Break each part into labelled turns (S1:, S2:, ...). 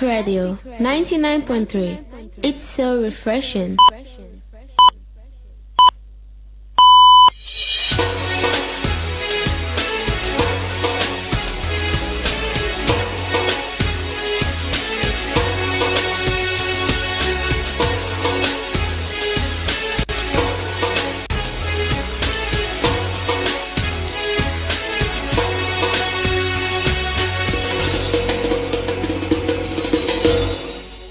S1: Radio 99.3. It's so refreshing.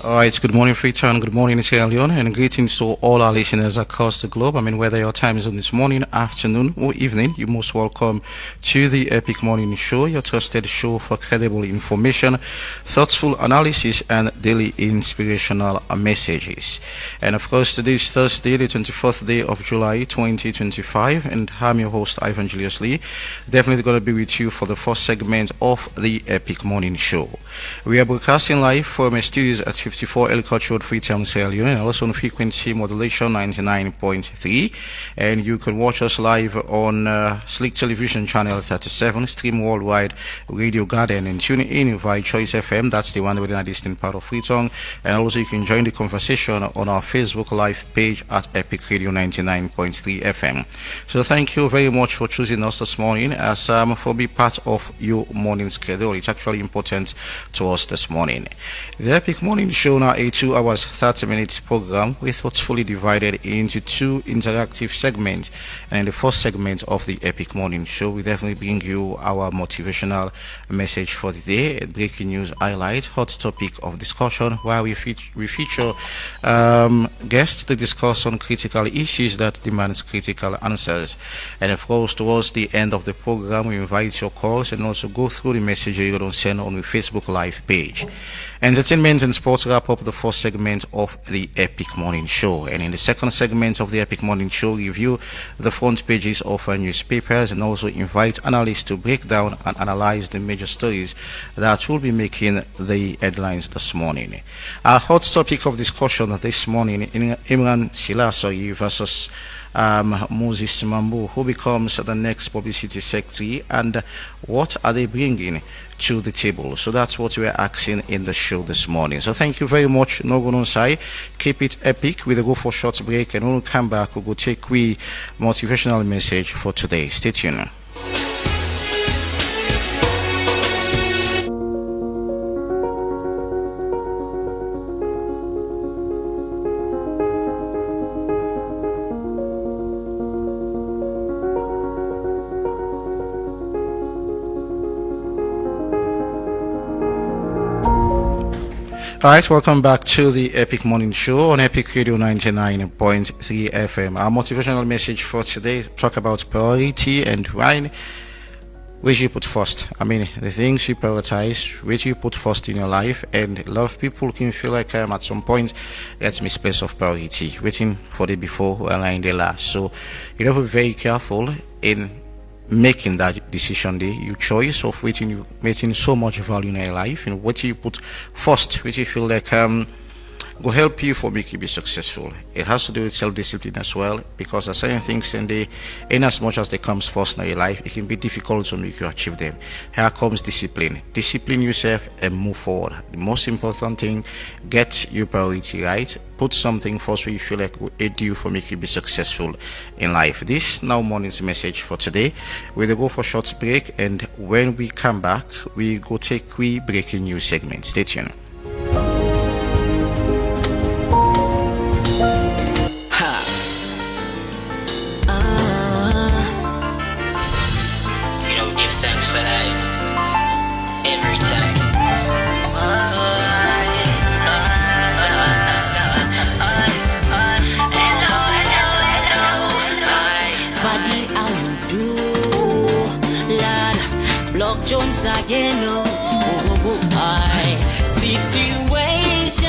S2: Alright, good morning Freetown, good morning Sierra Leone, and greetings to all our listeners across the globe. I mean, whether your time is on this morning, afternoon, or evening, you're most welcome to the Epic Morning Show, your trusted show for credible information, thoughtful analysis, and daily inspirational messages. And of course, today is Thursday, the 24th day of July 2025, and I'm your host, Ivan Julius Lee. Definitely going to be with you for the first segment of the Epic Morning Show. We are broadcasting live from a studios at 54 Ellicott Road, Freetown, Sierra Leone, and also on frequency modulation 99.3. And you can watch us live on Slick Television Channel 37, stream worldwide, Radio Garden, and tune in via Choice FM. That's the one within a distant part of Freetown. And also you can join the conversation on our Facebook Live page at Epic Radio 99.3 FM. So thank you very much for choosing us this morning as for being part of your morning schedule. It's actually important to us this morning. The Epic Morning Show now a 2 hours 30 minutes program with thoughtfully divided into two interactive segments. And in the first segment of the Epic Morning Show, we definitely bring you our motivational message for the day, breaking news highlight, hot topic of discussion, where we feature guests to discuss on critical issues that demands critical answers. And of course, towards the end of the program, we invite your calls and also go through the message you're going to send on the Facebook Live page. Entertainment and sports wrap wrap up the first segment of the Epic Morning Show. And in the second segment of the Epic Morning Show, review the front pages of newspapers and also invite analysts to break down and analyze the major stories that will be making the headlines this morning. Our hot topic of discussion this morning in Imran Silasoi versus Moses Mambo, who becomes the next publicity secretary, and what are they bringing to the table? So that's what we're asking in the show this morning. So thank you very much, Nogononsai. Keep it epic. We'll go for a short break, and when we come back, we'll go take we motivational message for today. Stay tuned. Alright, welcome back to the Epic Morning Show on Epic Radio 99.3 FM. Our motivational message for today talk about priority and why. Which you put first. I mean, the things you prioritize, which you put first in your life, and a lot of people can feel like at some point that's misplaced of priority, waiting for the before while in the last. So you have to be very careful in making that decision day, your choice of waiting, you making so much value in your life, and what you put first, which you feel like will help you for make you be successful. It has to do with self-discipline as well, because there are certain things in as much as they comes first in your life, it can be difficult to make you achieve them. Here comes discipline. Discipline yourself and move forward. The most important thing, get your priority right. Put something first where you feel like will aid you for make you be successful in life. This now morning's message for today. We'll go for a short break, and when we come back, we go take we breaking news segment. Stay tuned.
S3: Jones again, situation,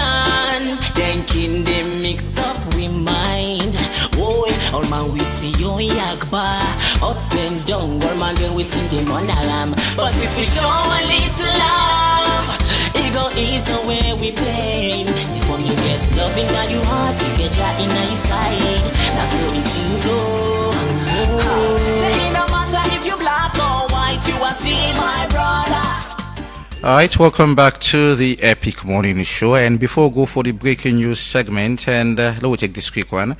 S3: then kin them mix up with mind. Oh, all man with your yakba, up and down, all man going with them on alarm. But if we show a little love, it go ease away we pain. See from you get loving that you heart, you get right in your side. That's how it go. Say no matter if you black or white, you are still my brother.
S2: Alright, welcome back to the Epic Morning Show. And before we go for the breaking news segment, and let me take this quick one.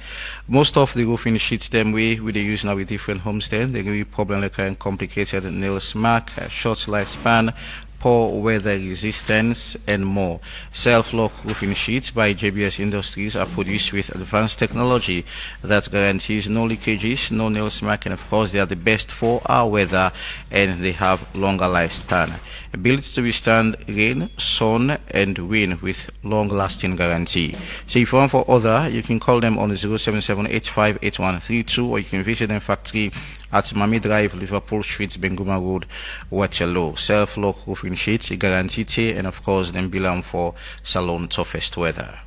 S2: Most of the roofing sheets them we use now with different homesteads, they can be problem like complicated nails mark, short lifespan, poor weather resistance, and more. Self-lock roofing sheets by JBS Industries are produced with advanced technology that guarantees no leakages, no nail smack, and of course they are the best for our weather, and they have longer lifespan. Ability to withstand rain, sun, and wind with long-lasting guarantee. So if you want for other, you can call them on 077858132, or you can visit them factory at Mami Drive, Liverpool Street, Benguma Road, Waterloo. Self-lock roofing sheets, guaranteed, and of course, them belong for salon toughest weather.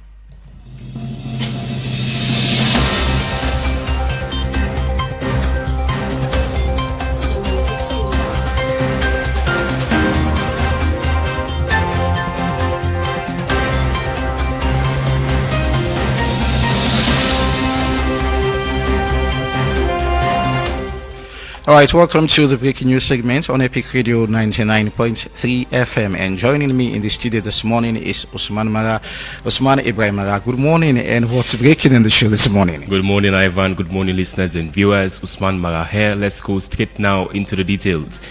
S2: Alright, welcome to the breaking news segment on Epic Radio 99.3 FM, and joining me in the studio this morning is Usman Ibrahim Mara. Good morning, and what's breaking in the show this morning?
S4: Good morning, Ivan. Good morning, listeners and viewers. Usman Mara here. Let's go straight now into the details.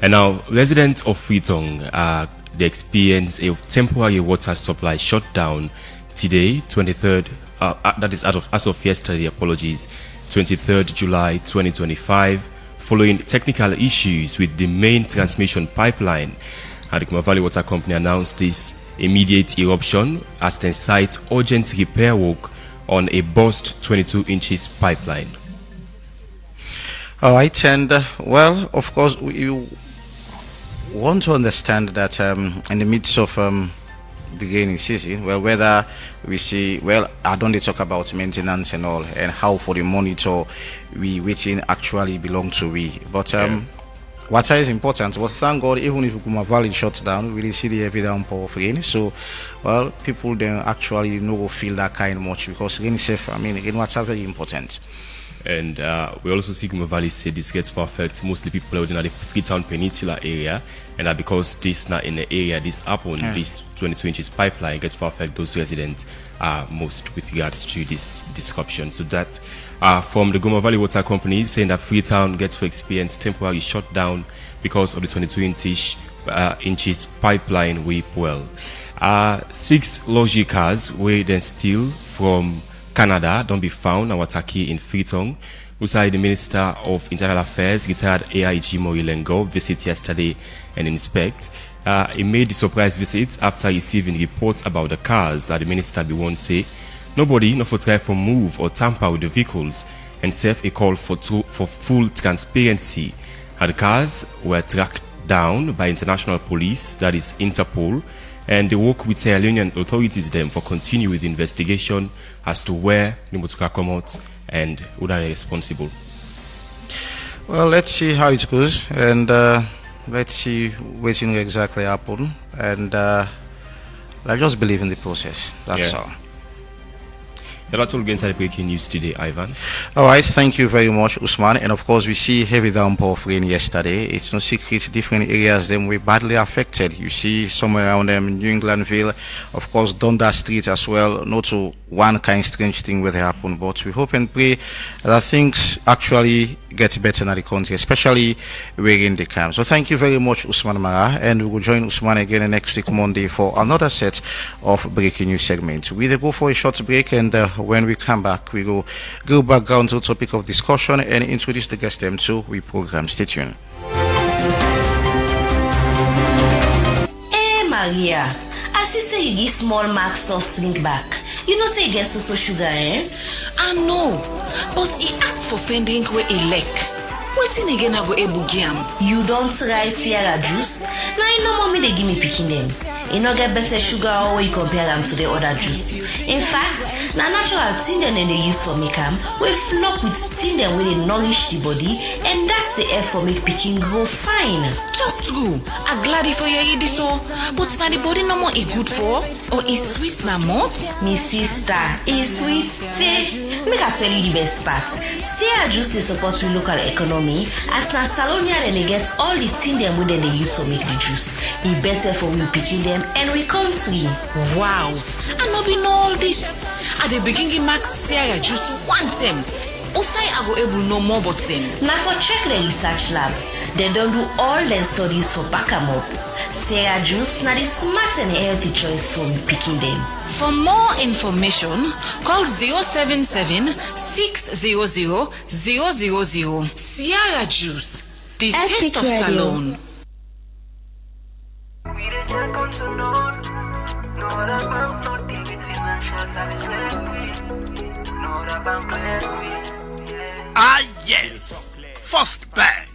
S4: And now, residents of Freetong they experience a temporary water supply shutdown today, 23rd, that is as of yesterday, apologies, 23rd July 2025, following technical issues with the main transmission pipeline. And the Kuma Valley Water Company announced this immediate eruption as they cite urgent repair work on a burst 22 inches pipeline.
S2: All right, and well, of course, you want to understand that in the midst of the rainy season. Well, whether we see, well, I don't they talk about maintenance and all, and how for the monitor we waiting actually belong to we. But water is important. But thank God, even if Guma Valley shuts down, we really see the heavy downpour of rain. So, well, people then actually no feel that kind much because rain is safe. I mean, rain water very important.
S4: And we also see Guma Valley say this gets for affect mostly people within the Freetown Peninsula area, and that because this not in the area this happened, this 2020 pipeline gets for affect those residents most with regards to this disruption. So that from the Guma Valley Water Company saying that Freetown gets to experience temporary shutdown because of the 22 inches pipeline weep well. 6 luxury cars were then still from Canada don't be found our Wataki in Freetown. Usai, the Minister of Internal Affairs, retired AIG Morilengo, visit yesterday and inspect. He made the surprise visit after receiving reports about the cars that the minister be won't say nobody no for try for move or tamper with the vehicles and serve a call for full transparency. And the cars were tracked down by international police, that is Interpol, and they work with Sierra Leonean authorities them for continue with the investigation as to where the motorcar come out and who are responsible.
S2: Well, let's see how it goes, and let's see what exactly happen, and I just believe in the process. That's all.
S4: That's all against the breaking news today, Ivan.
S2: All right, thank you very much, Usman. And of course, we see heavy downpour of rain yesterday. It's no secret, different areas them were badly affected. You see somewhere around them, New Englandville, of course, Dundas Street as well. Not to one kind of strange thing where they happen, but we hope and pray that things actually get better in the country, especially wherein they come. So thank you very much, Usman Mara, and we will join Usman again next week Monday for another set of breaking news segments. We will go for a short break, and when we come back, we go back down to the topic of discussion and introduce the guest them to we program. Stay tuned.
S5: Hey Maria, I see say you give small mark soft drink back. You know say you get so sugar, eh?
S6: I know, but he asked for fending where he lack. Wetin again I go able giam?
S5: You don't try Sierra juice? Now you know mommy they give me picking them. You no get better sugar or you compare them to the other juice. In fact, na natural thing them they use for make them. We flop with thing them where they nourish the body, and that's the air for make picking grow fine.
S6: Talk true. I glad if you hear this so, but na the body no more is good for, or is sweet na mouth?
S5: Me sister, is sweet. Say, make I tell you the best part. Sierra juice they support with local economy, as na Salonia then they get all the thing them where they use for make the juice. It better for we picking them and we country.
S6: Wow, I no be know all this. I dey begin give Max Sierra juice one time. Osai I go able know more about them.
S5: Now for check the research lab, they don't do all their studies for back 'em up. Sierra juice na the smart and healthy choice for we picking them.
S6: For more information, call 077 600 000. Sierra juice, the taste of Salon.
S7: Ah yes, First Bank.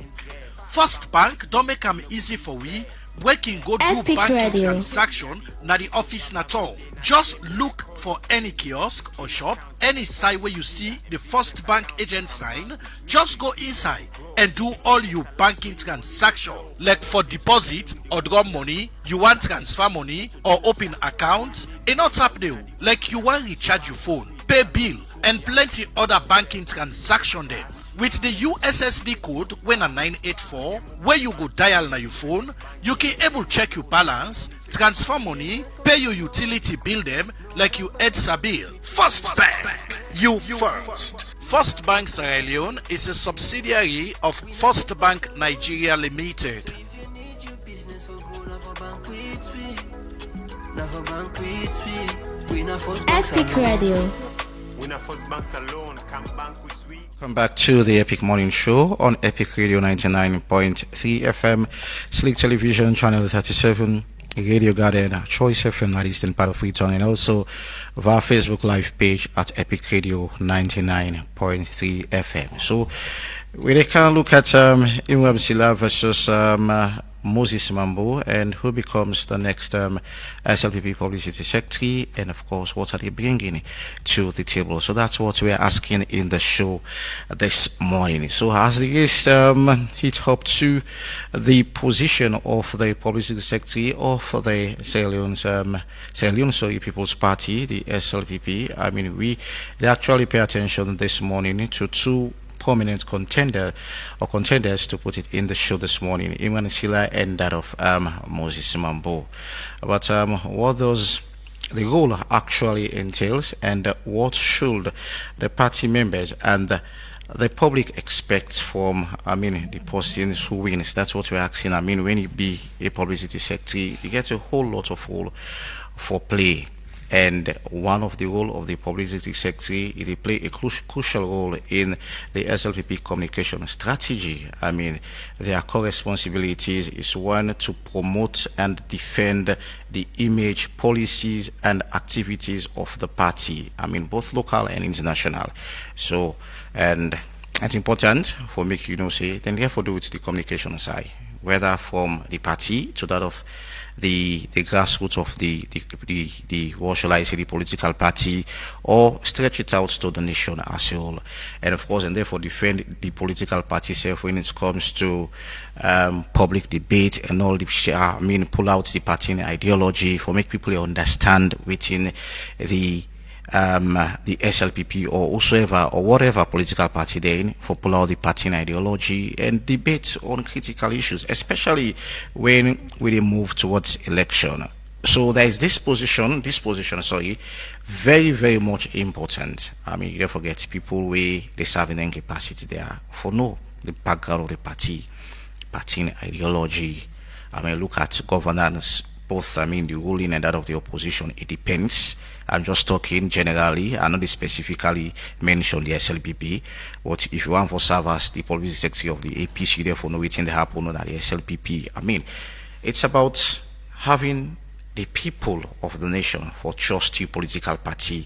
S7: First Bank don't make them easy for we. We can go do
S1: Epic
S7: banking
S1: Radio.
S7: transaction na the office na all. Just look for any kiosk or shop, any site where you see the First Bank agent sign. Just go inside and do all your banking transaction. Like for deposit or drop money, you want transfer money or open account. E not tap there. Like you want recharge your phone, pay bill, and plenty other banking transaction there. With the USSD code when a 984, where you go dial na your phone, you can able check your balance, transfer money, pay your utility bill them like you EDSA bill. First Bank, you first. First Bank Sierra Leone is a subsidiary of First Bank Nigeria Limited.
S1: Epic Radio.
S2: Welcome back to the Epic Morning Show on Epic Radio 99.3 FM, Slick Television Channel 37, Radio Garden, Choice FM, that is in part of Freetown, and also via Facebook Live page at Epic Radio 99.3 FM. So we can look at Imwam Sila versus Moses Mambo, and who becomes the next SLPP Publicity Secretary, and of course, what are they bringing to the table? So that's what we are asking in the show this morning. So as the guest hit up to the position of the Publicity Secretary of the Sierra Leone People's Party, the SLPP, I mean, they actually pay attention this morning to two prominent contenders, to put it in the show this morning, Imran Sila and that of Moses Mambo. But what does the role actually entails, and what should the party members and the public expect from, the persons who wins? That's what we're asking. When you be a publicity secretary, you get a whole lot of role for play. And one of the role of the publicity secretary is they play a crucial role in the SLPP communication strategy. Their core responsibilities is one, to promote and defend the image, policies, and activities of the party. Both local and international. So, and it's important for me, say, then therefore do it the communication side, whether from the party to that of the grassroots of the what shall I say, the political party, or stretch it out to the nation as a whole, and of course, and therefore defend the political party self when it comes to public debate and all the pull out the party ideology for make people understand within the SLPP or whosoever or whatever political party they're in, for pull out the party ideology and debate on critical issues, especially when we move towards election. So there is this position, very, very much important. You don't forget people where they serve in any capacity there for know the background of the party ideology. Look at governance, both the ruling and that of the opposition. It depends. I'm just talking generally. I not specifically mention the SLPP, but if you want for serve as the policy secretary of the APC, therefore know waiting the happen at the SLPP. It's about having the people of the nation for trust you political party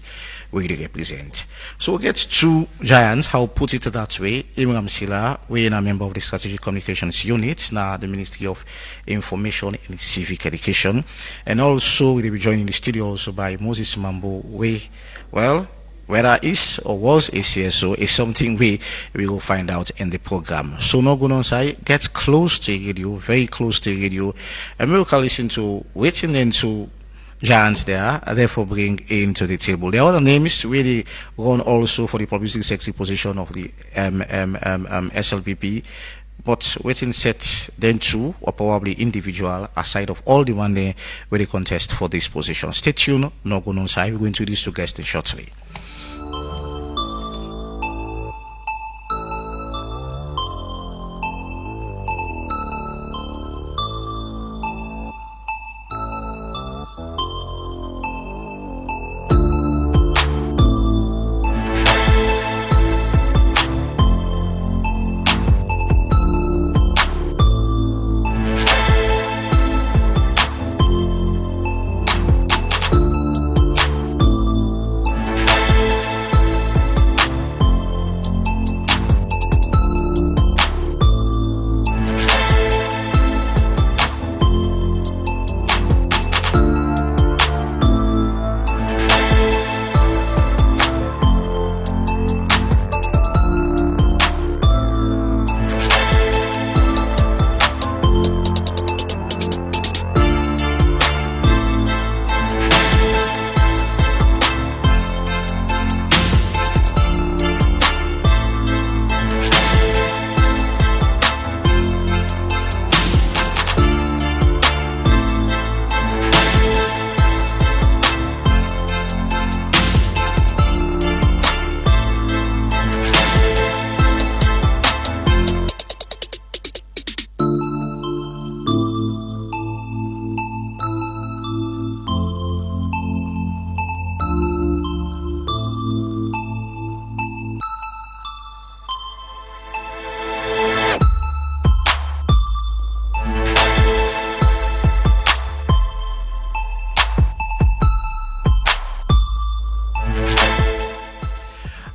S2: where they represent. So we'll get two giants, I'll put it that way. Imran Sila, we're a member of the Strategic Communications Unit, now the Ministry of Information and Civic Education. And also we'll be joining the studio also by Moses Mambo, whether is or was a CSO is something we will find out in the program. So no good on side, get close to radio, very close to radio, and we can listen to waiting into giants there, therefore bring into the table. The other names really run also for the publicity secretary position of the SLPP, but waiting set then two or probably individual aside of all the one there where they contest for this position. Stay tuned, no good on side. We're going to do this to guests shortly.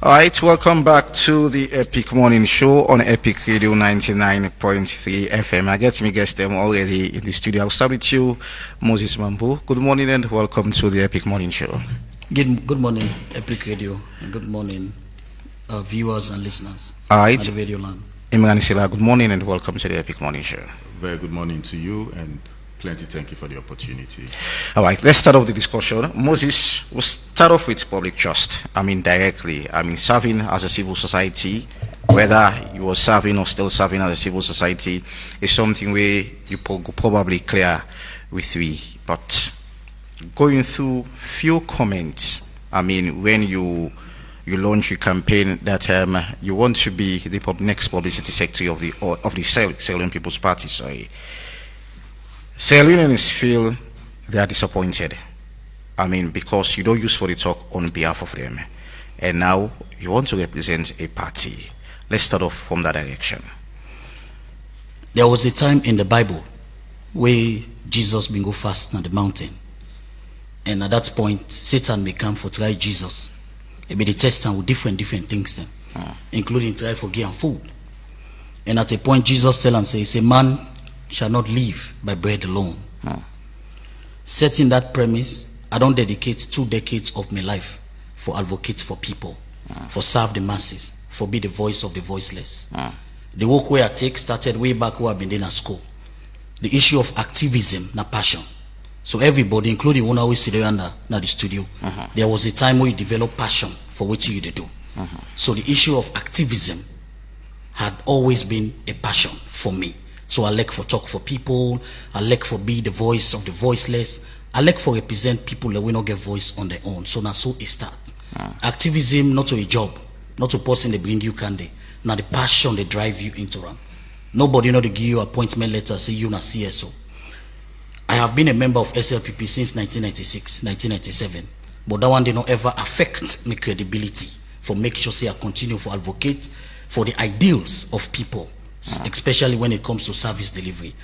S2: All right, welcome back to the Epic Morning Show on Epic Radio 99.3 FM. I get me guess them already in the studio. I'll start with you, Moses Mambu. Good morning and welcome to the Epic Morning Show.
S8: Good morning, Epic Radio, and good morning, viewers and listeners.
S2: All right.
S8: On the radio land.
S2: Imran Sila, good morning and welcome to the Epic Morning Show.
S9: Very good morning to you and plenty thank you for the opportunity.
S2: All right, let's start off the discussion. Moses, we'll start off with public trust. Directly. Serving as a civil society, whether you were serving or still serving as a civil society, is something where you probably clear with me. But going through few comments, when you launch your campaign that you want to be the next publicity secretary of the Sierra Leone People's Party, sorry. Sierra Leoneans feel they are disappointed. Because you don't use for the talk on behalf of them. And now you want to represent a party. Let's start off from that direction.
S8: There was a time in the Bible where Jesus been go fast on the mountain. And at that point, Satan may come for try Jesus. It be the test with different things then, including try for give food. And at a point, Jesus tell and say, man shall not live by bread alone. Setting that premise, I don't dedicate 2 decades of my life for advocate for people, for serve the masses, for be the voice of the voiceless. The work where I take started way back where I've been in school. The issue of activism, na passion. So everybody, including one always sit there under the studio, there was a time where you develop passion for what you do. So the issue of activism had always been a passion for me. So I like for talk for people, I like for be the voice of the voiceless, I like for represent people that will not get voice on their own. So now so it start. Activism not to a job, not to person they bring you candy. Now the passion they drive you into them. Nobody know to give you appointment letter say you na CSO. I have been a member of SLPP since 1996, 1997. But that one did not ever affect my credibility for make sure say I continue for advocate for the ideals of people. Especially when it comes to service delivery.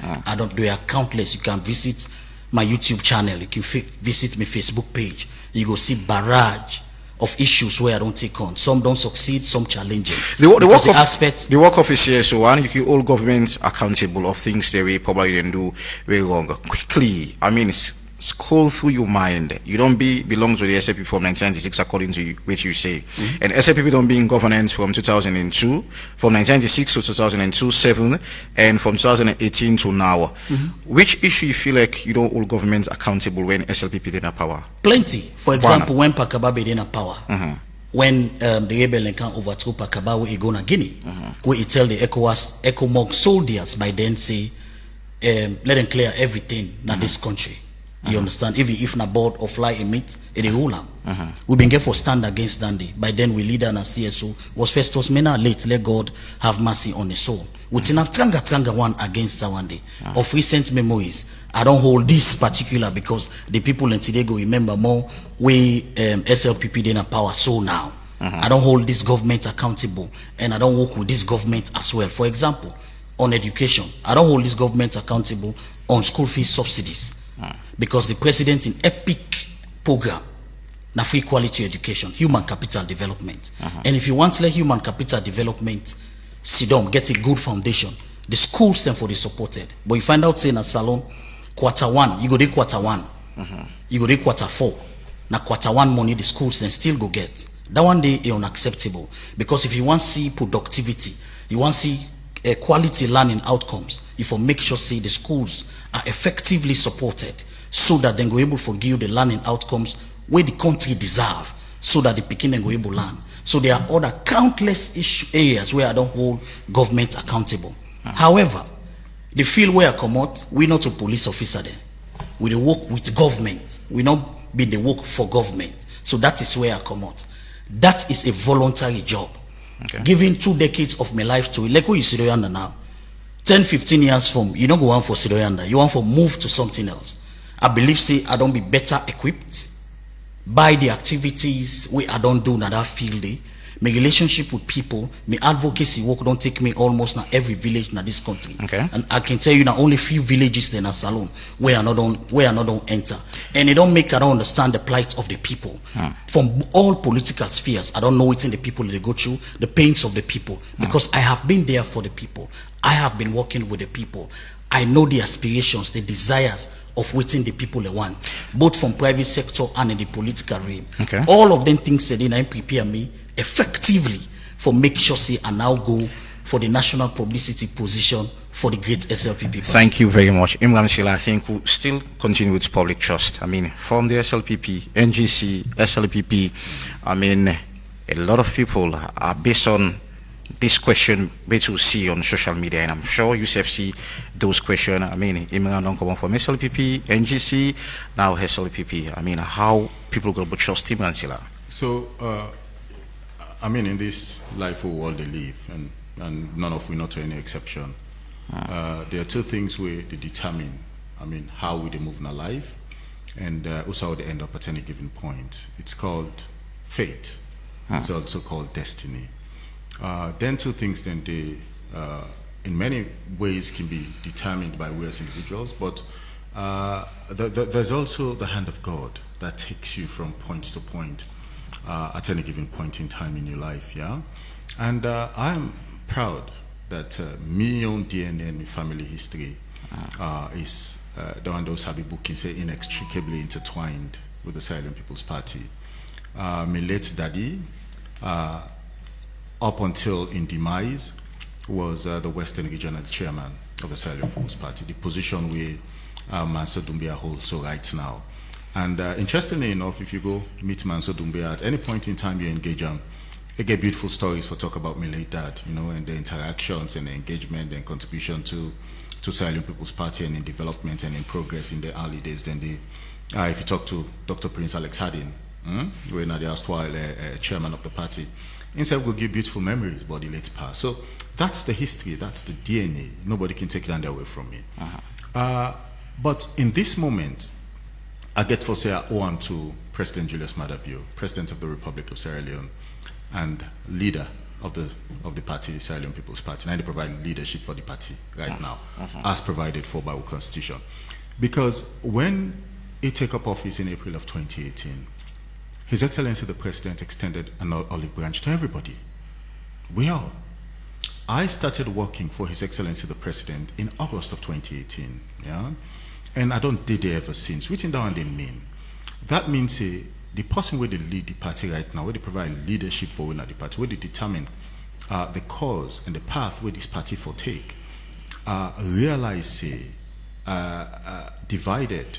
S8: There are countless. You can visit my YouTube channel, you can visit my Facebook page. You go see barrage of issues where I don't take on. Some don't succeed, some challenging. The
S2: work of a CSO, and you keep all governments accountable of things they probably didn't do very wrong. Quickly, scroll through your mind. You don't belong to the SLP from 1996 according to what you say. And SLP don't be in governance from 2002, from 1996 to 2002-7, and from 2018 to now. Which issue you feel like you don't hold governments accountable when SLP did not power?
S8: Plenty. For example, when Pakababe did not power. When the rebel can overthrow Pakaba, we go to Guinea, where he tell the ECOMOG soldiers by then say, let them clear everything in this country. You understand? Even if na board or fly a meet, it is rule. We been get for stand against Dandy. By then we leader na CSO was Festus Mena late. Let God have mercy on his soul. Within a tranga one against one day. Of recent memories, I don't hold this particular because the people in today go remember more way SLPP in a power so now. I don't hold this government accountable and I don't work with this government as well. For example, on education, I don't hold this government accountable on school fees subsidies. Because the president in EPIC program, na free quality education, human capital development. And if you want to let human capital development sit down, get a good foundation, the schools then for the supported. But you find out say na salon, Q1, you go to Q1, you go to Q4. Na Q1 money the schools then still go get. That one day is unacceptable. Because if you want to see productivity, you want to see quality learning outcomes, you for make sure say the schools are effectively supported so that they go able to give the learning outcomes where the country deserve so that the Pekin go able to learn. So there are other countless areas where I don't hold government accountable. However, the field where I come out, we not a police officer there. We work with government. We not be the work for government. So that is where I come out. That is a voluntary job. Giving 2 decades of my life to it. Like what you see now. 10-15 years from, you don't go on for Sidoyanda. You want to move to something else. I believe say I don't be better equipped by the activities we I don't do in that field. My relationship with people, my advocacy work don't take me almost now every village in this country.
S2: Okay.
S8: And I can tell you now only few villages in a salon where I not don't enter. And it don't make I don't understand the plight of the people. From all political spheres, I don't know what's in the people they go through, the pains of the people. Because I have been there for the people. I have been working with the people. I know the aspirations, the desires of waiting the people they want, both from private sector and in the political realm.
S2: Okay.
S8: All of them things said in prepare me effectively for make sure say I now go for the national publicity position for the great SLPP party.
S2: Thank you very much. Imran Sila, I think we'll still continue with public trust. I mean, from the SLPP, NGC, SLPP, I mean, a lot of people are based on this question which you see on social media, and I'm sure you see those questions. I mean, Imran don't come on from SLPP, NGC, now SLPP. I mean, how people going to trust Imran Sila?
S9: So, I mean, in this life world they live, and none of we not to any exception. There are two things where they determine, I mean, how we move in our life, and also how they end up at any given point. It's called fate. It's also called destiny. Then two things then they, in many ways, can be determined by we as individuals, but there's also the hand of God that takes you from point to point at any given point in time in your life, yeah? And I am proud that my own DNA and family history is the one those Sabi book can say inextricably intertwined with the Silent People's Party. My late daddy, up until in demise, was the Western Regional Chairman of the Silent People's Party, the position where Mansour Doumbia holds so right now. And interestingly enough, if you go meet Mansour Doumbia at any point in time you engage him, you get beautiful stories for talk about my late dad, you know, and the interactions and the engagement and contribution to Silent People's Party and in development and in progress in the early days. Then if you talk to Dr. Prince Alex Hardin, we're now the erstwhile chairman of the party, instead we'll give beautiful memories about the late past. So that's the history, that's the DNA. Nobody can take that away from me. But in this moment, I get for say I owe on to President Julius Maada Bio, President of the Republic of Sierra Leone, and leader of the party, the Sierra Leone People's Party. And they provide leadership for the party right now, as provided for by our constitution. Because when he took up office in April of 2018, His Excellency the President extended an olive branch to everybody. We all. I started working for His Excellency the President in August of 2018. Yeah? And I don't did it ever since. Written down they mean. That means the person where they lead the party right now, where they provide leadership for winner the party, where they determine the cause and the path where this party for take, realize divided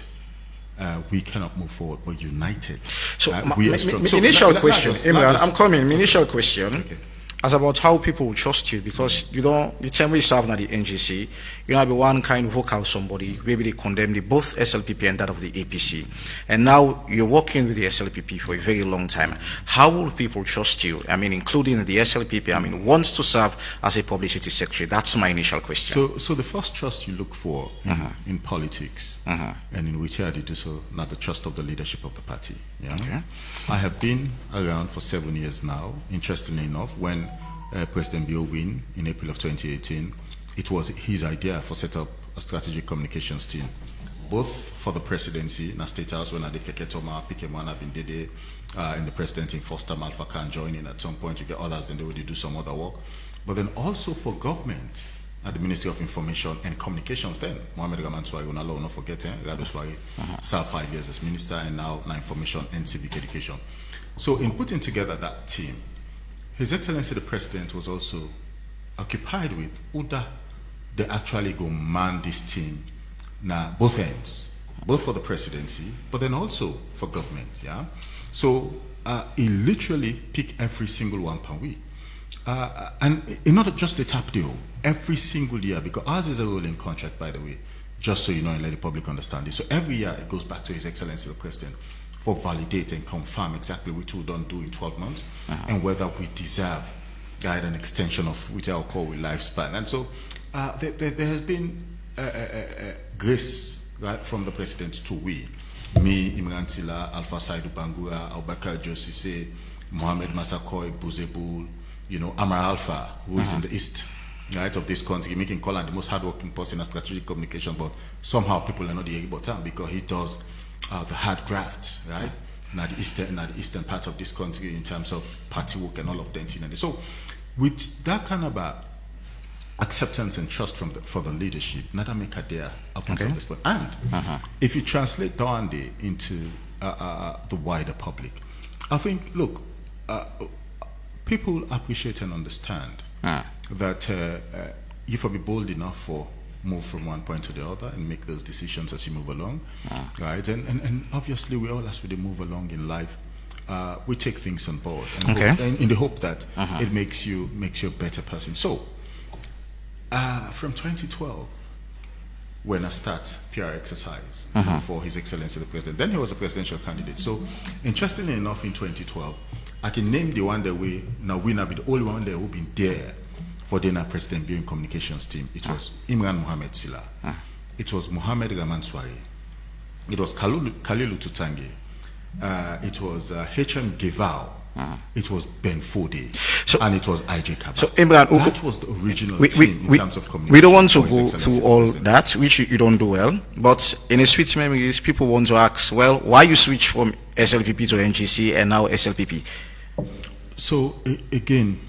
S9: we cannot move forward, but united.
S2: So we are strong. Initial question, Imran, I'm coming. Initial question. Okay. As about how people will trust you, because you don't, the time we serve at the NGC, you know, be one kind of vocal somebody, maybe they condemn the both SLPP and that of the APC. And now you're working with the SLPP for a very long time. How will people trust you? I mean, including the SLPP, I mean, wants to serve as a publicity secretary. That's my initial question.
S9: So the first trust you look for in politics, and in which I did do so, not the trust of the leadership of the party. Yeah? Okay. I have been around for 7 years now, interestingly enough, when President Bio win in April of 2018, it was his idea for set up a strategic communications team, both for the presidency, na State House when Adekeke Toma, Pikemwana Bindede, and the president in Foster Malfa can join in at some point, you get others, then they would do some other work, but then also for government at the Ministry of Information and Communications then. Mohamed Raman Swari, not forgetting, Rado Swari served 5 years as minister and now information and civic education. So in putting together that team, His Excellency the President was also occupied with Uda. They actually go man this team now both ends, both for the presidency, but then also for government. Yeah. So he literally pick every single one per week, and not just the tap deal every single year, because ours is a rolling contract, by the way, just so you know and let the public understand this. So every year it goes back to His Excellency the President for validate and confirm exactly what we don't do in 12 months and whether we deserve an extension of which I'll call with lifespan. And so there has been grace, right, from the President to we. Me, Imran Sila, Alpha Saidu Bangura, Abubakar Josise, Mohammed Massakoy, Buzebul, Amar Alpha, who is in the east, right, of this country, making Colin the most hardworking person in strategic communication, but somehow people are not able about him because he does the hard graft, right? Now the eastern part of this country in terms of party work and all of that. So with that kind of acceptance and trust for the leadership, Nada make a there up until this point. And if you translate Dawande into the wider public, I think, look, people appreciate and understand that you have to be bold enough for move from one point to the other and make those decisions as you move along, right? And obviously, we all, as we move along in life, we take things on board, and in the hope that it makes you a better person. So, from 2012, when I start PR exercise for His Excellency the President, then he was a presidential candidate. So, interestingly enough, in 2012, I can name the one that we not be the only one that will be there for the President Bureau Communications team. It was Imran Mohamed Silla. It was Mohamed Rahman Swari. It was Kalilu Tutange. It was H.M. Gevao. It was Ben Fode. And it was I.J. Kaba. So Imran, that was the original team in terms of communication.
S2: We don't want to go through all that, which you don't do well. But in a sweet memories, people want to ask, well, why you switch from SLPP to NGC and now SLPP?
S9: So again,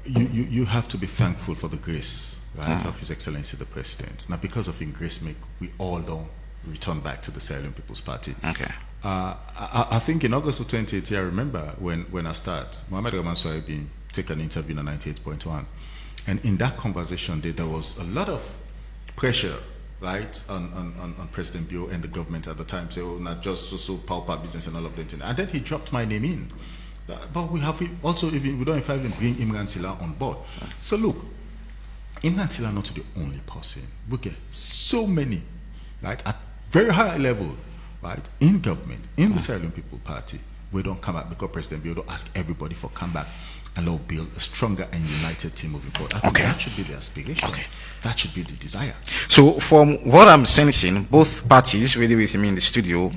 S9: you have to be thankful for the grace, right, of His Excellency the President. Now, because of His grace, we all don't return back to the Sierra Leone People's Party.
S2: Okay.
S9: I think in August of 2018, I remember when I started, Mohamed Rahman Swari being taken an interview on 98.1, and in that conversation, there was a lot of pressure, right, on President Bio and the government at the time, say, oh, not just so power business and all of that. And then he dropped my name in. But we have also, we don't even bring Imran Silla on board. So look, Imran Silla not the only person. We get so many, right, at very high level, right, in government, in the Sierra Leone People Party. We don't come back because President Bio don't ask everybody for come back and we'll build a stronger and united team moving forward. I think that should be the aspiration. That should be the desire.
S2: So from what I'm sensing, both parties, really with me in the studio,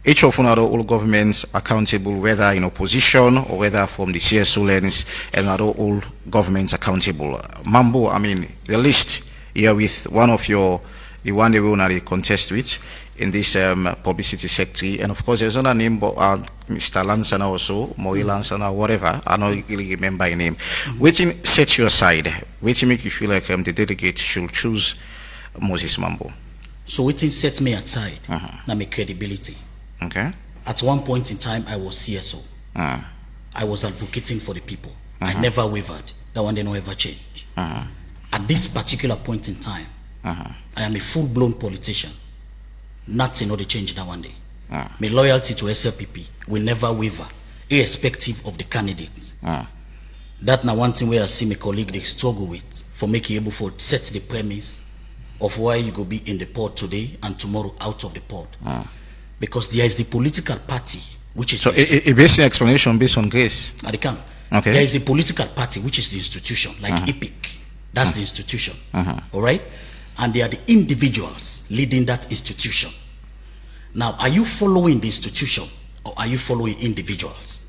S2: each of all governments accountable, whether in opposition or whether from the CSO lens, and all governments accountable. Mambo, I mean, the list here with one of the one they will not contest with in this publicity sector, and of course there's another name, Mr. Lansana also, Mori Lansana, whatever, I don't really remember your name. Waiting set you aside, waiting make you feel like the delegate should choose Moses Mambo.
S8: So waiting set me aside, now my credibility.
S2: Okay.
S8: At one point in time, I was CSO. I was advocating for the people. I never wavered. That one did not ever change. At this particular point in time, I am a full-blown politician. Nothing or the change that one day. My loyalty to SLPP will never waver, irrespective of the candidate. That now one thing where I see my colleague they struggle with for making able to set the premise of why you go be in the port today and tomorrow out of the port. Because there is the political party which is...
S2: So a basic explanation based on grace.
S8: Okay. There is a political party which is the institution, like EPIC. That's the institution. All right? And they are the individuals leading that institution. Now, are you following the institution or are you following individuals?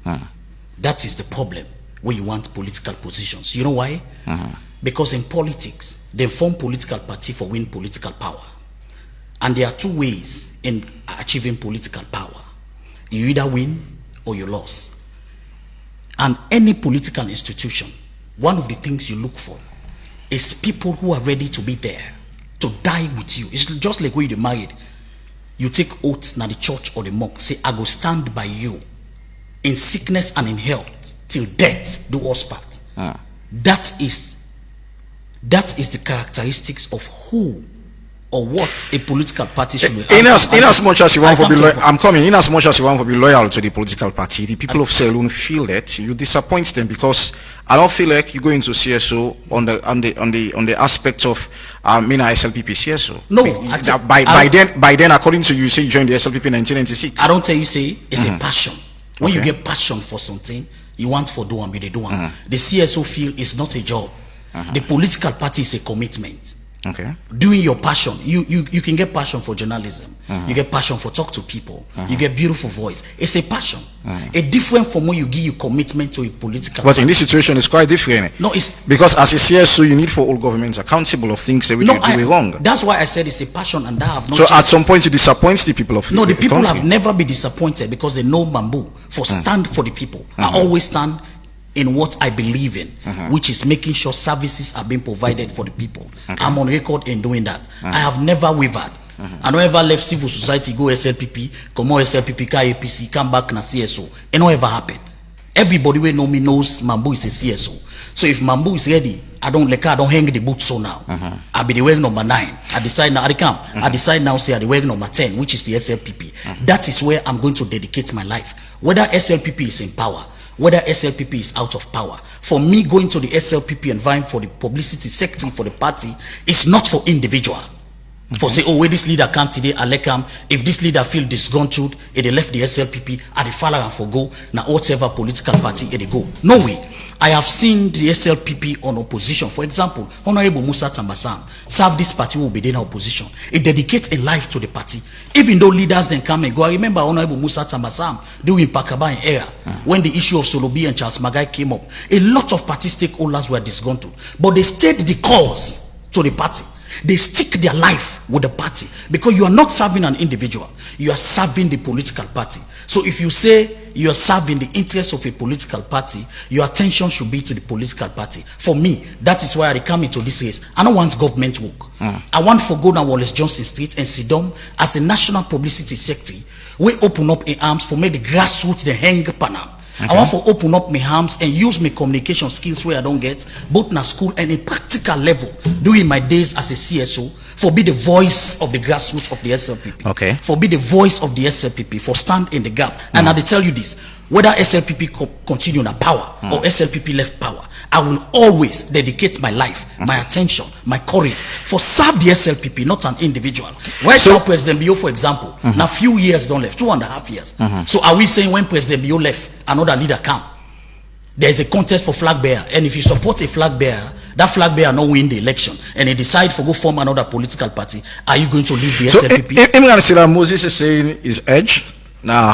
S8: That is the problem where you want political positions. You know why? Because in politics, they form political party for win political power. And there are two ways in achieving political power. You either win or you lose. And any political institution, one of the things you look for is people who are ready to be there, to die with you. It's just like when you're married. You take oaths in the church or the monk, say, I go stand by you in sickness and in health till death do us part. That is the characteristics of who or what a political party should be.
S2: In as much as you want to be loyal, I'm coming. In as much as you want to be loyal to the political party, the people of Sierra Leone feel that you disappoint them, because I don't feel like you go into CSO on the aspect of SLPP CSO.
S8: No,
S2: by then, according to you, say you joined the SLPP in 1996.
S8: I don't tell you say it's a passion. When you get passion for something, you want for do and be the do. The CSO feel it's not a job. The political party is a commitment.
S2: Okay.
S8: Doing your passion, you can get passion for journalism. You get passion for talk to people. You get beautiful voice. It's a passion. A different from when you give your commitment to a political.
S2: But in this situation, it's quite different.
S8: No, it's
S2: because as a CSO, you need for all governments accountable of things that we do wrong.
S8: That's why I said it's a passion, and that have not.
S2: So at some point, it disappoints the people of
S8: the people country. Have never been disappointed because they know Mambu for stand for the people. I always stand in what I believe in, which is making sure services are being provided for the people. I'm on record in doing that. I have never wavered. I don't ever left civil society, go SLPP, come on SLPP, KAPC, come back na CSO. It don't ever happen. Everybody who know me knows Mambu is a CSO. So if Mambu is ready, I don't hang the boots so now. I'll be the way number 9. I decide now, I decide now, say, I the way number 10, which is the SLPP. That is where I'm going to dedicate my life. Whether SLPP is in power, whether SLPP is out of power. For me, going to the SLPP and vying for the publicity sector for the party is not for individual. For say, oh, where this leader come today, I like him. If this leader feel disgruntled, they left the SLPP, they follow and forgo, now whatever political party, they go. No way. I have seen the SLPP on opposition. For example, Honorable Musa Tambasam serve this party will be in opposition. It dedicates a life to the party. Even though leaders then come and go. I remember Honorable Musa Tambasam doing Pakaba in era when the issue of Solobi and Charles Magai came up. A lot of party stakeholders were disgruntled, but they stayed the cause to the party. They stick their life with the party because you are not serving an individual, you are serving the political party. So if you say you are serving the interests of a political party, your attention should be to the political party. For me, that is why I come into this race. I don't want government work. I want for go down Wallace Johnson Street and sit down as the national publicity secretary. We open up in arms for me the grassroots the hang panel. I want to open up my arms and use my communication skills where I don't get, both in school and in practical level, during my days as a CSO, for be the voice of the grassroots of the SLPP.
S2: Okay.
S8: For be the voice of the SLPP, for stand in the gap. And I tell you this, whether SLPP continue in power or SLPP left power, I will always dedicate my life, my attention, my courage for serve the SLPP, not an individual. Right now, President Bio, for example, now few years don't left, 2.5 years. So are we saying when President Bio left, another leader come? There is a contest for flag bearer, and if you support a flag bearer, that flag bearer not win the election, and they decide to go form another political party, are you going to leave the SLPP?
S2: I'm going to say that Moses is saying his edge. Nah,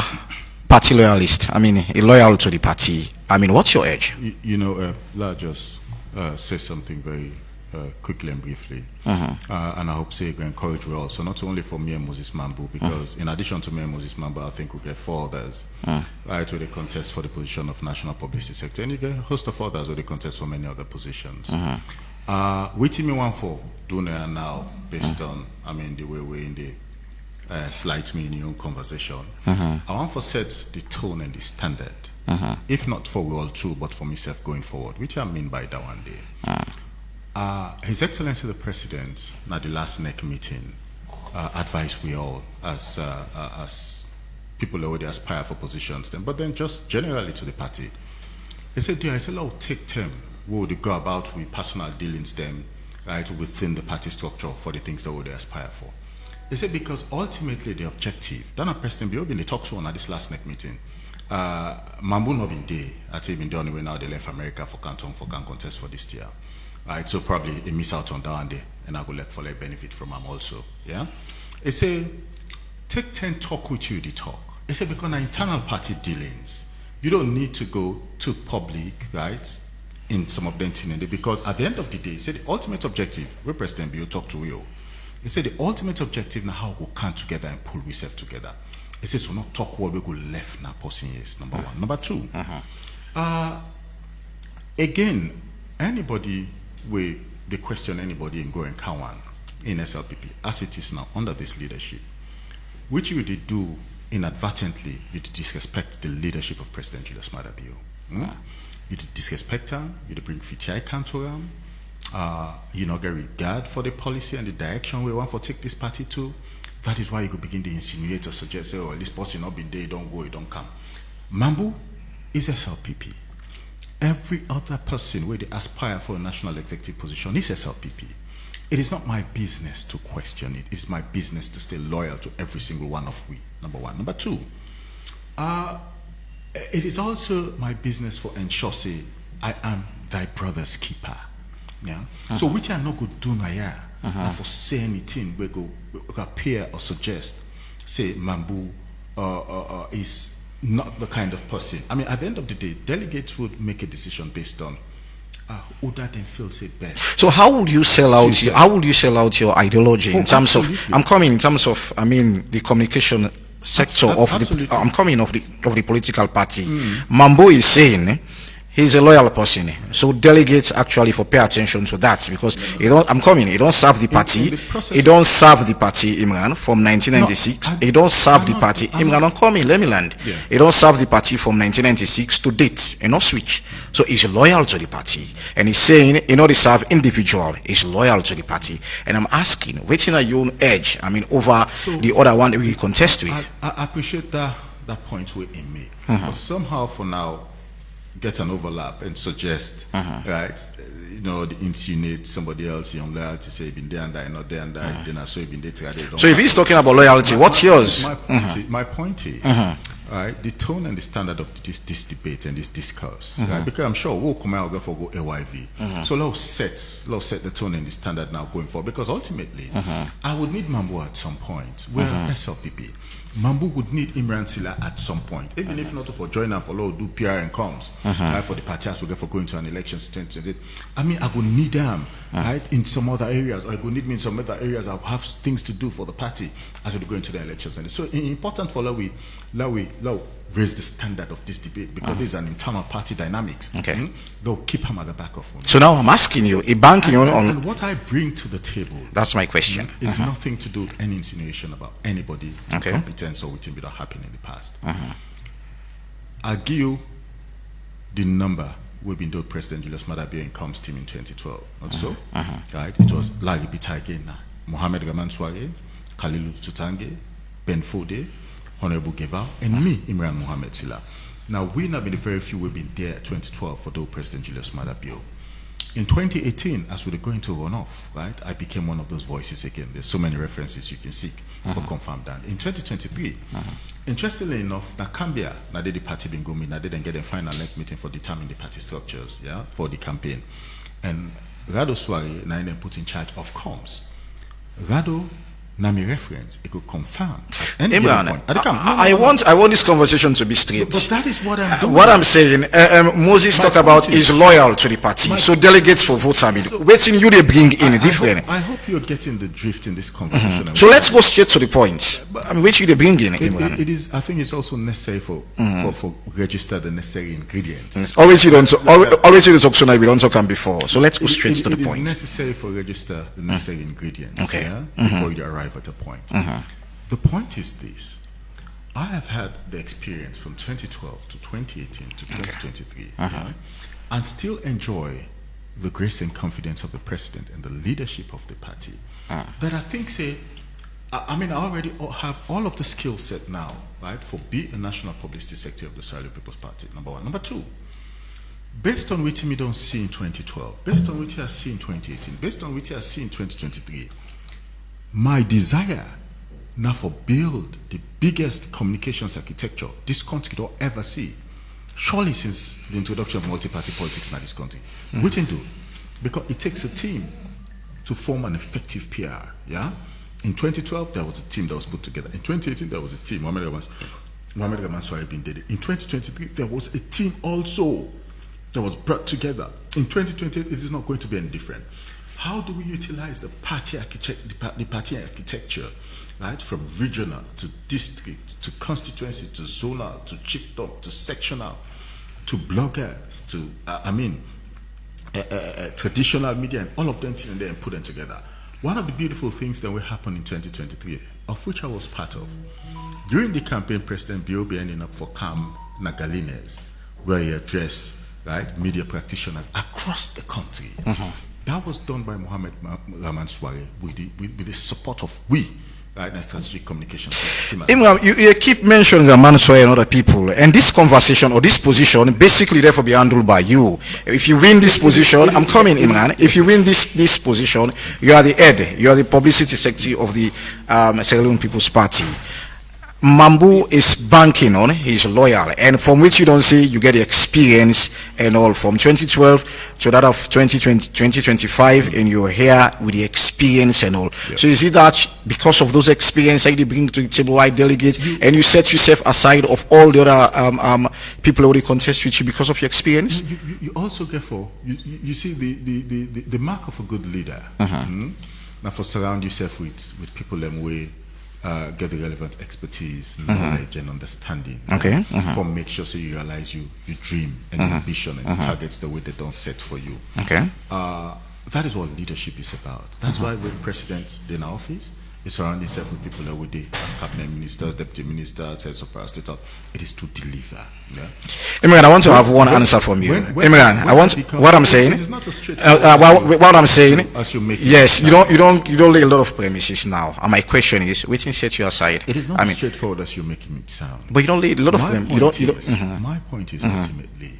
S2: party loyalist. I mean, loyal to the party. I mean, what's your edge?
S9: I'll just say something very quickly and briefly. And I hope say you encourage we also, not only for me and Moses Mambu, because in addition to me and Moses Mambu, I think we get 4 others, right, where they contest for the position of national publicity sector, and you get a host of others where they contest for many other positions. Which me want for doing it now, based on, I mean, the way we're in the slight me in your own conversation. I want to set the tone and the standard. If not for we all too, but for myself going forward, which I mean by that one day. His Excellency the President, at the last NEC meeting, advised we all as people who already aspire for positions, but then just generally to the party. He said, dear, I said, I'll take time. We would go about with personal dealings them, right, within the party structure for the things that we would aspire for. He said, because ultimately the objective, Dana President Bio been the talk to on at this last NEC meeting. Mambu not been there. I think been done when now they left America for can contest for this year. Right, so probably they miss out on that one day, and I go let for like benefit from them also. Yeah, they say take 10 talk with you the talk. They say because internal party dealings, you don't need to go to public, right? In some of them because at the end of the day, they say the ultimate objective. Where President Bio talk to you, they say the ultimate objective now how we come together and pull ourselves together. It says we not talk what we go left now person is number 1. Number 2, again, anybody we they question anybody in going Kawan in SLPP as it is now under this leadership, which you did do inadvertently, you did disrespect the leadership of President Julius Maada Bio. You did disrespect her, you did bring FTI canto you know, get regard for the policy and the direction we want to take this party to. That is why you could begin to insinuate or suggest, oh, this person not been there, don't go, don't come. Mambu is SLPP. Every other person where they aspire for a national executive position is SLPP. It is not my business to question it. It's my business to stay loyal to every single one of we, number 1. Number 2, it is also my business for ensure, say, I am thy brother's keeper. Yeah. So which I not good do now, yeah. For say anything we go appear or suggest, say Mambu is not the kind of person. I mean, at the end of the day, delegates would make a decision based on who that then feels it best.
S2: So how would you sell out? How would you sell out your ideology in terms
S9: absolutely.
S2: of? I'm coming in terms of. I mean, the communication sector of
S9: absolutely.
S2: the. I'm coming of the political party. Mambo is saying he's a loyal person, so delegates actually for pay attention to that because he don't. I'm coming. He don't serve the party. He don't serve the party Imran from 1996. He don't serve the party Imran. I'm coming. Let me land.
S9: Yeah.
S2: He don't serve the party from 1996 to date. You know, switch. So he's loyal to the party, and he's saying, you know, the serve individual is loyal to the party. And I'm asking, waiting at your own edge. I mean, over the other one that we contest with.
S9: I appreciate that point we make, but somehow for now, get an overlap and suggest, right? You know, insinuate somebody else young loyalty, say been there and I not there and I then I saw been there.
S2: So if he's talking about loyalty, what's yours?
S9: My point is, right, the tone and the standard of this debate and this discourse, right? Because I'm sure we'll come out for go AYV. So let's set the tone and the standard now going forward. Because ultimately, I would need Mambo at some point. We're SLPP. Mambo would need Imran Silla at some point, even if not for join and follow, do PR and comms, right, for the party as we get for going to an election. I mean, I would need them, right, in some other areas, or I would need me in some other areas. I'll have things to do for the party as we go into the elections. And so, it's important for we raise the standard of this debate because there's an internal party dynamics.
S2: Okay,
S9: they'll keep him at the back of one.
S2: So now I'm asking you,
S9: and what I bring to the table.
S2: That's my question.
S9: Is nothing to do with any insinuation about anybody competence or with him that happened in the past. I'll give you the number we've been doing President Julius Maada Bio in comms team in 2012. Not so? Right? It was Larry Bitage, Mohamed Gaman Sware, Khalilu Tutange, Ben Fode, Honorable Geva, and me, Imran Mohamed Silla. Now, we have been the very few we've been there 2012 for the President Julius Maada Bio. In 2018, as we were going to run off, right, I became one of those voices again. There's so many references you can seek for confirm that. In 2023, interestingly enough, na Cambia, na the party been going, na didn't get a final length meeting for determining the party structures, yeah, for the campaign. And Rado Sware, na then put in charge of comms. Rado, na me reference, it could confirm.
S2: Imran, I want this conversation to be straight.
S9: But that is what I'm doing.
S2: What I'm saying, Moses talk about is loyal to the party. So delegates for votes, I mean, waiting you they bring in different.
S9: I hope you're getting the drift in this conversation.
S2: So let's go straight to the point. I mean, which you they bring in, Imran?
S9: It is. I think it's also necessary for register the necessary ingredients.
S2: Always you don't talk so now we don't talk on before. So let's go straight to the point.
S9: It is necessary for register the necessary ingredients.
S2: Okay.
S9: Yeah, before you arrive at a point. The point is this: I have had the experience from 2012 to 2018 to 2023, and still enjoy the grace and confidence of the president and the leadership of the party. That I think I mean, I already have all of the skill set now, right, for be a national publicity secretary of the Sierra Leone People's Party. Number one. Number two, based on what we don't see in 2012, based on what I see in 2018, based on what I see in 2023, my desire now for build the biggest communications architecture this country will ever see, surely since the introduction of multi-party politics in this country. We can do, because it takes a team to form an effective PR. Yeah. In 2012, there was a team that was put together. In 2018, there was a team. Mohamed Gaman Sware did it. In 2023, there was a team also that was brought together. In 2028, it is not going to be any different. How do we utilize the party architecture, right, from regional to district to constituency to zonal to chiefdom to sectional to bloggers to traditional media and all of them in there and put them together? One of the beautiful things that will happen in 2023, of which I was part of, during the campaign, President Biobe ending up for Cam Nagalines, where he addressed, right, media practitioners across the country. That was done by Mohamed Gaman Sware with the support of right, and strategic communication.
S2: Imran, you keep mentioning Gaman Sware and other people, and this conversation or this position basically therefore be handled by you. If you win this position, I'm coming, Imran. If you win this position, you are the head, you are the publicity secretary of the Sierra Leone People's Party. Mambu is banking on he's loyal, and from which you don't say you get the experience and all from 2012 to that of 2025, and you're here with the experience and all.
S9: Yeah.
S2: So is it that because of those experience that you bring to the table, white delegate, and you set yourself aside of all the other people who already contest with you because of your experience?
S9: You also therefore you see the mark of a good leader. Now for surround yourself with people them way. Get the relevant expertise, knowledge, and understanding.
S2: Okay.
S9: For make sure so you realize you dream and ambition and the targets the way they don't set for you.
S2: Okay.
S9: That is what leadership is about. That's why when presidents in our office, is surround himself with people every day as cabinet ministers, deputy ministers, heads of parastatal. It is to deliver. Yeah?
S2: Imran, I want to have one answer from you. Imran, I want what I'm saying.
S9: This is not a straightforward
S2: what I'm saying.
S9: As you make
S2: yes, you don't lay a lot of premises now. And my question is, waiting set you aside.
S9: It is not as straightforward as you're making it sound.
S2: But you don't lay a lot of premises.
S9: My point is ultimately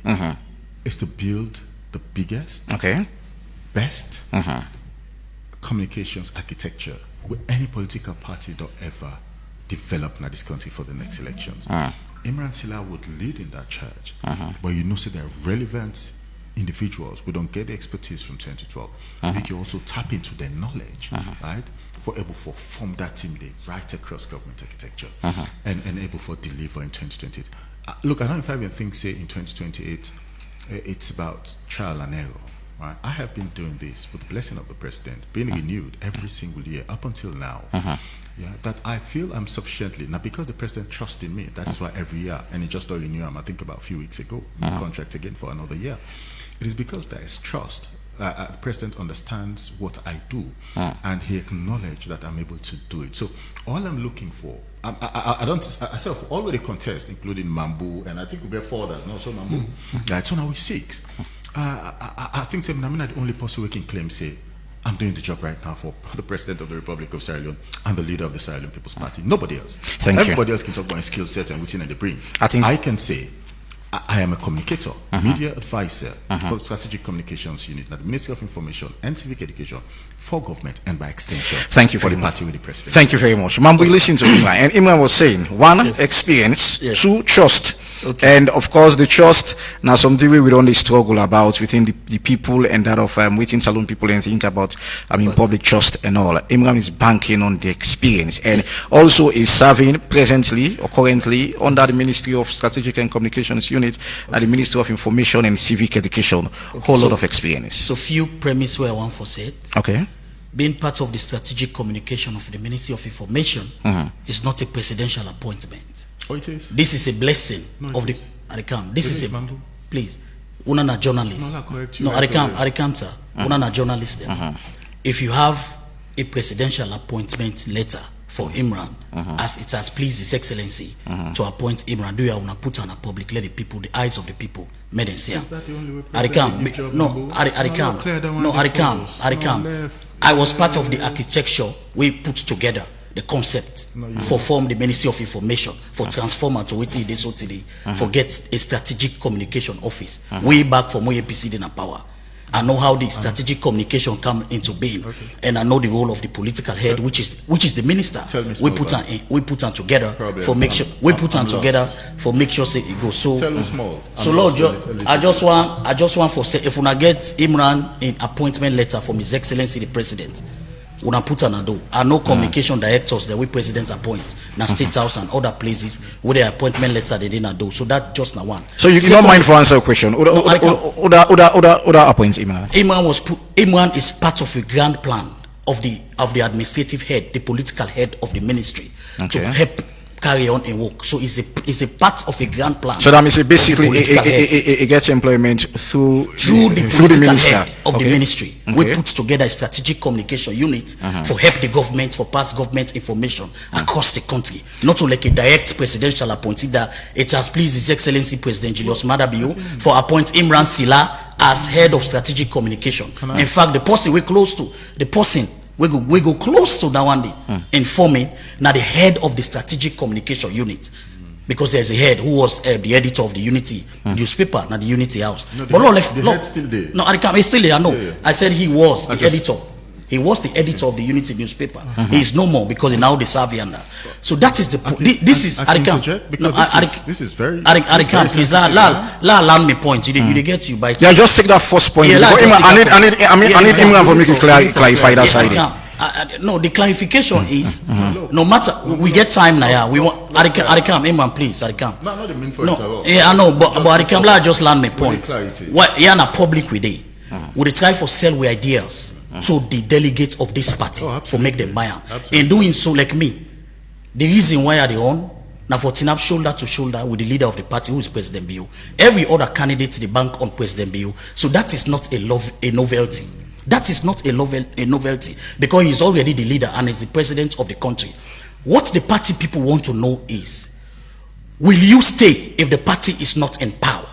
S9: is to build the biggest, best communications architecture with any political party don't ever develop in this country for the next elections. Imran Sila would lead in that charge, but you know, so they're relevant individuals. We don't get the expertise from 2012. We can also tap into their knowledge, right? For able to form that team there right across government architecture and able for deliver in 2028. Look, I don't know if I even think say in 2028 it's about trial and error. Right? I have been doing this with the blessing of the president, being renewed every single year up until now. Yeah, that I feel I'm sufficiently now because the president trusts in me. That is why every year, and he just don't renew him. I think about a few weeks ago, my contract again for another year. It is because there is trust. The president understands what I do, and he acknowledged that I'm able to do it. So all I'm looking for, I self already contest, including Mambu, and I think we get four others. No, so Mambu, that's now we 6. I think I'm not the only person who can claim say I'm doing the job right now for the president of the Republic of Sierra Leone and the leader of the Sierra Leone People's Party. Nobody else. Everybody else can talk about skill set and within the brain. I can say I am a communicator, media advisor for the Strategic Communications Unit at the Ministry of Information and Civic Education for government and by extension.
S2: Thank you
S9: for
S2: very
S9: the
S2: much.
S9: party with the president.
S2: Thank you very much. Mambu, listen to Imran. And Imran was saying, one, experience, 2, trust. And of course, the trust now something we don't struggle about within the people and that of within salon people and think about public trust and all. Imran is banking on the experience and also is serving presently or currently under the Ministry of Strategic and Communications Unit and the Ministry of Information and Civic Education. Whole lot of experience.
S8: So few premise where I want for said.
S2: Okay.
S8: Being part of the strategic communication of the Ministry of Information is not a presidential appointment.
S9: Oh, it is.
S8: This is a blessing of the Arikam. This is a please. Una na journalist. No, Arikam, sir. Una na journalist there. If you have a presidential appointment letter for Imran, as it has pleased His Excellency to appoint Imran, do you want to put on a public, let the people, the eyes of the people, made and see. Arikam, no, Arikam. I was part of the architecture we put together. The concept for form the Ministry of Information for transformer to what it is today for get a strategic communication office way back from when APC in power. I know how the strategic communication come into being, and I know the role of the political head, which is the minister. We put on together for make sure say it goes. So Lord, I just want for say if we get Imran in appointment letter from His Excellency the President. Una put an ado. I know communication directors that we president appoint na State House and other places with their appointment letter they didn't do. So that just na one.
S2: So you don't mind for answer a question. Oda appoints Imran.
S8: Imran is part of a grand plan of the administrative head, the political head of the ministry to help carry on and work. So it's a part of a grand plan.
S2: So that means basically it gets employment through the minister
S8: head of the ministry. We put together a strategic communication unit for help the government, for pass government information across the country. Not to like a direct presidential appointee that it has pleased His Excellency President Julius Maada for appoint Imran Sila as head of strategic communication. In fact, the person we're close to, we go close to that one day informing now the head of the strategic communication unit because there's a head who was the editor of the Unity newspaper, not the Unity House.
S9: No, the head still there.
S8: No, I can't. It's still there. I know. Yeah. I said he was the editor. He was the editor of the Unity newspaper. He is no more because he now the Saviana. So that is the point. This is
S9: this is very.
S8: Arikam, please land me point. You get you by.
S2: Yeah, just take that first point. I need Imran for me to clarify that side.
S8: No, the clarification is no matter we get time now. Yeah, we want Arikam, Imran, please, Arikam.
S9: No, not the mean for it at all.
S8: Yeah, I know, but Arikam, just land me point. What? Yeah, na public with it. We try for sell we ideas to the delegates of this party for make them buy them. In doing so, like me, the reason why are they on now for team up shoulder to shoulder with the leader of the party who is President Bill. Every other candidate the bank on President Bill. So that is not a novelty. That is not a novelty because he is already the leader and is the president of the country. What the party people want to know is, will you stay if the party is not in power?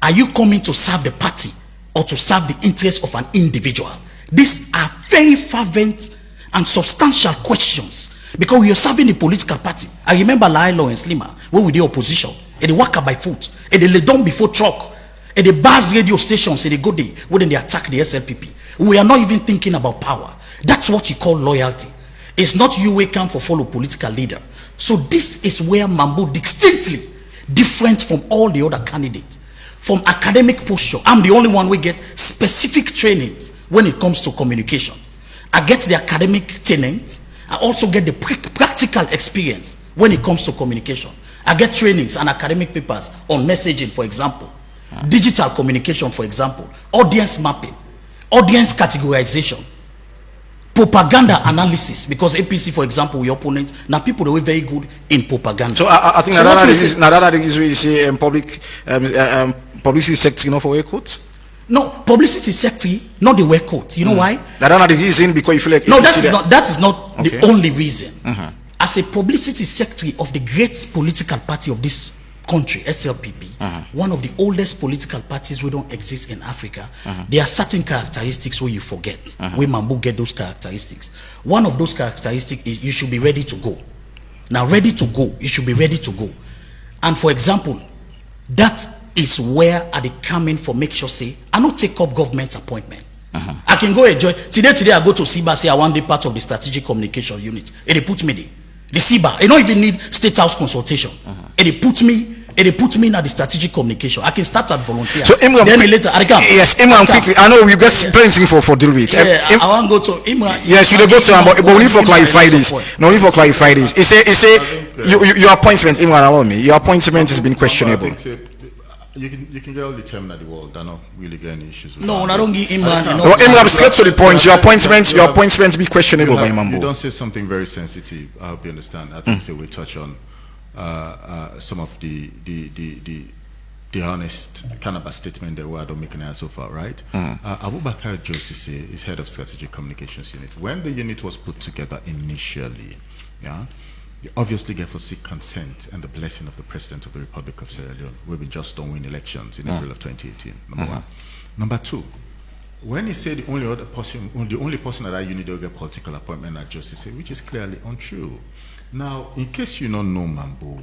S8: Are you coming to serve the party or to serve the interests of an individual? These are very fervent and substantial questions because we are serving the political party. I remember Lailo and Slima where we the opposition and they walk by foot and they lay down before truck and they bars radio stations and they go there when they attack the SLPP. We are not even thinking about power. That's what you call loyalty. It's not you who come for follow political leader. So this is where Mambo distinctly different from all the other candidates. From academic posture, I'm the only one who get specific trainings when it comes to communication. I get the academic trainings. I also get the practical experience when it comes to communication. I get trainings and academic papers on messaging, for example, digital communication, for example, audience mapping, audience categorization, propaganda analysis, because APC, for example, your opponent, now people that were very good in propaganda.
S2: So I think that is we say publicity sector, for a quote.
S8: No, publicity sector, not the work code. You know why?
S2: That's the reason because you feel like
S8: no, that is not the only reason. As a publicity sector of the great political party of this country, SLPP, one of the oldest political parties we don't exist in Africa, there are certain characteristics where you forget. Where Mambo get those characteristics. One of those characteristics is you should be ready to go. Now, ready to go, you should be ready to go. And for example, that is where I come in for make sure say I don't take up government appointment. I can go enjoy today I go to SIBA, say I want to be part of the strategic communication unit and they put me there. The SIBA, I don't even need state house consultation. And they put me in at the strategic communication. I can start as volunteer.
S2: So Imran,
S8: then later I come.
S2: Yes, Imran, quickly. I know you got plenty for deal with.
S8: Yeah, I want to go to Imran.
S2: Yes, you go to him, but only for clarify this. No, only for clarify this. It's your appointment, Imran, allow me. Your appointment has been questionable.
S9: You can get all the term at the world. I don't really get any issues with
S8: no, I don't give Imran.
S2: No, Imran, straight to the point. Your appointment be questionable by Mambo.
S9: You don't say something very sensitive. I hope you understand. I think we touch on some of the honest kind of a statement that we are making so far, right? Abubakar Josise is head of strategic communications unit. When the unit was put together initially, you obviously get for seek consent and the blessing of the President of the Republic of Sierra Leone. We've just don't win elections in April of 2018. Number one. Number two, when he said the only person that unit will get political appointment at Josise, which is clearly untrue. Now, in case you don't know Mambo,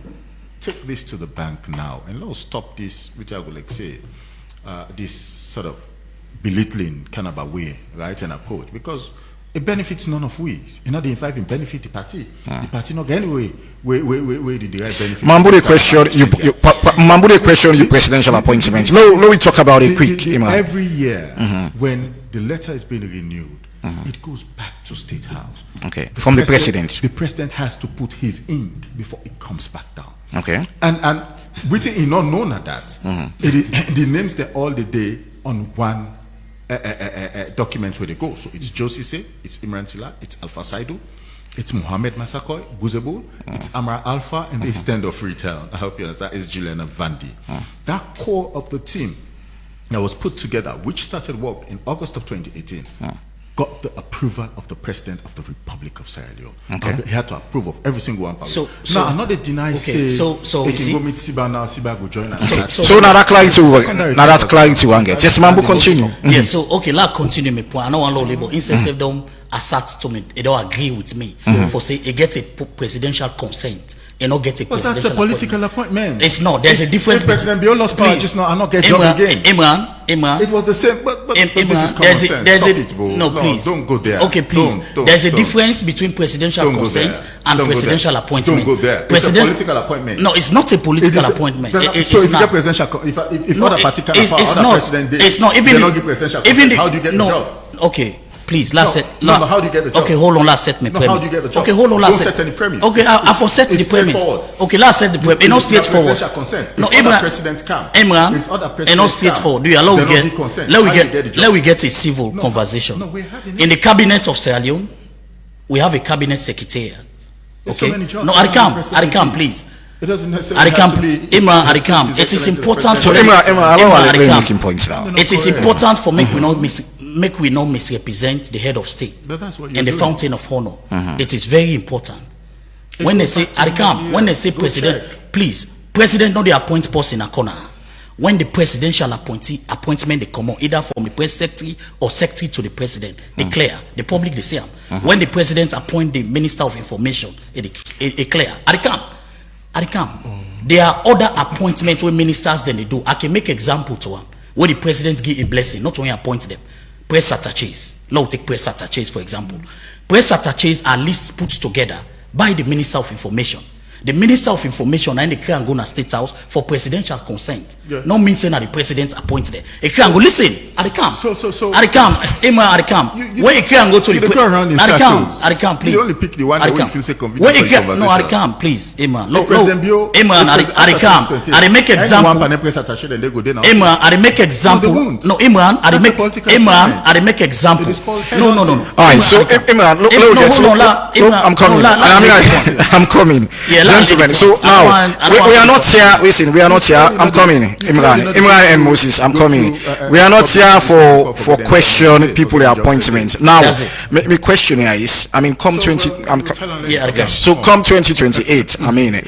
S9: take this to the bank now and let's stop this, which I would like say, this sort of belittling kind of a way, right, and approach, because it benefits none of we. You know, the invite and benefit the party. The party not anyway. Where the direct benefit.
S2: Mambo, the question you presidential appointments. No, we talk about it quick.
S9: Every year, when the letter is being renewed, it goes back to State House.
S2: Okay. From the president.
S9: The president has to put his ink before it comes back down.
S2: Okay.
S9: And which is not known at that. The names they all the day on one document where they go. So it's Josise, it's Imran Sila, it's Alpha Saidu, it's Mohammed Masakoy, Guzebul, it's Amra Alpha, and the extent of Freetown. I hope you understand. It's Juliana Vandi. That core of the team that was put together, which started work in August of 2018, got the approval of the President of the Republic of Sierra Leone. Okay. He had to approve of every single one. So now, I'm not a deny. Okay. So they can go meet Siba now. Siba go join us.
S2: So now that clarity one get. Yes, Mambo, continue.
S8: Yes. So okay, let's continue. Me point. I know one law label. Instead them assert to me, they don't agree with me. For say it gets a presidential consent and not get a
S9: But
S8: presidential
S9: that's a political appointment.
S8: It's not. There's a difference.
S9: If President Bio lost power just now, I not get job again.
S8: Imran.
S9: It was the same, but this is common sense. Stop it, bro.
S8: No, please.
S9: Don't go there.
S8: Okay, please. There's a difference between presidential consent and presidential appointment.
S9: Don't go there. It's a political appointment.
S8: No, it's not a political appointment.
S9: So if you get presidential, if other particular power, other president did,
S8: it's not even.
S9: They don't give presidential consent. How do you get the job?
S8: Okay. Please, last set.
S9: No, but how do you get the job?
S8: Okay, hold on. Last set me premise.
S9: How do you get the job?
S8: Okay, hold on. Last set.
S9: Don't set any premise.
S8: Okay, I for set the premise. Okay, last set the premise. It's not straightforward. No,
S9: Imran. Presidents come.
S8: Imran. It's not straightforward. Do you allow we get? Let we get a civil conversation.
S9: No, we're having
S8: in the cabinet of Sierra Leone, we have a cabinet secretariat. Okay. No, Arikam, please.
S9: It doesn't necessarily have to be
S8: Arikam, it is important for
S2: Imran making points now.
S8: It is important for make we not misrepresent the head of state and the fountain of honor. It is very important. When they say Arikam, when they say president, please, president not the appoint person in a corner. When the presidential appointment they come on, either from the press secretary or secretary to the president, they clear. The public they say when the president appoint the minister of information, it clear. Arikam, there are other appointments where ministers then they do. I can make example to one where the president give a blessing, not only appoint them. Press attaches. Now take press attaches for example. Press attaches are list put together by the minister of information. The minister of information and the can go to state house for presidential consent. Yeah. No means saying that the president appoints them. A can go listen. Arikam. Where you can go to the Arikam, please.
S9: You only pick the one that you feel say convenient for conversation.
S8: No, Arikam, please. Arikam. I make example. Imran, I make example. No, Imran, I make example. No.
S2: All right, so Imran, look, I'm coming. I'm coming. Gentlemen, so now we are not here. Listen, we are not here. I'm coming. Imran and Moses, I'm coming. We are not here for question people their appointments. Now, my question here is, I mean, come 2028. I mean,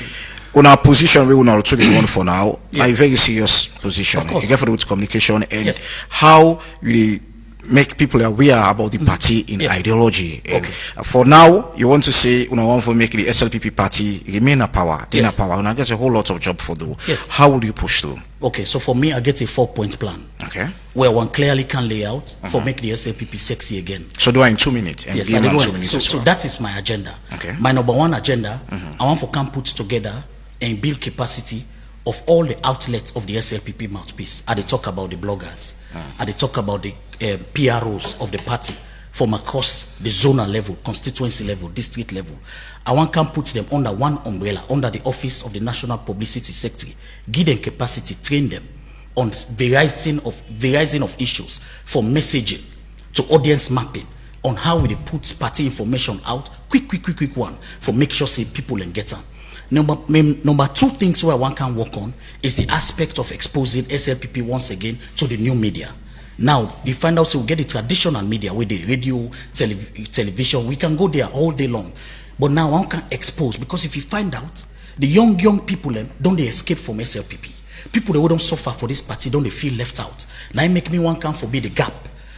S2: on our position, we will not take one for now. A very serious position. You get for the communication and how you make people aware about the party in ideology. And for now, you want to say, you want to make the SLPP party remain a power, power, and I guess a whole lot of job for do. How would you push through?
S8: Okay, so for me, I get a 4-point plan.
S2: Okay.
S8: Where one clearly can lay out for make the SLPP sexy again.
S2: So do I in 2 minutes? And
S8: yes, so that is my agenda.
S2: Okay.
S8: My number one agenda, I want for come put together and build capacity of all the outlets of the SLPP mouthpiece. I talk about the bloggers. I talk about the PROs of the party from across the zonal level, constituency level, district level. I want to put them under one umbrella, under the office of the National Publicity Secretary. Give them capacity, train them on variety of issues, from messaging to audience mapping, on how we put party information out, quick one, for make sure say people and get them. Number two things where one can work on is the aspect of exposing SLPP once again to the new media. Now, you find out, so we get the traditional media with the radio, television, we can go there all day long. But now one can expose, because if you find out, the young people, don't they escape from SLPP? People that wouldn't suffer for this party, don't they feel left out? Now it make me one can forbid the gap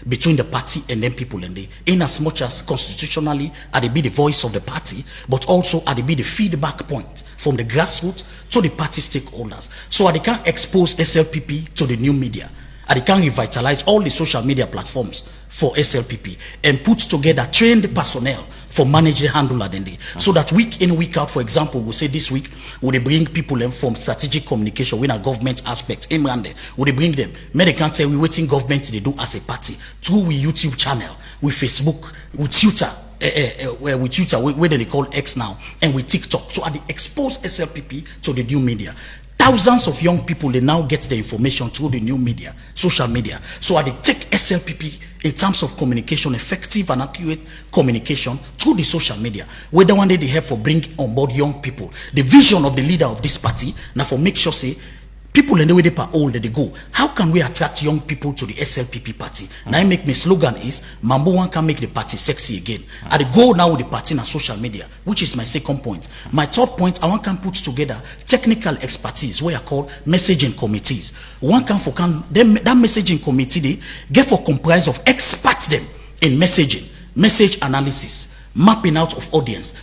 S8: between the party and then people, and they, in as much as constitutionally are they be the voice of the party, but also are they be the feedback point from the grassroots to the party stakeholders. So they can expose SLPP to the new media. And they can revitalize all the social media platforms for SLPP and put together trained personnel for managing handler then so that week in, week out, for example, we'll say this week, would they bring people from strategic communication with a government aspect, would they bring them? Many can't tell we waiting government they do as a party through we YouTube channel, with Facebook, with Twitter, where they call X now, and with TikTok. So they expose SLPP to the new media. Thousands of young people, they now get the information through the new media, social media. So they take SLPP in terms of communication, effective and accurate communication through the social media. Whether one day they help for bring on board young people, the vision of the leader of this party, now for make sure say, people in the way they are old, they go, how can we attract young people to the SLPP party? Now I make my slogan is, Mambo one can make the party sexy again. I go now with the party on social media, which is my second point. My third point, I want to put together technical expertise, where I call messaging committees. One can for that messaging committee, they get for comprise of experts them in messaging, message analysis, mapping out of audience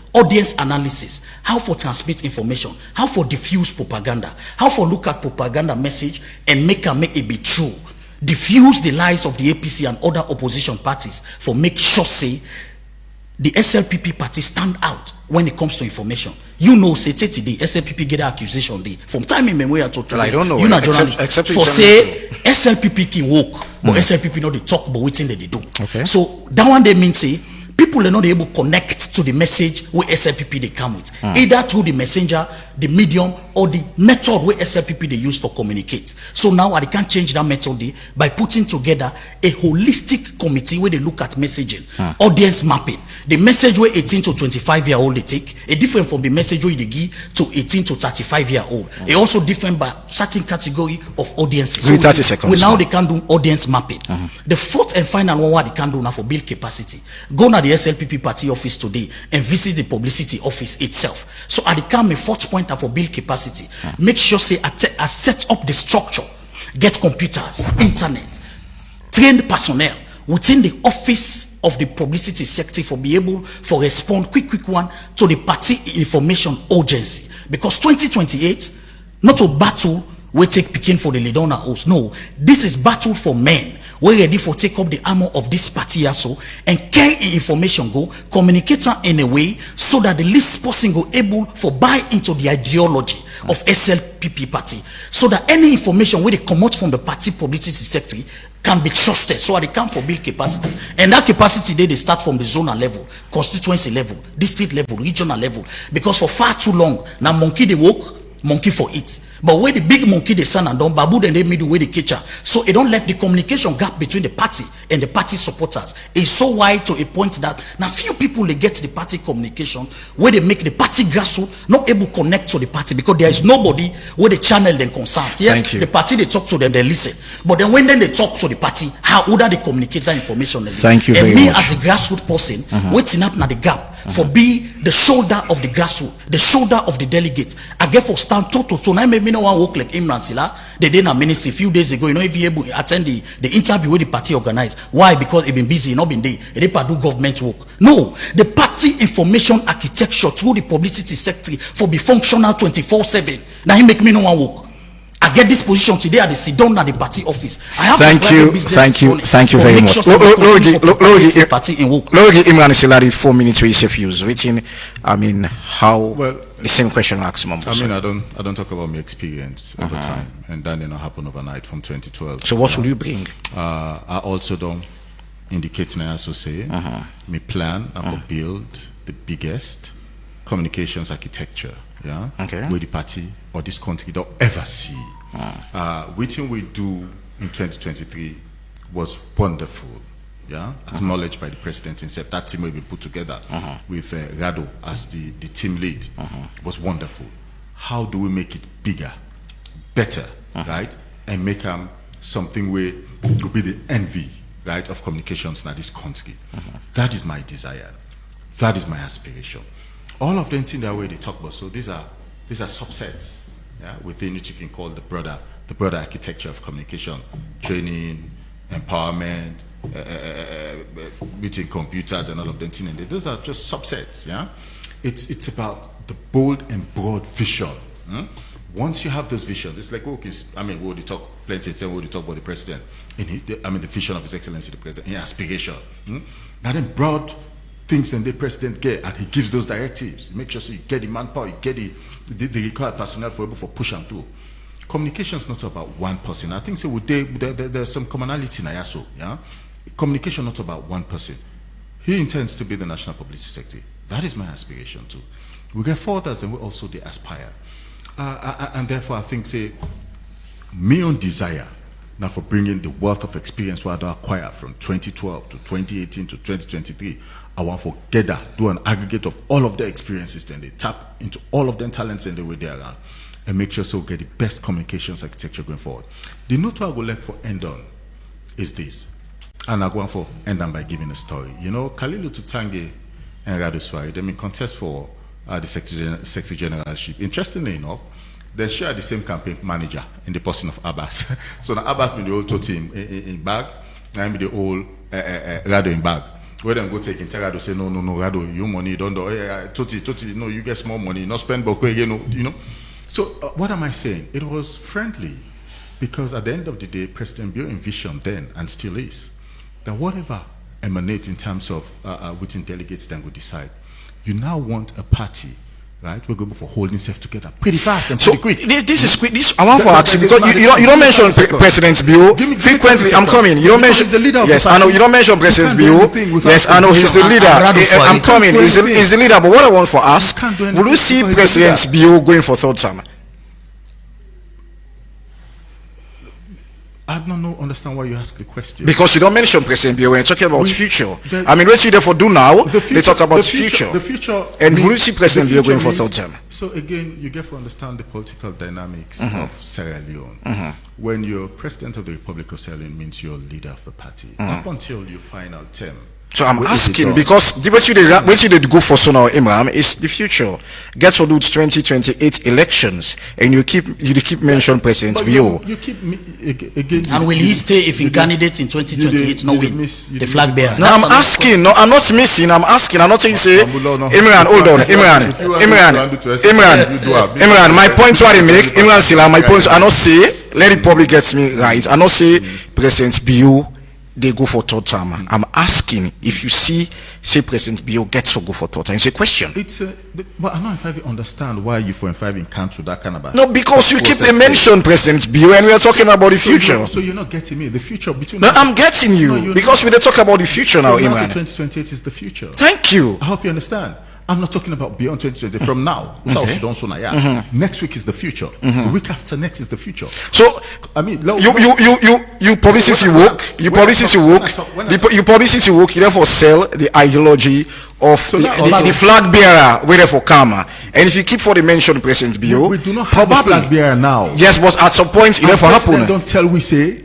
S8: analysis, how for transmit information, how for diffuse propaganda, how for look at propaganda message and make it be true, diffuse the lies of the APC and other opposition parties for make sure say the SLPP party stand out when it comes to information. You know, say today SLPP get accusation day from time in memory to
S2: I don't know.
S8: You know, journalist
S2: except
S8: for say SLPP can walk, but SLPP not they talk about waiting they do.
S2: Okay.
S8: So that one they mean say people are not able to connect to the message where SLPP they come with, either through the messenger, the medium, or the method where SLPP they use for communicate. So now they can change that method by putting together a holistic committee where they look at messaging, audience mapping. The message where 18 to 25-year-old they take a different from the message where they give to 18 to 35-year-old. It also different by certain category of audiences.
S2: So 30 seconds.
S8: We now they can do audience mapping. The fourth and final one what they can do now for build capacity. Go now the SLPP party office today and visit the publicity office itself. So I become a fourth point for build capacity. Make sure say I set up the structure, get computers, internet, trained personnel within the office of the publicity sector for be able for respond quick one to the party information urgency. Because 2028 not a battle we take picking for the leader host. No, this is battle for men. We're ready for take up the armor of this party also and carry information go communicate in a way so that the least person go able for buy into the ideology of SLPP party, so that any information where they come out from the party publicity sector can be trusted, so they can for build capacity. And that capacity they start from the zonal level, constituency level, district level, regional level, because for far too long now monkey they walk, monkey for it. But where the big monkey they stand and down, babu then they middle way the catcher. So it don't left the communication gap between the party and the party supporters. It's so wide to a point that now few people they get the party communication where they make the party grassroots not able to connect to the party because there is nobody where they channel them concerns. Yes, the party they talk to them, they listen. But then when they talk to the party, how would they communicate that information?
S2: Thank you
S8: and
S2: very
S8: me
S2: much.
S8: as the grassroots person, waiting up now the gap. For be the shoulder of the grassroots, the shoulder of the delegate. I get for stand toe to toe. Now maybe no one work like Imran Sila. They did a ministry a few days ago. You know, if you able to attend the interview with the party organized. Why? Because it been busy, not been there. They do government work. No, the party information architecture through the publicity sector for be functional 24/7. Now he make me no one work. I get this position today at the sit down at the party office. I have
S2: thank you very much.
S8: Party in work.
S2: Logi Imran Silari 4 minutes to issue views. Waiting, I mean, how the same question asks Mambo.
S9: I mean, I don't talk about my experience over time, and that did not happen overnight from 2012.
S2: So what will you bring?
S9: I also don't indicate now, so say, me plan for build the biggest communications architecture, where the party or this country don't ever see. What we do in 2023 was wonderful, acknowledged by the president himself. That team we put together with Rado as the team lead was wonderful. How do we make it bigger, better, right, and make something where will be the envy, right, of communications in this country? That is my desire. That is my aspiration. All of them think that way they talk about. So these are subsets within which you can call the broader architecture of communication, training, empowerment, meeting computers and all of them. Those are just subsets. It's about the bold and broad vision. Once you have those visions, it's like we already talk plenty of time. We already talk about the president the vision of His Excellency the President, in aspiration. Now then broad things that the president get, and he gives those directives. Make sure so you get the manpower, you get the required personnel for able for push and through. Communication is not about one person. I think so there's some commonality in IASO. Communication not about one person. He intends to be the national publicity secretary. That is my aspiration too. We get fathers, then we also they aspire. And therefore I think say my own desire now for bringing the wealth of experience what I acquired from 2012 to 2018 to 2023. I want for gather, do an aggregate of all of their experiences, then they tap into all of their talents and the way they are around, and make sure so we get the best communications architecture going forward. The note I would like for end on is this, and I want for end on by giving a story. You know, Kalilu Tutange and Radu Swari, they may contest for the Secretary Generalship. Interestingly enough, they share the same campaign manager in the person of Abbas. So now Abbas been the old team in bag, and be the old Radu in bag. where them go take in Terra to say no, Rado, you money don't do. Totally, no, you get small money, not spend, but you know. So what am I saying? It was friendly, because at the end of the day, President Bio envisioned then and still is that whatever emanates in terms of within delegates, then will decide. You now want a party. Right, we're going for holding self together pretty fast and pretty quick.
S2: This is quick. This I want for ask because you don't mention President Bio frequently. I'm coming. You don't mention
S9: the leader.
S2: Yes, I know you don't mention President Bio. Yes, I know he's the leader. I'm coming. He's the leader. But what I want for us, will you see President Bio going for third term?
S9: I don't understand why you ask the question.
S2: Because you don't mention President Bio when you're talking about future. I mean, what you therefore do now, they talk about future.
S9: The future.
S2: And will you see President Bio going for third term?
S9: So again, you get to understand the political dynamics of Sierra Leone. When you're president of the Republic of Sierra Leone means you're leader of the party. Up until your final term.
S2: So I'm asking because the way they go for Sona Imram is the future. Get for those 2028 elections, and you keep mentioning President Bio.
S9: You keep again.
S8: And will he stay if he candidates in 2028? No win. The flag bearer.
S2: No, I'm asking. No, I'm not missing. I'm asking. I'm not saying say Imran. Hold on, Imran. My point what I make. Imran Sila. My point. I not say. Let the public get me right. I not say President Bio. They go for third term. I'm asking if you say President Bio gets to go for third term. It's a question.
S9: But I'm not if I understand why you for in country that kind of.
S2: No, because you keep mention President Bio and we are talking about the future.
S9: So you're not getting me. The future between.
S2: No, I'm getting you because we talk about the future now, Imran.
S9: 2028 is the future.
S2: Thank you.
S9: I hope you understand. I'm not talking about beyond 2020. From now, next week is the future. The week after next is the future.
S2: So I mean, you publicity work. You publicity work. You publicity work. You therefore sell the ideology of the flag bearer. Wait for karma. And if you keep for the mention President Bio,
S9: we do not have a flag bearer now.
S2: Yes, but at some point it never happen.
S9: Don't tell we say.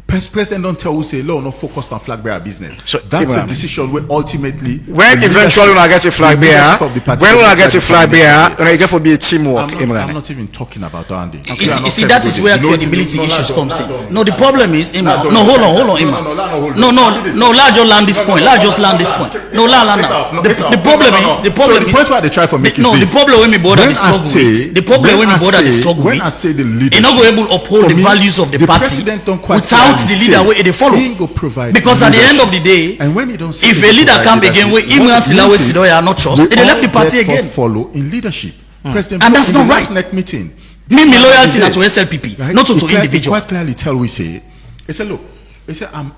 S9: President don't tell who say law no focus on flag bearer business. So that's a decision where ultimately
S2: when eventually when I get a flag bearer, when I get a flag bearer, when I get for be a teamwork.
S9: I'm not even talking about Andy.
S8: You see, that is where credibility issues comes in. No, the problem is Imran. No, hold on, Imran. No, La just land this point. No, La land. The problem is
S9: the point why they try for making
S8: no, the problem when me border the struggle with. The problem when me border the struggle with.
S9: When I say the leadership,
S8: you're not going to uphold the values of the party without the leader where they follow. Because at the end of the day, and when you don't if a leader come again where Imran Silawe Sidoya not trust, they left the party again.
S9: Follow in leadership.
S8: And that's not right.
S9: Next meeting.
S8: Me loyalty not to SLPP, right? Not to individual.
S9: Quite clearly tell we say, they say look, they say I'm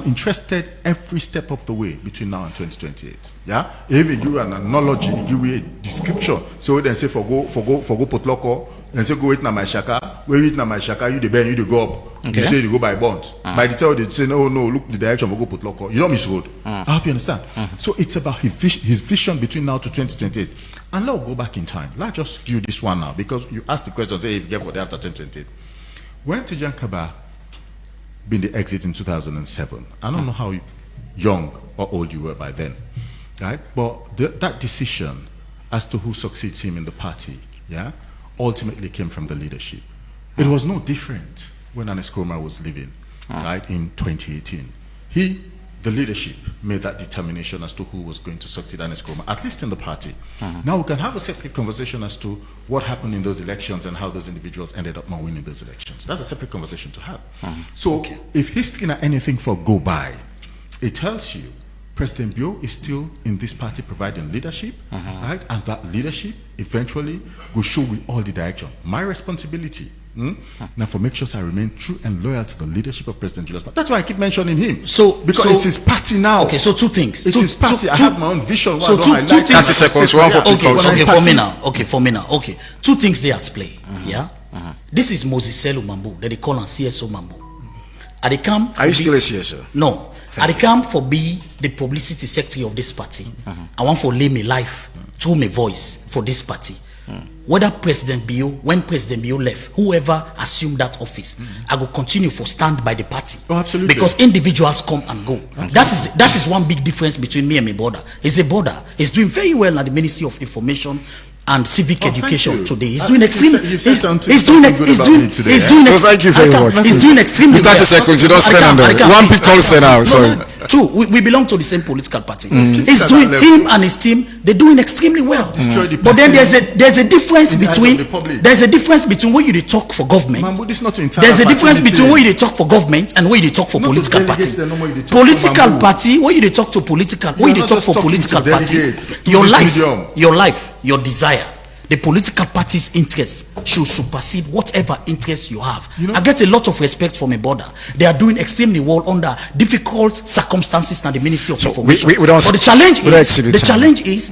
S9: interested every step of the way between now and 2028. Yeah, if you give an analogy, give you a description. So then say for go potloko, and say go wait na my shaka, where wait na my shaka, you the bend, you the go up. Okay. You say you go by bond. By the time they say no, look the direction of go potloko, you don't miss road. I hope you understand. So it's about his vision between now to 2028. And let's go back in time. Let's just do this one now because you asked the question, say if you get for the after 2028. When Tijan Kaba been the exit in 2007, I don't know how young or old you were by then, right? But that decision as to who succeeds him in the party, ultimately came from the leadership. It was no different when Anes Kromah was leaving, right, in 2018. The leadership made that determination as to who was going to succeed Anes Kromah, at least in the party. Now we can have a separate conversation as to what happened in those elections and how those individuals ended up not winning those elections. That's a separate conversation to have. So if history and anything for go by, it tells you President Bio is still in this party providing leadership, right? And that leadership eventually will show with all the direction. My responsibility now for make sure I remain true and loyal to the leadership of President Julius. That's why I keep mentioning him. Because it's his party now.
S8: Okay, so two things.
S9: It's his party. I have my own vision.
S8: So two things.
S2: That's the second one
S8: for me now. Okay, two things they at play. This is Moses Selu Mambu that they call on CSO Mambu. Are they come?
S2: Are you still a CSO?
S8: No. I come for be the publicity secretary of this party. I want for lay my life, to my voice for this party. Whether President Bio, when President Bio left, whoever assumed that office, I will continue for stand by the party.
S9: Oh, absolutely.
S8: Because individuals come and go. That is one big difference between me and my brother. He's a brother. He's doing very well at the Ministry of Information and Civic Education today. He's doing extremely. He's doing extremely.
S2: 30 seconds. You don't spend on that. One big call now. Sorry.
S8: Two, we belong to the same political party.
S9: Mm.
S8: He's doing, him and his team, they're doing extremely well. But then there's a difference between what you talk for government. There's a difference between what you talk for government and what you talk for political party. Political party, what you talk to political, what you talk for political party, your life, your desire. The political party's interest should supersede whatever interest you have. I get a lot of respect from a border. They are doing extremely well under difficult circumstances in the Ministry of Information. But the challenge is,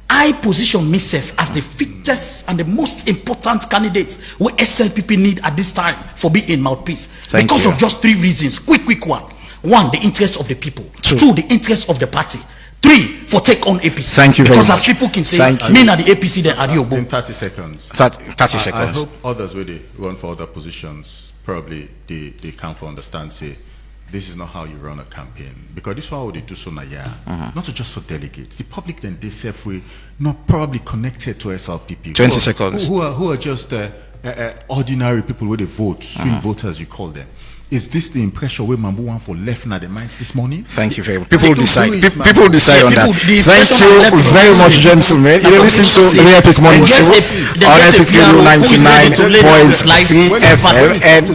S8: I position myself as the fittest and the most important candidate where SLPP need at this time for being in mouthpiece. Because of just three reasons. Quick one. One, the interest of the people. Two, the interest of the party. Three, for take on APC.
S2: Thank you very much.
S8: Because as people can say, me na the APC, then Ariobo.
S9: In 30 seconds.
S2: 30 seconds.
S9: I hope others really run for other positions. Probably they can't understand, say, this is not how you run a campaign. Because this is how they do so now, not just for delegates. The public then, they self way not probably connected to SLPP.
S2: 20 seconds.
S9: Who are just ordinary people where they vote, swing voters, you call them. Is this the impression where Mambu want for left now the minds this morning?
S2: Thank you very much. People decide on that. Thank you very much, gentlemen. You listen to the Epic Morning Show on Epic Radio 99.3 FM. And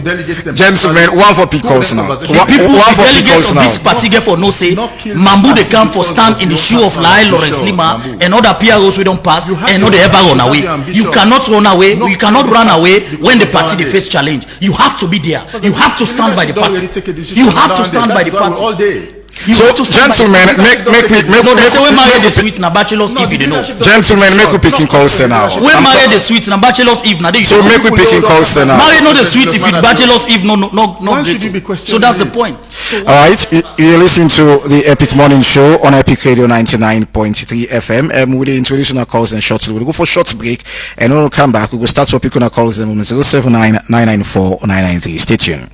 S2: gentlemen, one for Pickles now. One for Pickles now.
S8: This particular for no say Mambu they come for stand in the shoe of Lai Lawrence Lima and other PROs we don't pass and no they ever run away. You cannot run away. You cannot run away when the party they face challenge. You have to be there. You have to stand by the party. You have to stand by the party all day.
S2: Gentlemen, make
S8: we marry the sweet na bachelor's eve you know.
S2: Gentlemen, make we picking calls now.
S8: We marry the sweet na bachelor's eve now.
S2: So make we picking calls now.
S8: Marry not the sweet if it bachelor's eve no. So that's the point.
S2: All right, you're listening to the Epic Morning Show on Epic Radio 99.3 FM. With the introduction of calls and shots, we'll go for a short break and when we'll come back, we'll start to pick on our calls on 079 994 993. Stay tuned.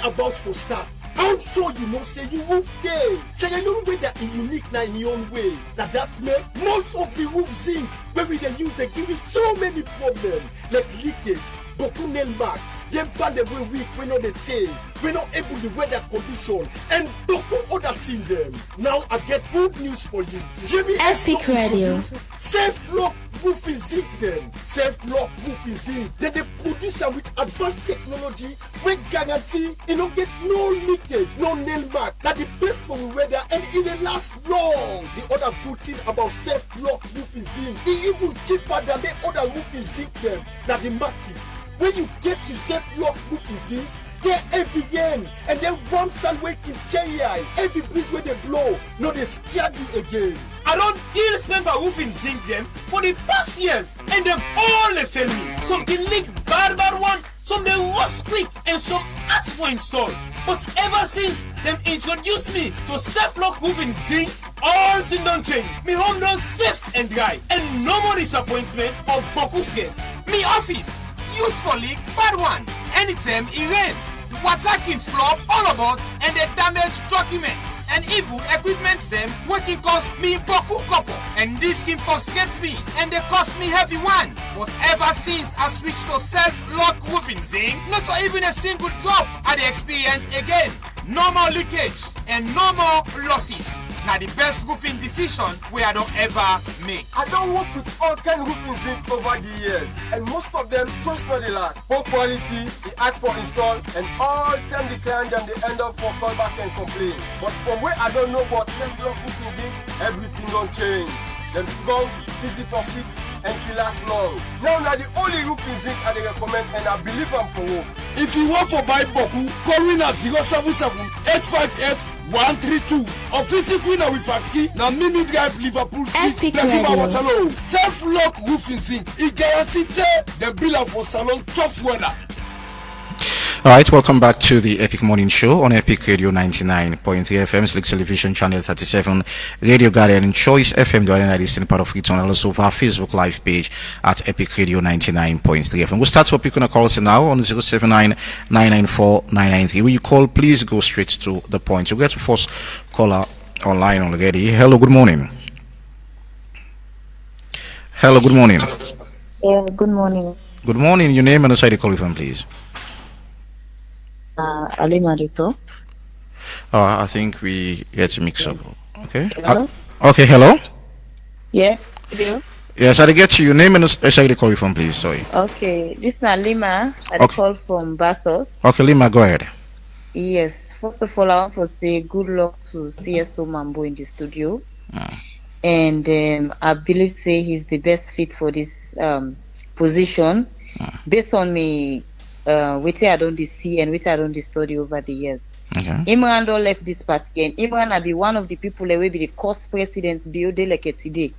S10: About for start, I'm sure you know say you roof day. Say you know way that is unique na in your own way. That make most of the roof zinc where we they use they give us so many problems like leakage, boku nail mark, them band the way weak, we know the tail, we not able to weather condition and boku other thing them. Now I get good news for you.
S1: Epic Radio.
S10: Safe lock roofing zinc them. Safe lock roofing zinc. Then they produce them with advanced technology. We guarantee it don't get no leakage, no nail mark. That the best for the weather and it will last long. The other good thing about safe lock roofing zinc, it even cheaper than the other roofing zinc them. That the market. When you get to safe lock roofing zinc, they're every yen and then one sun waking cherry every breeze where they blow, no they scared you again. I don't deal spend by roofing zinc them for the past years and them all they fail me. Some can leak bad one, some they rust quick and some ask for install. But ever since them introduced me to safe lock roofing zinc, all things don't change. Me home done safe and dry and no more disappointment or boku stress. Me office use for leak bad one. Anytime it rain, water can flop all about and they damage documents and even equipment them working cost me boku couple and this can frustrate me and they cost me heavy one. But ever since I switched to self-lock roofing zinc, not even a single drop I the experience again. No more leakage and no more losses. Now the best roofing decision we I don't ever make. I don't work with all kind of roofing zinc over the years and most of them just not the last. Poor quality, the ask for install and all time the client and they end up for callback and complain. But from where I don't know about self-lock roofing zinc, everything don't change. Them strong, easy for fix, and it last long. Now the only roofing zinc I recommend and I believe them for work. If you want for buy Boku, call me at 077-858-132 or visit me with factory na Mimi Drive, Liverpool Street, Yakima Waterloo. Self-lock roofing zinc, it guaranteed them bill for salon tough weather.
S2: All right, welcome back to the Epic Morning Show on Epic Radio 99.3 FM, Slick Television Channel 37, Radio Garden and Choice FM, the other listening part of it on also our Facebook live page at Epic Radio 99.3 FM. We'll start to pick on a calls now on 079 994 993. When you call, please go straight to the point. You'll get to first caller online already. Hello, good morning. Hello, good morning.
S11: Yeah, good morning.
S2: Good morning. Your name and the side you call from, please.
S11: Ali Marito.
S2: I think we get a mix up. Okay.
S11: Hello?
S2: Okay. Hello.
S11: Yeah. Hello.
S2: Yes, I get you. Your name and the side you call from, please. Sorry.
S11: Okay. This is Alima. I
S2: Okay.
S11: call from Bathos.
S2: Okay, Lima, go ahead.
S11: Yes. First of all, I want to say good luck to CSO Mambo in the studio. And I believe say he's the best fit for this position based on me which I don't see and which I don't study over the years.
S2: Okay.
S11: Imran don't left this party and Imran will be one of the people that will be the cost president build like it today.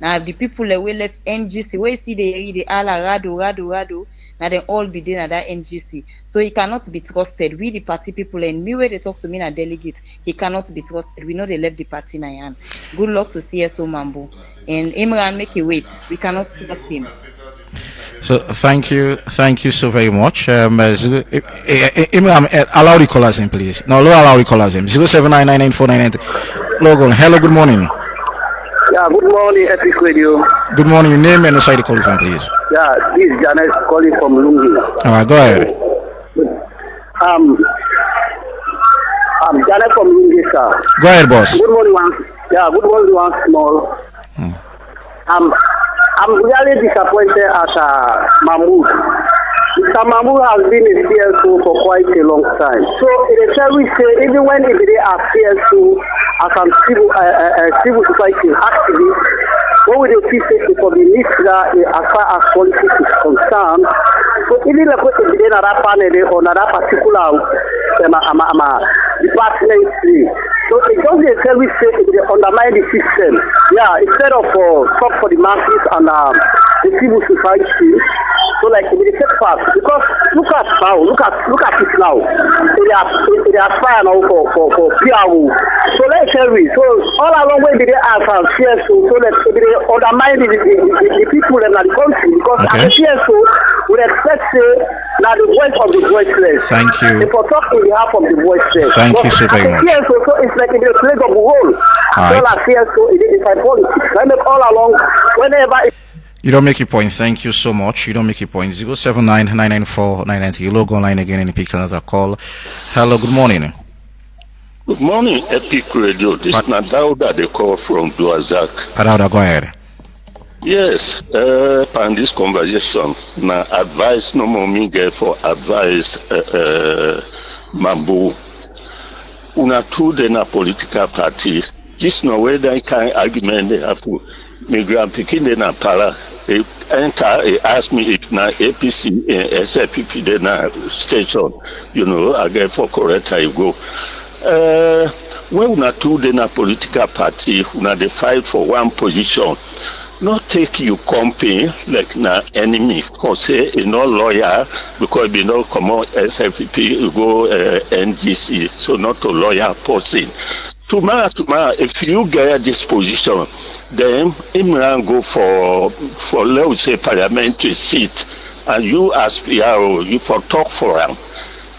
S11: Now the people that will left NGC, where see the ala rado, now they all be there at that NGC. So he cannot be trusted. We the party people and me where they talk to me a delegate, he cannot be trusted. We know they left the party now. Good luck to CSO Mambo. And Imran make it wait. We cannot trust him.
S2: So thank you so very much. Imran, allow the callers in, please. No, allow the callers in. 079994998. Logan, hello, good morning.
S12: Yeah, good morning, Epic Radio.
S2: Good morning. Your name and the side you call from, please.
S12: Yeah, this is Janet calling from Lungi.
S2: All right, go ahead.
S12: Janet from Lungi, sir.
S2: Go ahead, boss.
S12: Good morning, good morning, one small. I'm really disappointed at Mahmoud. Mr. Mahmoud has been in CSO for quite a long time. So in the service, even when he did at CSO as a civil society activist, what would you feel for the minister as far as politics is concerned? So even if we did another panel or another particular department, so it doesn't necessarily say it undermine the system. Yeah, instead of talk for the masses and the civil society. So like it will take part because look at it now. It aspire now for PRO. So let's tell you. So all along when they ask our CSO, so let's undermine the people in the country because as a CSO would expect now the voice of the voiceless.
S2: Thank you.
S12: If we talk in behalf of the voiceless.
S2: Thank you so very much.
S12: CSO, so it's like in the place of the role. So like CSO, it's like politics. I mean all along whenever.
S2: You don't make your point. Thank you so much. You don't make your point. 079994993. You log online again and pick another call. Hello, good morning.
S13: Good morning, Epic Radio. This is Nadauda, they call from Duazak.
S2: Nadauda, go ahead.
S13: Yes, on this conversation, na advice no more me get for advice Mambo. Una two de na political party. This no way they can argument they have to. My grandpicking de na para. They ask me if na APC and SFPP de na station. You know, I get for correct I go. When una two de na political party, una they fight for one position. Not take you campaign like na enemy. Cause say you no lawyer because you know come on SFPP you go NGC, so not a lawyer person. Tomorrow, if you get this position, then Imran go for let's say parliamentary seat, and you as PRO, you for talk for him.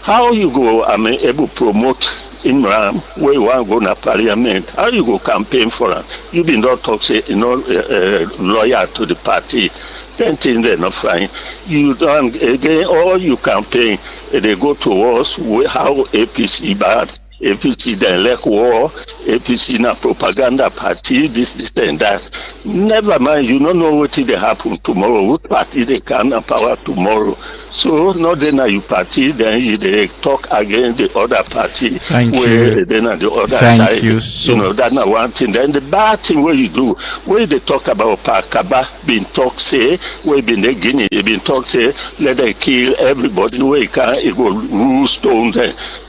S13: How you go, able to promote Imran where you want to go to parliament? How you go campaign for him? You be not talk say lawyer to the party. Then things they're not fine. You don't again all you campaign they go towards how APC bad. APC then like war, APC na propaganda party, this and that. Never mind, you don't know what will happen tomorrow, what party they can power tomorrow. So not then you party, then they talk against the other party.
S2: Thank
S13: where
S2: you.
S13: Then on the other
S2: Thank
S13: side.
S2: you. So
S13: you know, that's not one thing. Then the bad thing where you do, where they talk about Pakaba being talk say, where been the Guinea, they been talk say, let them kill everybody, where it can it go rule stones.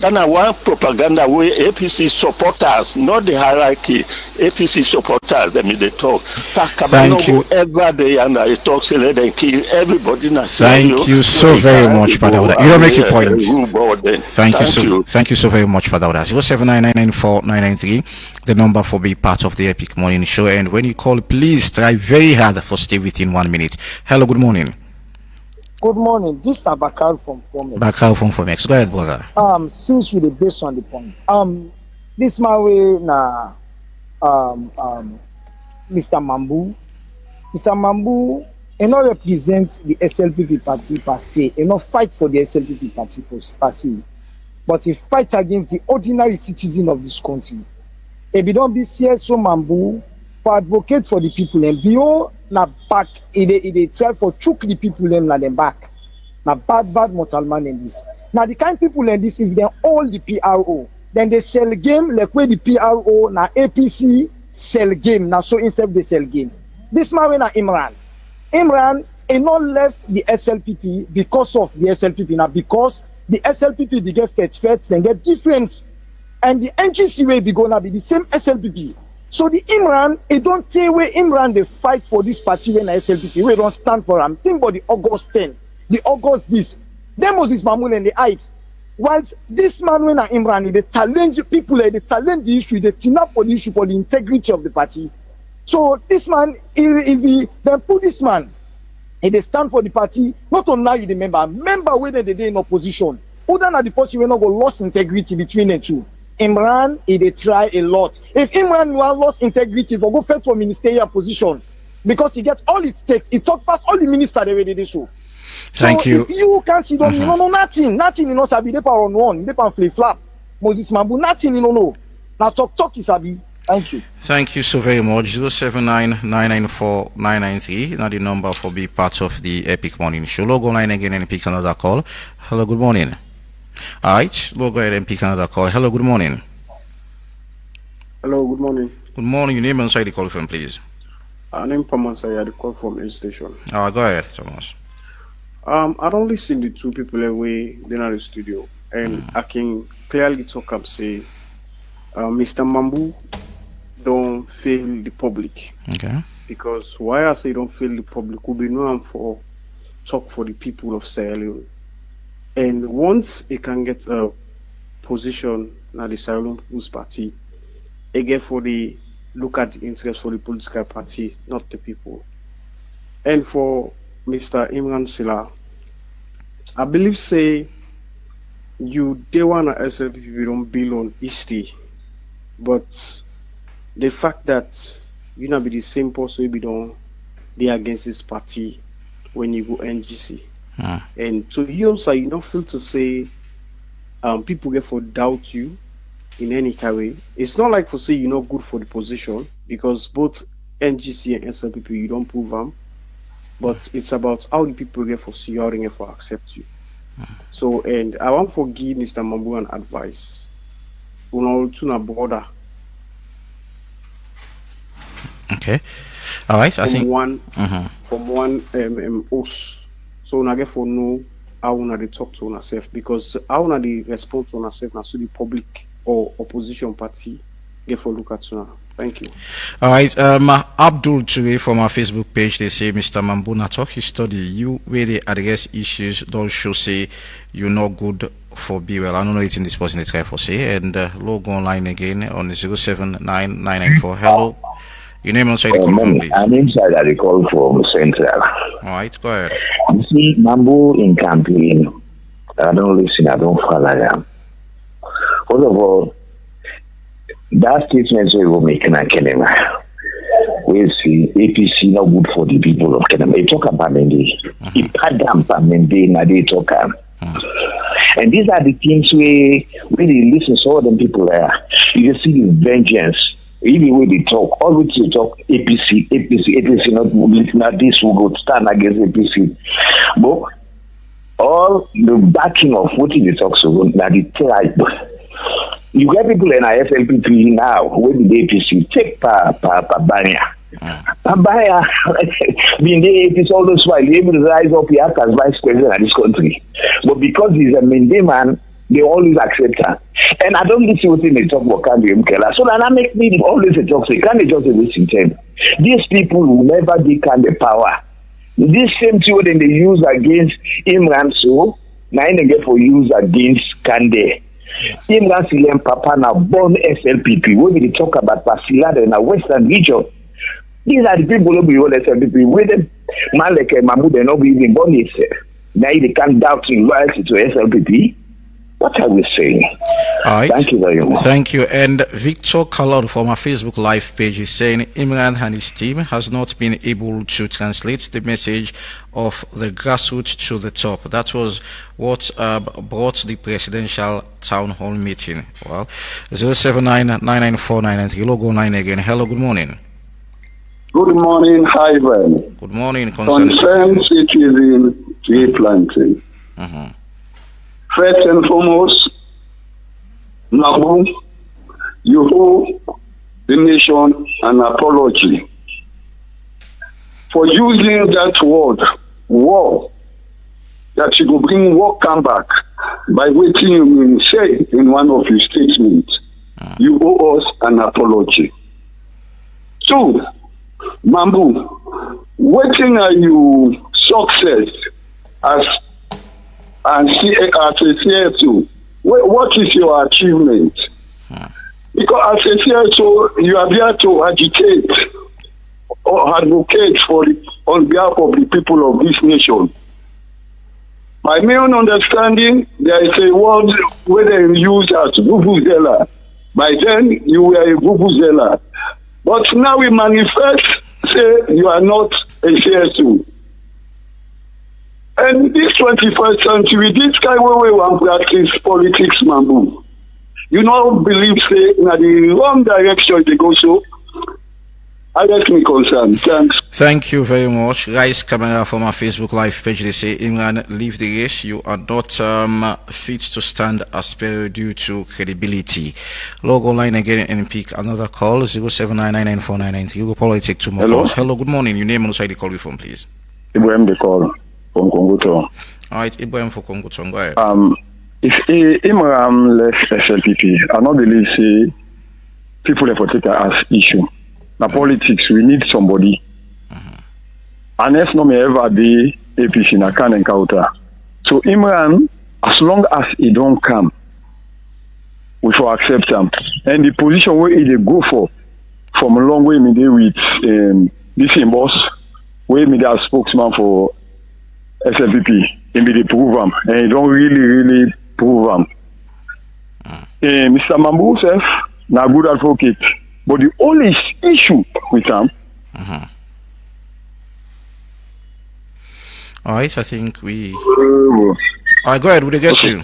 S13: Then I want propaganda where APC supporters, not the hierarchy, APC supporters, I mean they talk.
S2: Thank you.
S13: Every day and I talk say let them kill everybody.
S2: Thank you so very much, Padauda. You don't make your point. Thank you so very much, Padauda. 079994993, the number for being part of the Epic Morning Show. And when you call, please try very hard for stay within 1 minute. Hello, good morning.
S14: Good morning. This is Bakar from Fomex.
S2: Bakar from Fomex. Go ahead, brother.
S14: Since we dey based on the point, this my way na Mr. Mambu. Mr. Mambu, and not represent the SLPP party per se, and not fight for the SLPP party per se, but a fight against the ordinary citizen of this country. If you don't be CSO Mambu for advocate for the people and beyond na back, it try for choke the people and na them back. Na bad mortal man in this. Now the kind people in this, if they all the PRO, then they sell game like where the PRO na APC sell game. Now so instead they sell game. This man na Imran. Imran not left the SLPP because of the SLPP now, because the SLPP be get fet and get difference, and the NGC way be gonna be the same SLPP. So the Imran, it don't say where Imran they fight for this party when SLPP we don't stand for them. Think about the August 10, the August this. Them was this Mamun and the height. Whilst this man when Imran they challenge people, they challenge the issue, they turn up for the issue for the integrity of the party. So this man, if he then put this man, and they stand for the party, not on now you the member whether they in opposition. Other than the party we not go lost integrity between the two. Imran, they try a lot. If Imran lost integrity, for go fight for ministerial position, because he gets all it takes, he talk past all the ministers they ready to show.
S2: Thank you.
S14: If you can see them, you don't know nothing. Nothing, you know, sabi, they on one, they on flip flap. Moses Mambu, nothing, you don't know. Now talk is sabi. Thank you.
S2: Thank you so very much. 079-994-993. Now the number for be part of the Epic Morning Show. Log online again and pick another call. Hello, good morning. Alright, we'll go ahead and pick another call. Hello, good morning.
S15: Hello, good morning.
S2: Good morning. Your name and side the call from, please.
S15: Name Thomas. I had a call from A station.
S2: Go ahead, Thomas.
S15: I'd only seen the two people away in the studio, and I can clearly talk up say, Mr. Mambu don't fail the public.
S2: Okay.
S15: Because why I say don't fail the public will be known for talk for the people of Sierra Leone. And once it can get a position now the Sierra Leone People's Party, again for the look at the interest for the political party, not the people. And for Mr. Imran Sila, I believe say you they wanna SLPP you don't build on history, but the fact that you not be the same person be don't be against this party when you go NGC. And so you also you don't feel to say people get for doubt you in any way. It's not like for say you're not good for the position, because both NGC and SLPP you don't prove them, but it's about how the people get for see how they get for accept you. So and I want to give Mr. Mambu an advice. To border.
S2: Okay. All right. I think
S15: from one host. So I get for know how they talk to ourselves, because how they respond to ourselves now so the public or opposition party get for look at now. Thank you.
S2: All right. Abdul Ture from our Facebook page, they say, Mr. Mambuna talk his study. You where they address issues don't show say you're not good for be well. I don't know it's in this person they try for say, and log online again on 079-994. Hello. Your name inside the call from, please.
S16: I'm inside the call from Central.
S2: All right, go ahead.
S16: You see, Mambu in campaign, I don't listen, I don't follow them. First of all, that statement we were making at Kenema, we see APC not good for the people of Kenema. They talk about Mende. It padam Mende, now they talk about. And these are the things we listen to all them people there. You can see the vengeance. Even when they talk, always they talk APC, not this will go stand against APC. But all the backing of what they talk so now the tribe. You get people in IFLP now when the APC take Pabaya. Pabaya being the APC all those while able to rise up here as vice president of this country. But because he's a Mende man, they always accept her. And I don't listen what they talk about Kandi Mkela. So that make me always a talk say, can they just wasting time? These people will never be Kandi power. This same thing when they use against Imran so, now they get for use against Kandi. Imran Silem Papa now born SLPP. When we talk about Pasila in the Western region, these are the people who be all SLPP. With them, man like Mahmoud, they not be even born itself. Now they can't doubt in loyalty to SLPP. What are we saying?
S2: All right.
S16: Thank you very much.
S2: Thank you. And Victor Kalon from our Facebook Live page is saying Imran and his team has not been able to translate the message of the grassroots to the top. That was what brought the presidential town hall meeting. Well, 079-994-993. Logo 9 again. Hello, good morning.
S17: Good morning, Ivan.
S2: Good morning,
S17: Concerned citizen, tree planting. First and foremost, Nabu, you owe the nation an apology for using that word, war, that you will bring war come back by waiting you say in one of your statements. You owe us an apology. Two, Mambu, waiting are you success as a CSO? What is your achievement? Because as a CSO, you are there to agitate or advocate on behalf of the people of this nation. By my own understanding, there is a word where they use as vuvuzela. By then, you were a vuvuzela. But now we manifest, say you are not a CSO. And this 21st century, this kind of way we practice politics, Mambu. You don't believe, say, in the wrong direction they go so. I let me concern. Thanks.
S2: Thank you very much. Rice Camera from our Facebook Live page. They say, Imran, leave the race. You are not fit to stand as per due to credibility. Logo line again and pick another call. 079994993. You will probably take two more calls. Hello, good morning. Your name and where you call you from, please.
S18: Ibrahim the call from Kongoto.
S2: Alright, Ibrahim for Kongoto. Go ahead.
S18: If Imran left SLPP, I not believe say people have take it as issue. Now politics, we need somebody. Unless no may ever be APC na can encounter. So Imran, as long as he don't come, we shall accept him. And the position where he go for, from a long way me dey with this same boss, where me dey spokesman for SLPP, he be dey prove him, and he don't really prove him. Mr. Mambu self, na good advocate. But the only issue with him.
S2: All right, I think we. All right, go ahead. We'll get you.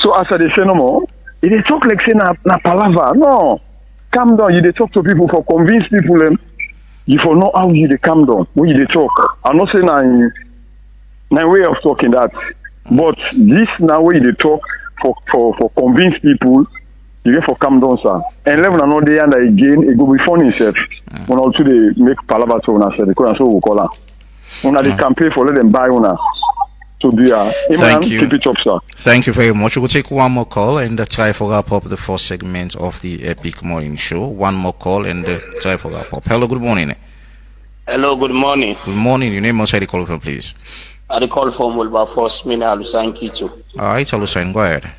S18: So as I say no more, if they talk like say na palava, no, calm down. You they talk to people for convince people them. You for know how you they calm down when you they talk. I'm not saying na way of talking that, but this now way they talk for convince people. You get for calm down, sir. And level another day and again, it go be funny itself. When also they make palava to una say because so we call her. Una they campaign for let them buy una. So do ya.
S2: Thank you.
S18: Keep it up, sir.
S2: Thank you very much. We will take one more call and try for wrap up the first segment of the Epic Morning Show. One more call and try for wrap up. Hello, good morning.
S19: Hello, good morning.
S2: Good morning. Your name and where you call from, please.
S19: I call from Wilberforce, Mina Alusan Kitu.
S2: All right, Alusan, go ahead.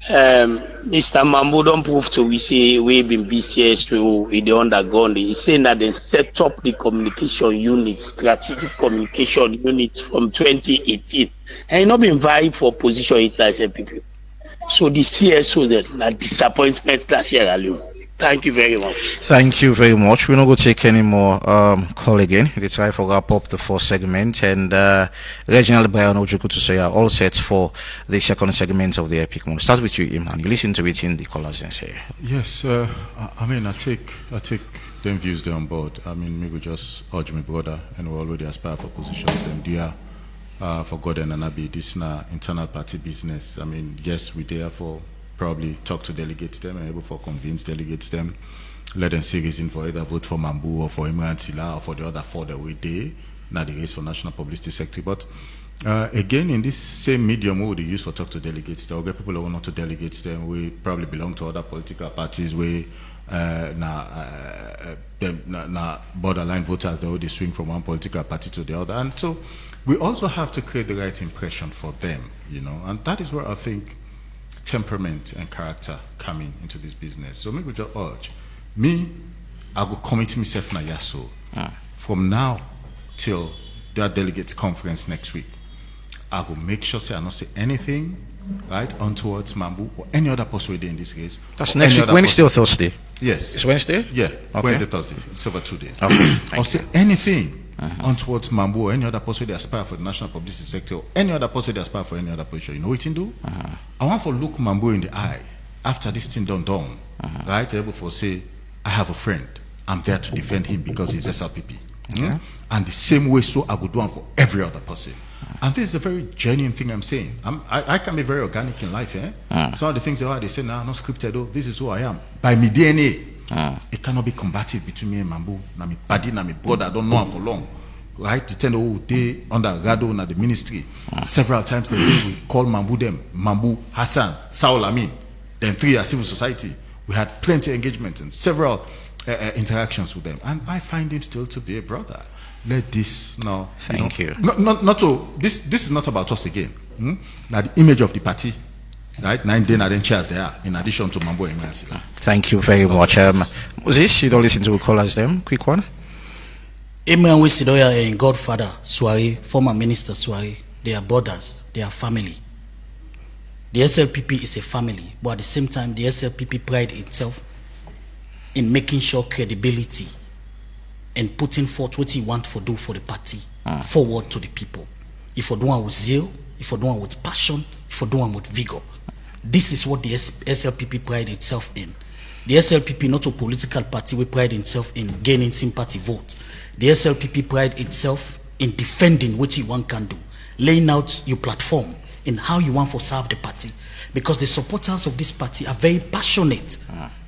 S19: Mr. Mambu don't prove to we say we've been BCS to the underground. He's saying that they set up the communication unit, strategic communication unit from 2018. And not been vying for position it like people. So the CSO that disappointment last year alone. Thank you very much.
S2: Thank you very much. We're not going to take any more call again. Let's try for wrap up the first segment. And Reginald Brian Ojuku to say all set for the second segment of the Epic Morning. Start with you, Imran. You listen to it in the callers and say.
S9: Yes, I mean, I take them views there on board. I mean, maybe just urge my brother, and we already aspire for positions. Them dear for God and Anabi. This na internal party business. I mean, yes, we there for. Probably talk to delegates them and able to convince delegates them, let them see reason for either vote for Mambu or for Imran Sila or for the other four that we did, not the race for national publicity sector. But again, in this same medium we would use for talk to delegates, there will get people who want to delegates them. We probably belong to other political parties where borderline voters they would swing from one political party to the other, and so we also have to create the right impression for them, you know, and that is where I think temperament and character coming into this business. So maybe just urge me, I will commit myself na yaso from now till their delegates conference next week. I will make sure say I not say anything right, on towards Mambu or any other persuader in this case.
S2: That's next week, Wednesday or Thursday?
S9: Yes.
S2: It's Wednesday?
S9: Yeah,
S2: okay.
S9: Wednesday, Thursday. It's over 2 days.
S2: Okay.
S9: Or say anything on towards Mambu or any other persuader aspire for the national publicity sector or any other persuader aspire for any other position. You know what you do? I want to look Mambu in the eye after this thing done, right? Able to say, I have a friend. I'm there to defend him because he's SLPP.
S2: Okay.
S9: And the same way, so I would do it for every other person. And this is a very genuine thing I'm saying. I can be very organic in life. Some of the things they say, nah, not scripted, oh, this is who I am. By my DNA, it cannot be combative between me and Mambu. Na me paddy, na me brother, I don't know him for long. Right? To tell oh, they under Rado, na the ministry. Several times they we call Mambu them, Mambu, Hassan, Saul Amin. Then 3 are civil society. We had plenty of engagement and several interactions with them. And I find him still to be a brother. Let this now.
S2: Thank you.
S9: Not to this is not about us again. Now the image of the party, right? 9 day and then chairs there, in addition to Mambo and Nancy.
S2: Thank you very much. Moses, you don't listen to call us them. Quick one.
S8: Imran Wesidoya and Godfather Swari, former Minister Swari, they are brothers, they are family. The SLPP is a family, but at the same time, the SLPP pride itself in making sure credibility and putting forth what you want to do for the party forward to the people. If you do it with zeal, if you do it with passion, if you do it with vigor. This is what the SLPP pride itself in. The SLPP not a political party, we pride itself in gaining sympathy votes. The SLPP pride itself in defending what you want can do, laying out your platform in how you want to serve the party. Because the supporters of this party are very passionate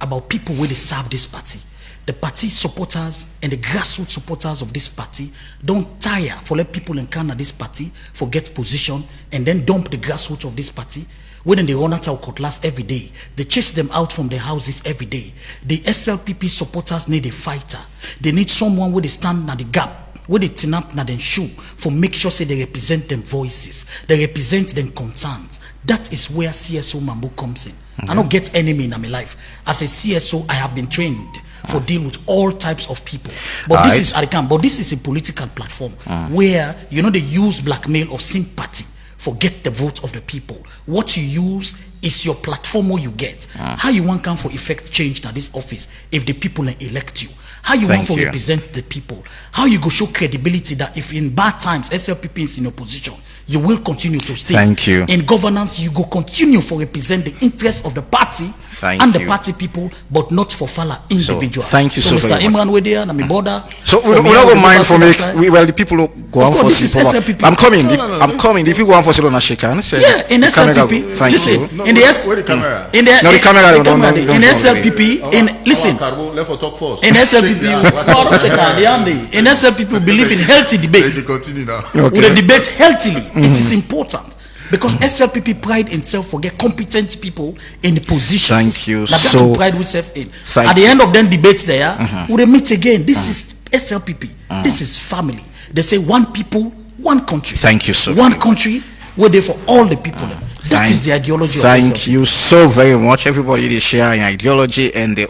S8: about people where they serve this party. The party supporters and the grassroots supporters of this party don't tire for let people encounter this party, forget position, and then dump the grassroots of this party. When they run out our cutlass every day, they chase them out from their houses every day. The SLPP supporters need a fighter. They need someone where they stand at the gap, where they turn up na them shoe for make sure say they represent them voices, they represent them concerns. That is where CSO Mambu comes in. I don't get enemy in my life. As a CSO, I have been trained for deal with all types of people. But this is a political platform where they use blackmail of sympathy. Forget the vote of the people. What you use is your platform where you get. How you want come for effect change in this office if the people elect you. How you want to represent the people. How you go show credibility that if in bad times SLPP is in opposition, you will continue to stay.
S2: Thank you.
S8: In governance, you go continue for represent the interests of the party the party people, but not for Fala individual.
S2: So, thank you so
S8: Mr.
S2: very
S8: Imran Wedea, and my border.
S2: So we're not going to mind for make. The people go on for
S8: SLPP.
S2: I'm coming. I'm coming. The people go on for sit on a shakan.
S8: Yeah, in SLPP.
S2: Thank
S8: listen,
S2: you.
S8: In the SLPP. In listen.
S9: Let us talk first.
S8: In SLPP. In SLPP, we believe in healthy debate.
S9: Continue now.
S8: With a debate healthily, it is important. Because SLPP pride itself for get competent people in the positions.
S2: Thank you.
S8: That's what pride itself in. At the end of them debates there, we meet again. This is SLPP. This is family. They say one people, one country.
S2: Thank you so
S8: One country, we're there for all the people. That is the ideology of SLPP.
S2: Thank you so very much. Everybody is sharing ideology and they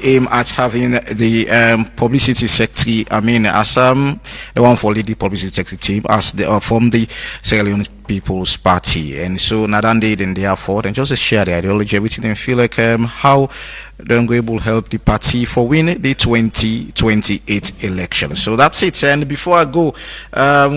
S2: aim at having the publicity secretary, as the one for lead the publicity secretary team as they are from the Sierra Leone People's Party. And so Nadande then therefore and just to share the ideology, everything and feel like how they're going to help the party for win the 2028 election. So that's it. And before I go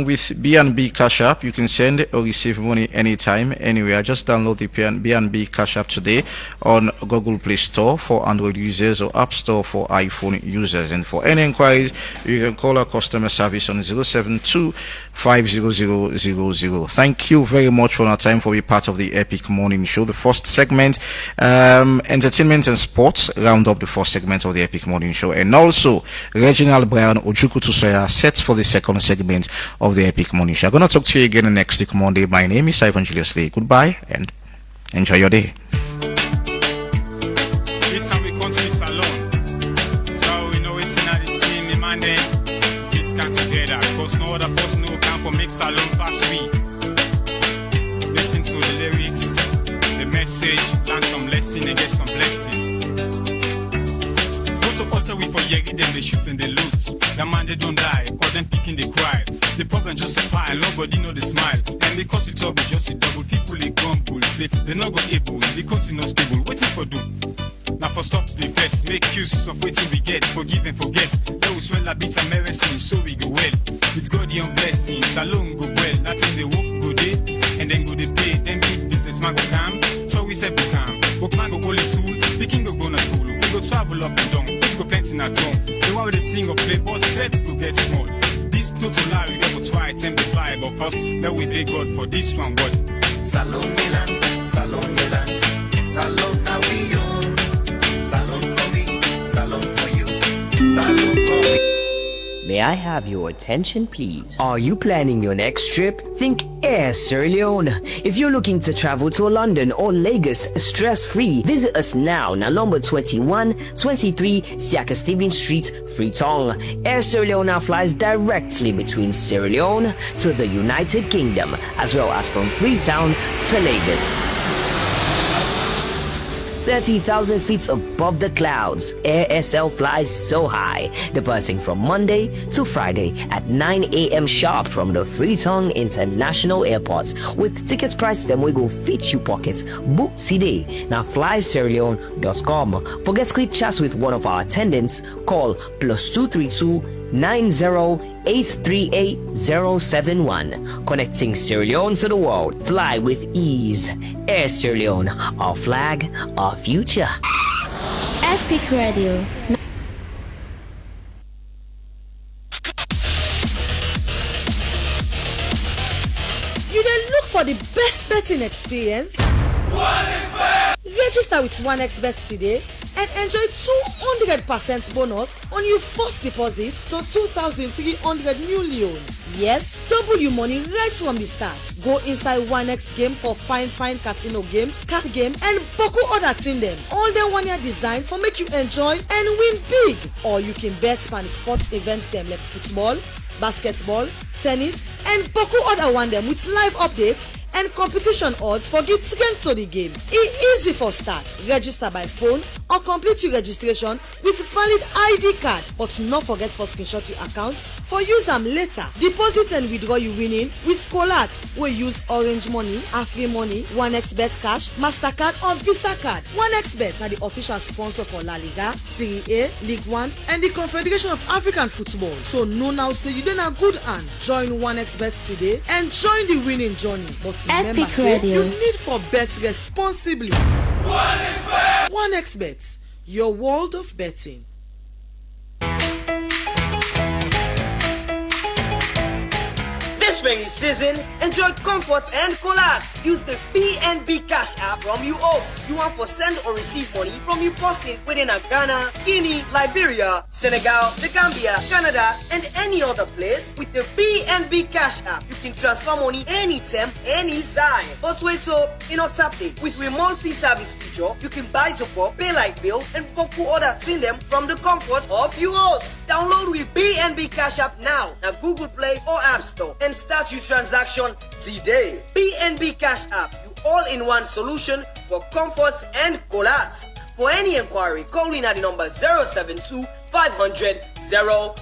S2: with B&B Cash App, you can send or receive money anytime, anywhere. Just download the B&B Cash App today on Google Play Store for Android users or App Store for iPhone users. And for any inquiries, you can call our customer service on 072 50000. Thank you very much for our time for being part of the Epic Morning Show. The first segment, entertainment and sports, round up the first segment of the Epic Morning Show. And also, Reginald Brian Ojuku Tusoya sets for the second segment of the Epic Morning Show. I'm going to talk to you again next week Monday. My name is Ivan Julius Lee. Goodbye and enjoy your day.
S20: This time we come to this alone. So we know it's not the team, the man then fits come together. Because no other person who can for make salon pass we. Listen to the lyrics, the message, learn some lesson and get some blessing. Go to altar we for Yegi, them they shoot and they loot. The man they don't die, or them picking they cry. The problem just a pile, nobody know the smile. And because it's all just a double, people they grumble. say they no go able, the country no stable. Waiting for do. Now for stop the vets, make use of waiting we get, forgive and forget. They will swell a bit of medicine, so we go well. With God your blessing, salon go well. That's in the work go day, and then go they pay. Then big business man go come, so we say become. Book man go only tool, picking go to school. We go travel up and down, let's go plenty in our town. The one with the single play, but set go get small. This total lie, we go try attempt to fly, but first, let we thank God for this one. What?
S21: Salon Milan, Salon Milan, Salon now we own. Salon for me, salon for you, salon for me.
S22: May I have your attention, please? Are you planning your next trip? Think Air Sierra Leone. If you're looking to travel to London or Lagos stress-free, visit us now number 2123 Siaka Stevens Street, Freetown. Air Sierra Leone flies directly between Sierra Leone to the United Kingdom, as well as from Freetown to Lagos. 30,000 feet above the clouds, AirSL flies so high, departing from Monday to Friday at 9 a.m. sharp from the Freetown International Airport. With tickets priced them we go fit you pockets. Book today. Now flysierraleone.com. For get quick chats with one of our attendants, call +232 90-838-071. Connecting Sierra Leone to the world. Fly with ease. Air Sierra Leone. Our flag, our future.
S1: Epic Radio.
S23: You dey look for the best betting experience? Register with 1xBet today and enjoy 200% bonus on your first deposit to 2,300 million. Yes, double your money right from the start. Go inside 1x game for fine casino game, card game, and boku other thing them. All them 1 year design for make you enjoy and win big. Or you can bet on sports events them like football, basketball, tennis, and boku other one them with live updates and competition odds for get to the game. Easy for start. Register by phone or complete your registration with valid ID card. But not forget for screenshot your account for use them later. Deposit and withdraw you winning with Colat. We use Orange Money, Afri Money, 1xBet Cash, MasterCard or Visa Card. 1xBet are the official sponsor for La Liga, Serie A, League One, and the Confederation of African Football. So no now say you done a good hand. Join 1xBet today and join the winning journey. But remember, say you need for bet responsibly. 1xBet, your world of betting.
S24: This rainy season, enjoy comfort and collabs. Use the BNB Cash app from UOS. You want to send or receive money from your person within Ghana, Guinea, Liberia, Senegal, the Gambia, Canada, and any other place. With the BNB Cash app, you can transfer money anytime, anytime. But wait so, in our tablet, with a multi-service feature, you can buy top up, pay like bill, and boku order send them from the comfort of UOS. Download with BNB Cash app now at Google Play or App Store and start your transaction today. BNB Cash app, you all-in-one solution for comforts and collabs. For any inquiry, call in at the number 072 500 000.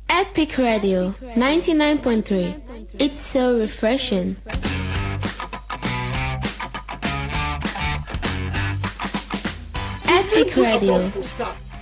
S1: Epic Radio 99.3. It's so refreshing. Epic Radio.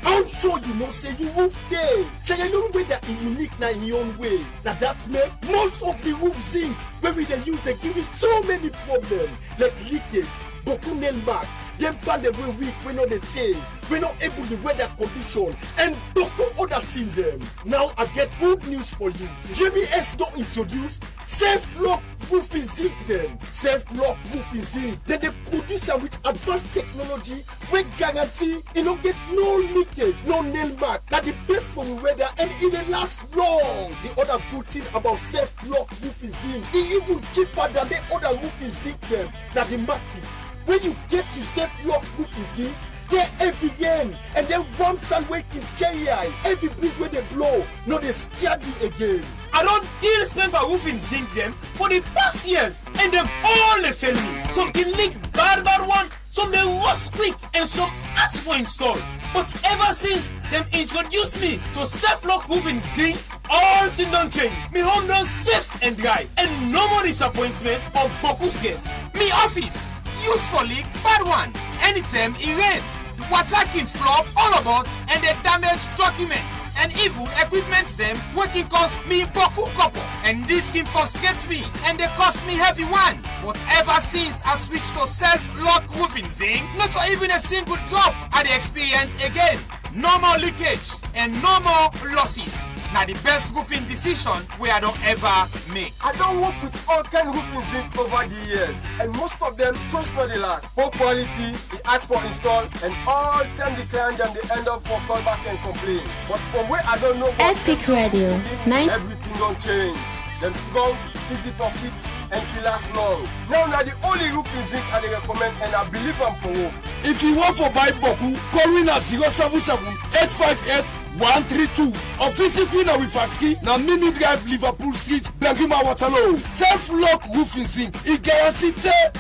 S10: I'm sure you know say you roof day. Say your own way that is unique na in your own way. Now that's me. Most of the roof zinc where we they use they give us so many problems like leakage, boku nail mark, them pan the way weak, we know the thing. We're not able to weather condition and boku other thing them. Now I get good news for you. JBS don't introduce Safe Lock Roofing Zinc them. Safe Lock Roofing Zinc. Then they produce it with advanced technology. We guarantee it don't get no leakage, no nail mark. That the best for the weather and it will last long. The other good thing about Safe Lock Roofing Zinc, it even cheaper than the other roofing zinc them that the market. When you get to Safe Lock Roofing Zinc, they're every yen and then one sun waking cherry eye. Every breeze where they blow, no they scared you again.
S25: I don't deal spend by roofing zinc them for the past years and them all they fail me. Some can leak bad one, some they rust quick and some ask for install. But ever since them introduced me to Safe Lock Roofing Zinc, all things don't change. Me home done safe and dry, and no more disappointment or boku stress. Me office, use for leak, bad one. Anytime it rain, water can flop all about and they damage documents. And even equipment them working cost me boku couple. And this can frustrate me and they cost me heavy one. But ever since I switched to self-lock roofing thing, not even a single drop I the experience again. No more leakage and no more losses. Now the best roofing decision we I don't ever make.
S10: I don't work with all kind of roofing zinc over the years, and most of them just not the last. Poor quality, the ask for install, and all time the client and they end up for callback and complain. But from where I don't know what
S1: Epic Radio,
S10: everything don't change. Them strong, easy for fix, and it last long. Now the only roofing zinc I dey recommend, and I believe I'm for work.
S25: If you want for buy boku, call me na 077-858-132 or visit me na we factory na Mimi Drive, Liverpool Street, Blangima, Waterloo. Self-lock roofing zinc, it guarantee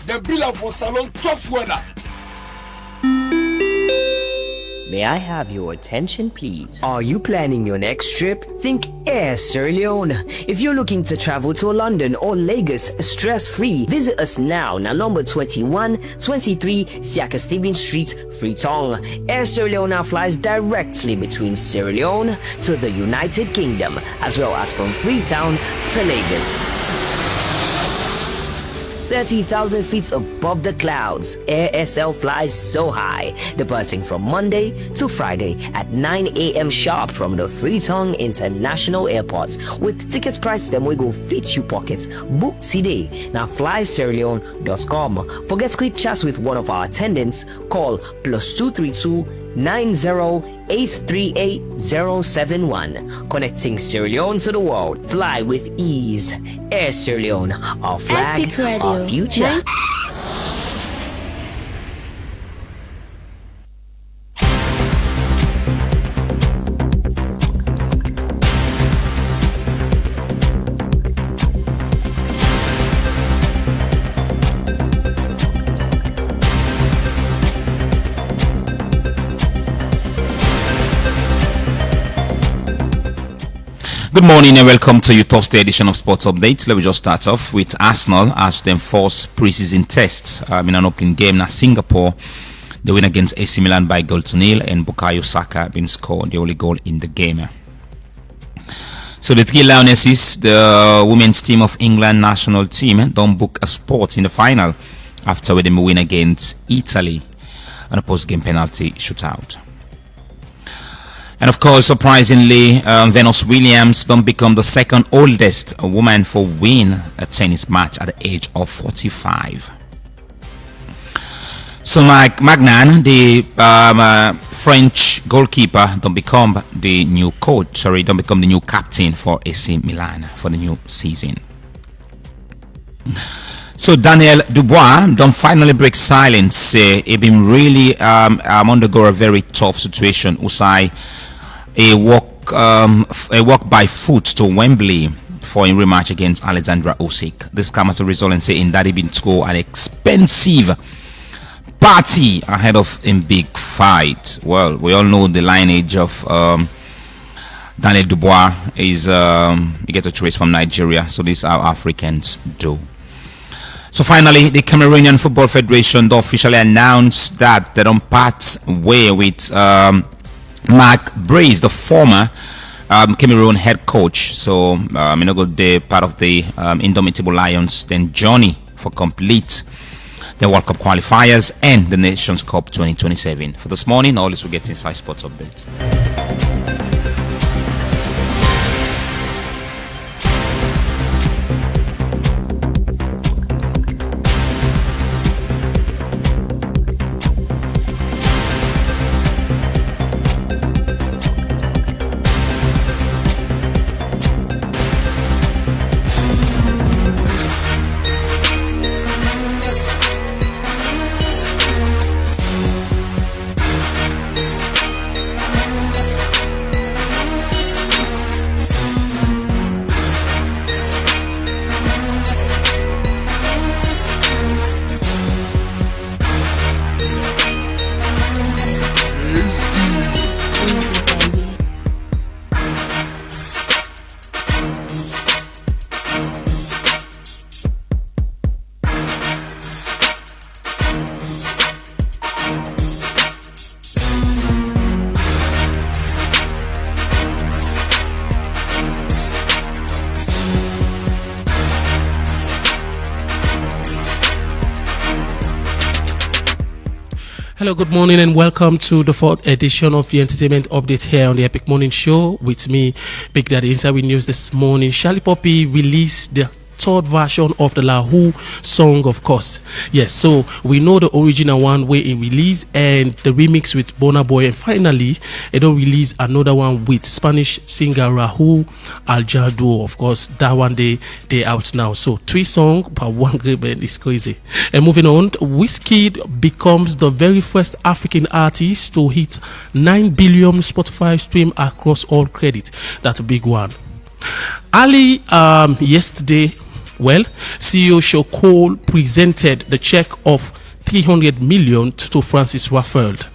S25: them bill am for salon tough weather.
S22: May I have your attention, please? Are you planning your next trip? Think Air Sierra Leone. If you're looking to travel to London or Lagos stress-free, visit us now, number 2123 Siaka Stevens Street, Freetown. Air Sierra Leone flies directly between Sierra Leone to the United Kingdom, as well as from Freetown to Lagos. 30,000 feet above the clouds, Air SL flies so high, departing from Monday to Friday at 9 a.m. sharp from the Freetown International Airport. With ticket price them we go fit you pockets. Book today. Now flysierraleone.com. For get quick chats with one of our attendants, call +232 90-838-071. Connecting Sierra Leone to the world. Fly with ease. Air Sierra Leone. Our flag, our future.
S3: Good morning and welcome to your Thursday edition of Sports Updates. Let me just start off with Arsenal as they force preseason tests in an opening game in Singapore. They win against AC Milan by 0-0 and Bukayo Saka been scored the only goal in the game. So the three Lionesses, the women's team of England national team, don't book a spot in the final after they win against Italy on a post-game penalty shootout. And of course, surprisingly, Venus Williams don't become the second oldest woman for win a tennis match at the age of 45. So like Magnan, the French goalkeeper, don't become the new captain for AC Milan for the new season. So Daniel Dubois don't finally break silence. He been really undergo a very tough situation. Usai a walk by foot to Wembley for a rematch against Alexandra Usyk. This comes as a result and saying that he been to an expensive party ahead of a big fight. Well, we all know the lineage of Daniel Dubois is he get a trace from Nigeria, so these are Africans do. So finally, the Cameroonian Football Federation officially announced that they don't part way with Mark Brace, the former Cameroon head coach. So the part of the Indomitable Lions, then Johnny for complete the World Cup qualifiers and the Nations Cup 2027. For this morning, all this will get inside sports updates.
S4: Hello, good morning, and welcome to the fourth edition of the Entertainment Update here on the Epic Morning Show with me, Big Daddy. Inside with news this morning, Charlie Poppy released the third version of the Lahu song, of course. Yes, so we know the original one where it released and the remix with Burna Boy, and finally it don't release another one with Spanish singer Rahul Aljado. Of course, that one they out now. So 3 songs per one great band is crazy. And moving on, Wizkid becomes the very first African artist to hit 9 billion Spotify stream across all credit. That's a big one. Ali, yesterday, CEO Shokol presented the check of 300 million to Francis Raffeld,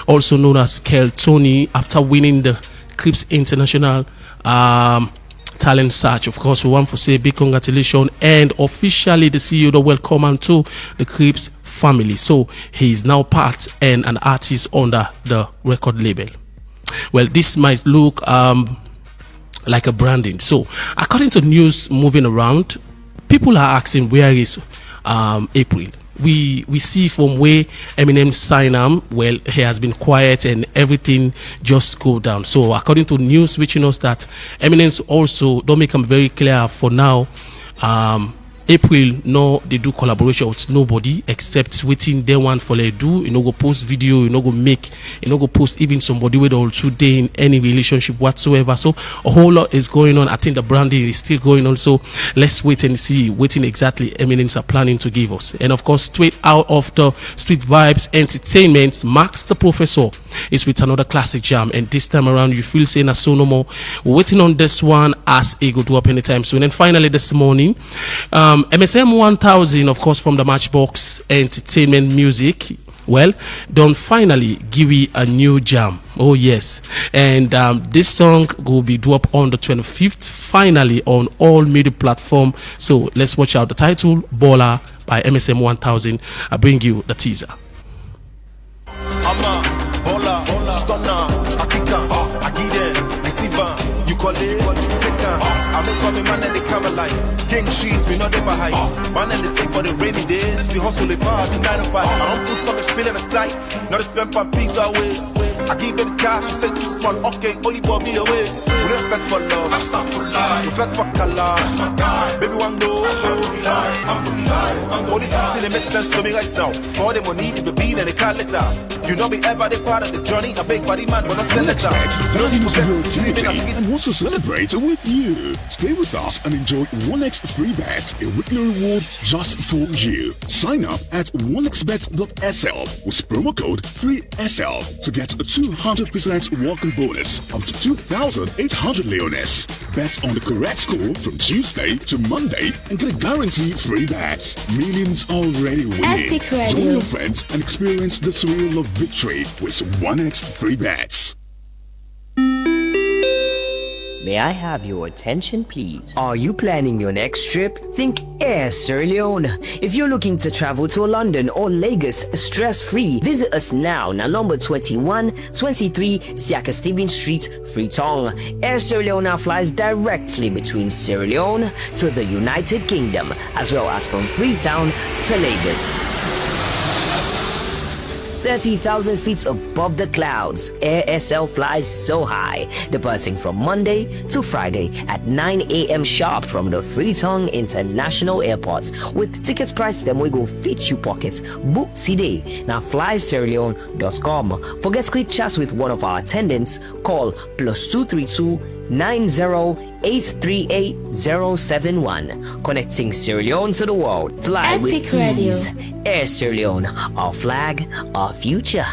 S4: also known as Kel Tony, after winning the Crips International Talent Search. Of course, we want to say big congratulations, and officially the CEO the welcome to the Crips family. So he is now part and an artist under the record label. Well, this might look like a branding. So according to news moving around, people are asking where is April. We see from where Eminem signed him, well, he has been quiet and everything just go down. So according to news reaching us that Eminem also don't make them very clear for now, April no they do collaboration with nobody except waiting they want for they do. You know, go post video, you know, go make, you know, go post even somebody with also they in any relationship whatsoever. So a whole lot is going on. I think the branding is still going on. So let's wait and see waiting exactly Eminem's are planning to give us. And of course, straight out of the Street Vibes Entertainment, Max the Professor is with another classic jam, and this time around you feel saying a so no more. We're waiting on this one as it go do up anytime soon. And finally this morning, MSM 1000, of course, from the Matchbox Entertainment Music, well, don't finally give you a new jam. Oh yes, and this song will be due up on the 25th, finally on all media platform. So let's watch out the title Baller by MSM 1000. I bring you the teaser.
S5: I'm a baller, stunner, I get it, receiver, you call it, taker. I make all the man and the camera life. Gang sheets, we not ever high. Man and the same for the rainy days. We hustle the bars, 9 to 5. I don't put some feeling aside. Not to spend for fees always. I give it cash, you said this one, okay, only for me away. We don't flex for love, we flex for color. Baby one go, I'm only things that make sense to me right now. For the money, the bean and the car letter. You know me ever the part of the journey. A big body man when I sell it out.
S6: And wants to celebrate with you. Stay with us and enjoy 1x free bet, a weekly reward just for you. Sign up at 1xbet.sl with promo code 3SL to get a 200% welcome bonus up to 2,800 leones. Bet on the correct score from Tuesday to Monday and get a guaranteed free bet. Millions already winning. Join your friends and experience the thrill of victory with 1x free bets.
S22: May I have your attention, please? Are you planning your next trip? Think Air Sierra Leone. If you're looking to travel to London or Lagos stress-free, visit us now number 2123 Siaka Stephen Street, Freetown. Air Sierra Leone flies directly between Sierra Leone to the United Kingdom, as well as from Freetown to Lagos. 30,000 feet above the clouds, Air SL flies so high, departing from Monday to Friday at 9 a.m. sharp from the Freetown International Airport. With ticket price them we go fit you pockets. Book today now flysierraleone.com. For get quick chats with one of our attendants, call +232 90-838-071. Connecting Sierra Leone to the world. Fly with ease. Air Sierra Leone, our flag, our future.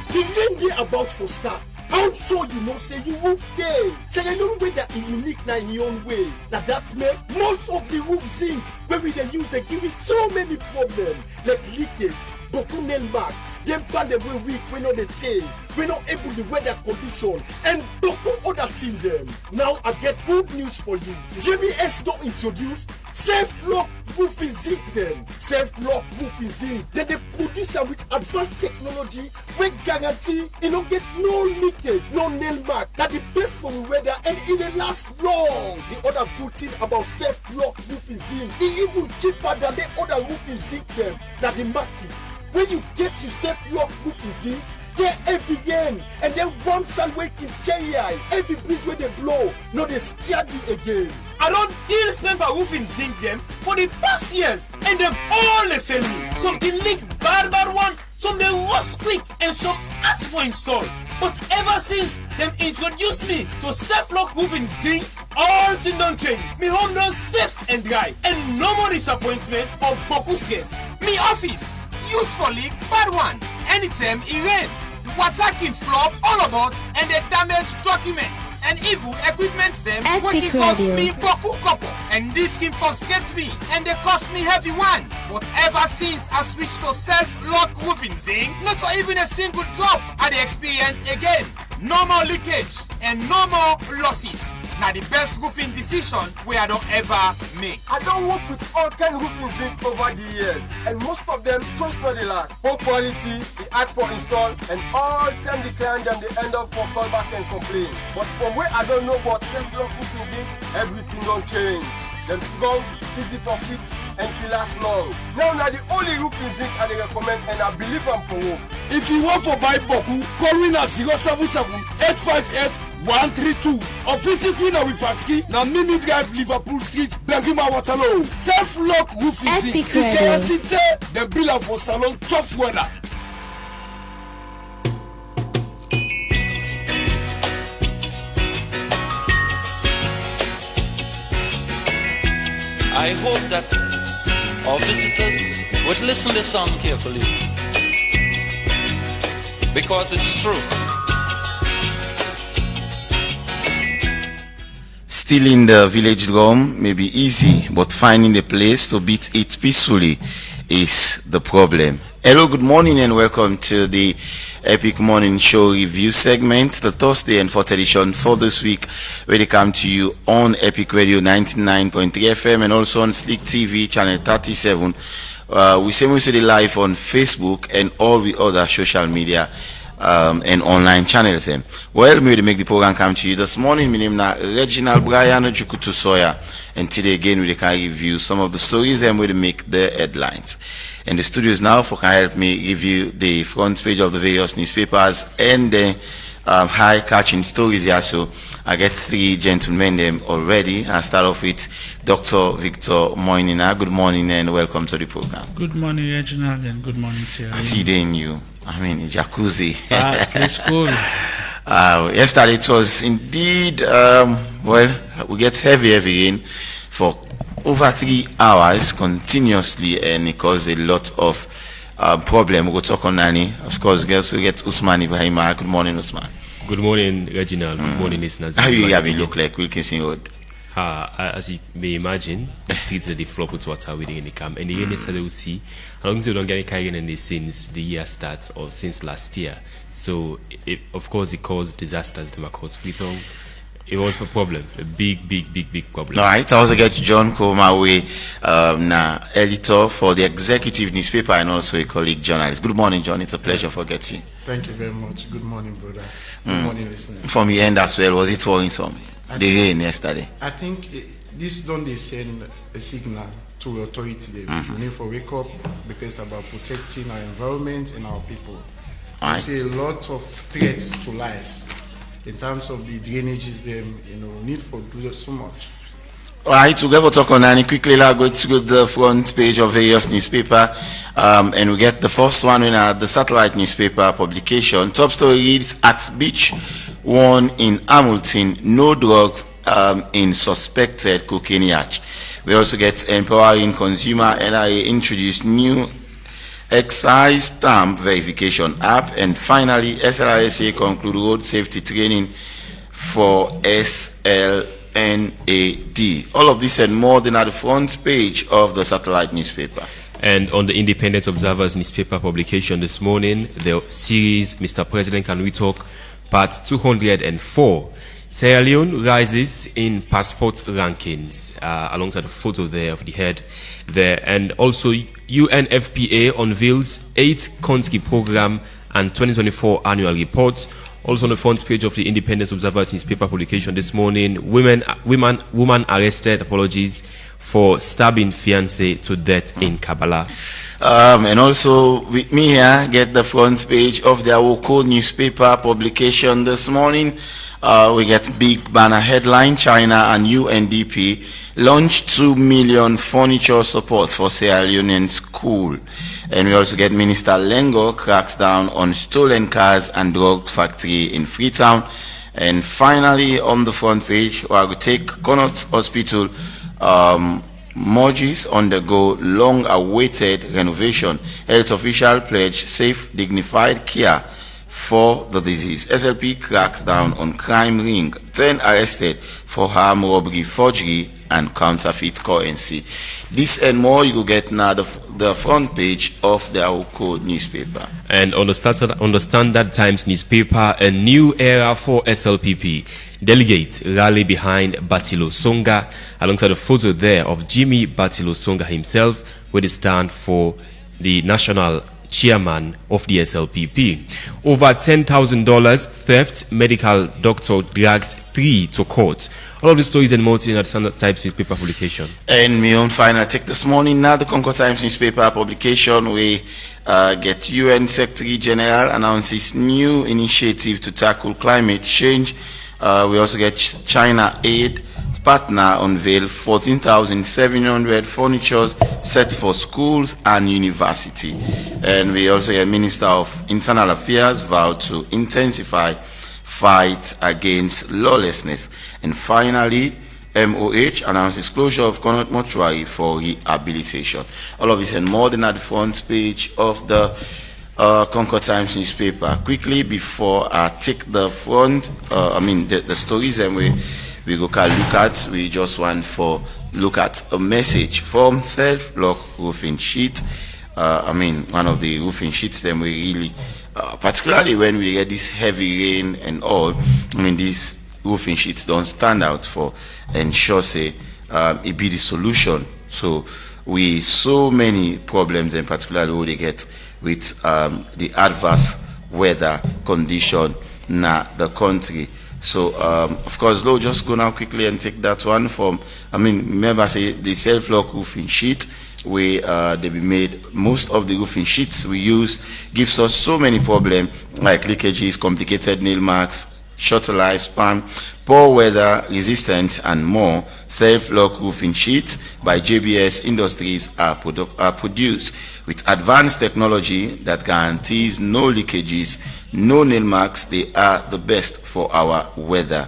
S10: The rain day about for start. I'm sure you know say you roof day. Say you know way that is unique na in your own way. Now that make most of the roof zinc where we they use they give us so many problems like leakage, boku nail mark, them band them we weak, we know the thing, we not able to weather condition and boku other thing them. Now I get good news for you. JBS don't introduce Self-lock roofing zinc them. Self-lock roofing zinc. Then they produce am with advanced technology wey guarantee e no get no leakage, no nail mark. Na the best for the weather and e dey last long. The other good thing about self-lock roofing zinc, e even cheaper than the other roofing zinc them. Na the market. When you get to self-lock roofing zinc, they every rain and then one sun waking cherry eye. Every breeze where they blow, no they scare you again.
S25: I don't deal spend for roofing zinc them for the past years and them all they fail me. Some can leak bad one, some they rust quick and some ask for install. But ever since them introduced me to self-lock roofing zinc, all things don't change. Me home done safe and dry and no more disappointment or boku stress. Me office, use for leak bad one. Anytime it rain, water can flop all about and they damage documents. And evil equipment them what it cost me boku couple. And this can frustrate me and they cost me heavy one. But ever since I switched to self-lock roofing zinc, not even a single drop I the experience again. No more leakage and no more losses. Now the best roofing decision we I don't ever make.
S10: I don't work with all kind of roofing zinc over the years, and most of them just not the last. Poor quality, the ask for install, and all time the client them they end up for callback and complain. But from where I don't know about self-lock roofing zinc, everything don't change. Them strong, easy for fix, and they last long. Now the only roofing zinc I dey recommend, and I believe I'm for work.
S7: If you want for buy boku, call me na 077-858-132 or visit me na we factory na Mimi Drive, Liverpool Street, Bengima, Waterloo. Self-lock roofing zinc, the guarantee there, them bill am for salon tough weather.
S11: I hope that our visitors would listen to this song carefully, because it's true.
S12: Stealing the village drum may be easy, but finding a place to beat it peacefully is the problem. Hello, good morning and welcome to the Epic Morning Show review segment, the Thursday and 4th edition for this week, where they come to you on Epic Radio 99.3 FM and also on Slick TV channel 37. We say live on Facebook and all the other social media and online channels. Well, we will make the program come to you this morning. My name is Reginald Brian Jukutu Soya, and today again we can review some of the stories and we will make the headlines. And the studios now for can help me review the front page of the various newspapers and the high catching stories here. So I get three gentlemen them already. I start off with Dr. Victor Moinina. Good morning and welcome to the program.
S13: Good morning, Reginald, and good morning, Sierra.
S12: I see they in you. I mean, jacuzzi.
S13: It's cool.
S12: Yesterday it was indeed, well, we get heavy rain for over 3 hours continuously, and it caused a lot of problem. We'll talk on Nani. Of course, girls, we get Usman Ibrahim. Good morning, Usman.
S14: Good morning, Reginald. Good morning, listeners.
S12: How you have look like Wilkinson Road?
S14: As you may imagine, the streets are flop with water within the camp, and the rain yesterday we see. How long we don't get any rain since the year starts or since last year? So, of course, it caused disasters. Them across Freetown. It was a problem, a big problem.
S12: All right, I also get John Komawe, editor for the executive newspaper and also a colleague journalist. Good morning, John. It's a pleasure for getting you.
S26: Thank you very much. Good morning, brother. Good morning, listeners.
S12: From your end as well, was it worrisome? The rain yesterday.
S26: I think this don't they send a signal to authority. We need to wake up because it's about protecting our environment and our people. We see a lot of threats to life. In terms of the drainages, them, need for do so much.
S12: All right, we'll go talk on Nani quickly. Let's go to the front page of various newspaper, and we get the first one in the satellite newspaper publication. Top story reads: at beach, one in Hamilton, no drugs in suspected cocaine yacht. We also get empowering consumer. NIA introduced new excise stamp verification app, and finally SLRSA conclude road safety training for SLNAD. All of this and more than at the front page of the satellite newspaper.
S14: And on the Independent Observer's newspaper publication this morning, the series Mr. President Can We Talk, part 204, Sierra Leone rises in passport rankings, alongside a photo there of the head there. And also UNFPA unveils 8-country program and 2024 annual report. Also on the front page of the Independence Observer newspaper publication this morning, woman arrested, apologies, for stabbing fiancé to death in Kabbalah.
S12: And also with me here, get the front page of the Awoko newspaper publication this morning. We get big banner headline: China and UNDP launch 2 million furniture support for Sierra Leonean school. And we also get Minister Lengo cracks down on stolen cars and drug factory in Freetown. And finally, on the front page, we will take Connaught Hospital Morges undergo long-awaited renovation. Health official pledge safe, dignified care for the disease. SLP cracks down on crime ring. 10 arrested for armed robbery, forgery, and counterfeit currency. This and more you will get now the front page of the Awoko newspaper.
S14: And on the Standard Times newspaper, a new era for SLPP. Delegates rally behind Batilo Songa, alongside a photo there of Jimmy Batilo Songa himself, with a stand for the national chairman of the SLPP. Over $10,000 theft, medical doctor drags 3 to court. All of the stories and more in the Standard Times newspaper publication.
S12: And my own final take this morning now, the Concord Times newspaper publication, we get UN Secretary General announces new initiative to tackle climate change. We also get China Aid partner unveil 14,700 furnitures set for schools and university. And we also get Minister of Internal Affairs vow to intensify fight against lawlessness. And finally, MOH announces closure of Connaught Mortuary for rehabilitation. All of this and more than at the front page of the Concord Times newspaper. Quickly, before I take the front, the stories and we go look at, we just want for look at a message from Self-Lock Roofing Sheet. One of the roofing sheets then we really, particularly when we get this heavy rain and all, these roofing sheets don't stand out for ensure say it be the solution. So we so many problems, and particularly what they get with the adverse weather condition na the country. So of course, Lord, just go now quickly and take that one from. Remember, say the self-lock roofing sheet, where they be made. Most of the roofing sheets we use gives us so many problems like leakages, complicated nail marks, shorter lifespan, poor weather resistance, and more. Self-lock roofing sheets by JBS Industries are produced with advanced technology that guarantees no leakages, no nail marks. They are the best for our weather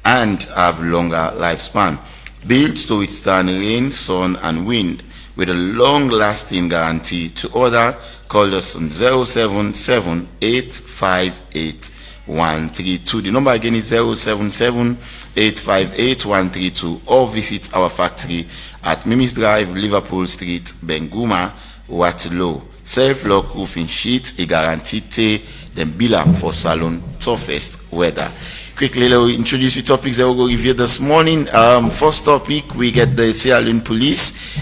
S12: and have longer lifespan. Built to withstand rain, sun, and wind with a long-lasting guarantee. To order, call us on 077-858-132. The number again is 077-858-132, or visit our factory at Mimis Drive, Liverpool Street, Benguma, Waterloo. Self-lock roofing sheets, a guaranteed them bill for salon toughest weather. Quickly, let me introduce the topics that we'll go review this morning. First topic, we get the Sierra Leone police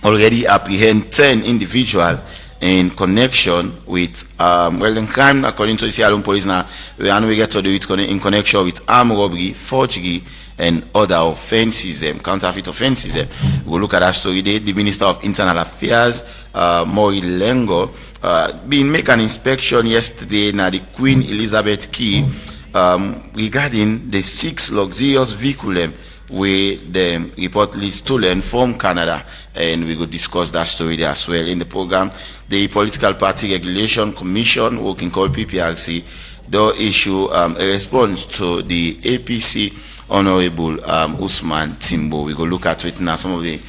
S12: already apprehend 10 individuals in connection with crime, according to the Sierra Leone police. Now we get to do it in connection with armed robbery, forgery, and other offenses, counterfeit offenses. We'll look at that story there. The Minister of Internal Affairs, Mori Lengo, been make an inspection yesterday na the Queen Elizabeth Key regarding the 6 luxurious vehicles where them reportedly stolen from Canada, and we will discuss that story there as well in the program. The Political Party Regulation Commission, working called PPRC, they'll issue a response to the APC Honorable Usman Timbo. We go look at it now, some of the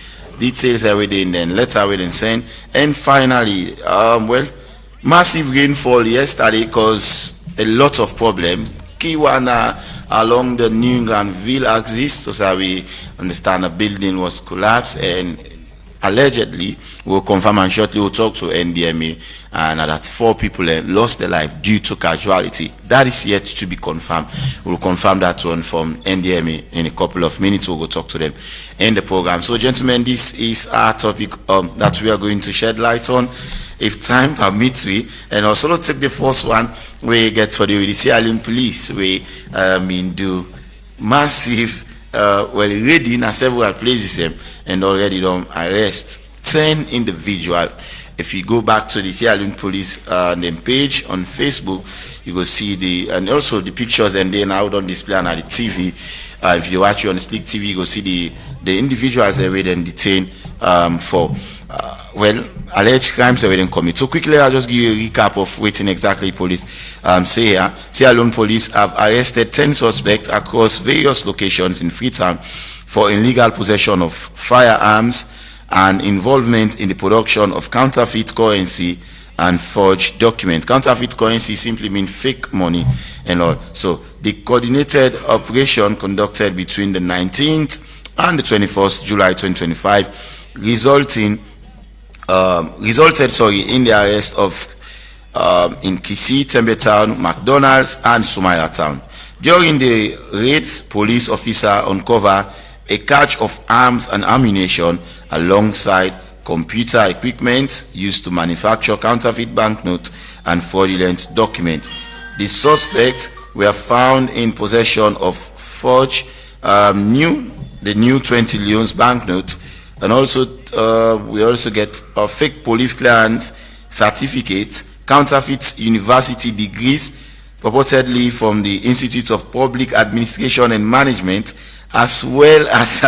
S12: details that we did, then letter we didn't send. And finally, massive rainfall yesterday caused a lot of problem. Kiwana along the New England Ville axis, so we understand a building was collapsed, and allegedly we'll confirm and shortly we'll talk to NDMA and that 4 people lost their life due to casualty. That is yet to be confirmed. We'll confirm that one from NDMA in a couple of minutes. We'll go talk to them in the program. So, gentlemen, this is our topic that we are going to shed light on, if time permits we. And also let's take the first one we get for the Sierra Leone police. We do massive raiding at several places and already don't arrest 10 individuals. If you go back to the Sierra Leone police name page on Facebook, you will see and also the pictures, and then out on display on the TV. If you watch it on Stick TV, you will see the individuals that were then detained for alleged crimes that were then committed. So quickly, I'll just give you a recap of what exactly police say here. Sierra Leone police have arrested 10 suspects across various locations in Freetown for illegal possession of firearms and involvement in the production of counterfeit currency and forged documents. Counterfeit currency simply means fake money and all. So the coordinated operation conducted between the 19th and the 21st July 2025 resulted in the arrest of in Kisii, Tembe Town, McDonald's, and Sumaila Town. During the raids, police officer uncovered a cache of arms and ammunition alongside computer equipment used to manufacture counterfeit banknotes and fraudulent documents. The suspects were found in possession of forged new 20 leons banknote, and also we also get fake police clearance certificates, counterfeit university degrees purportedly from the Institute of Public Administration and Management, as well as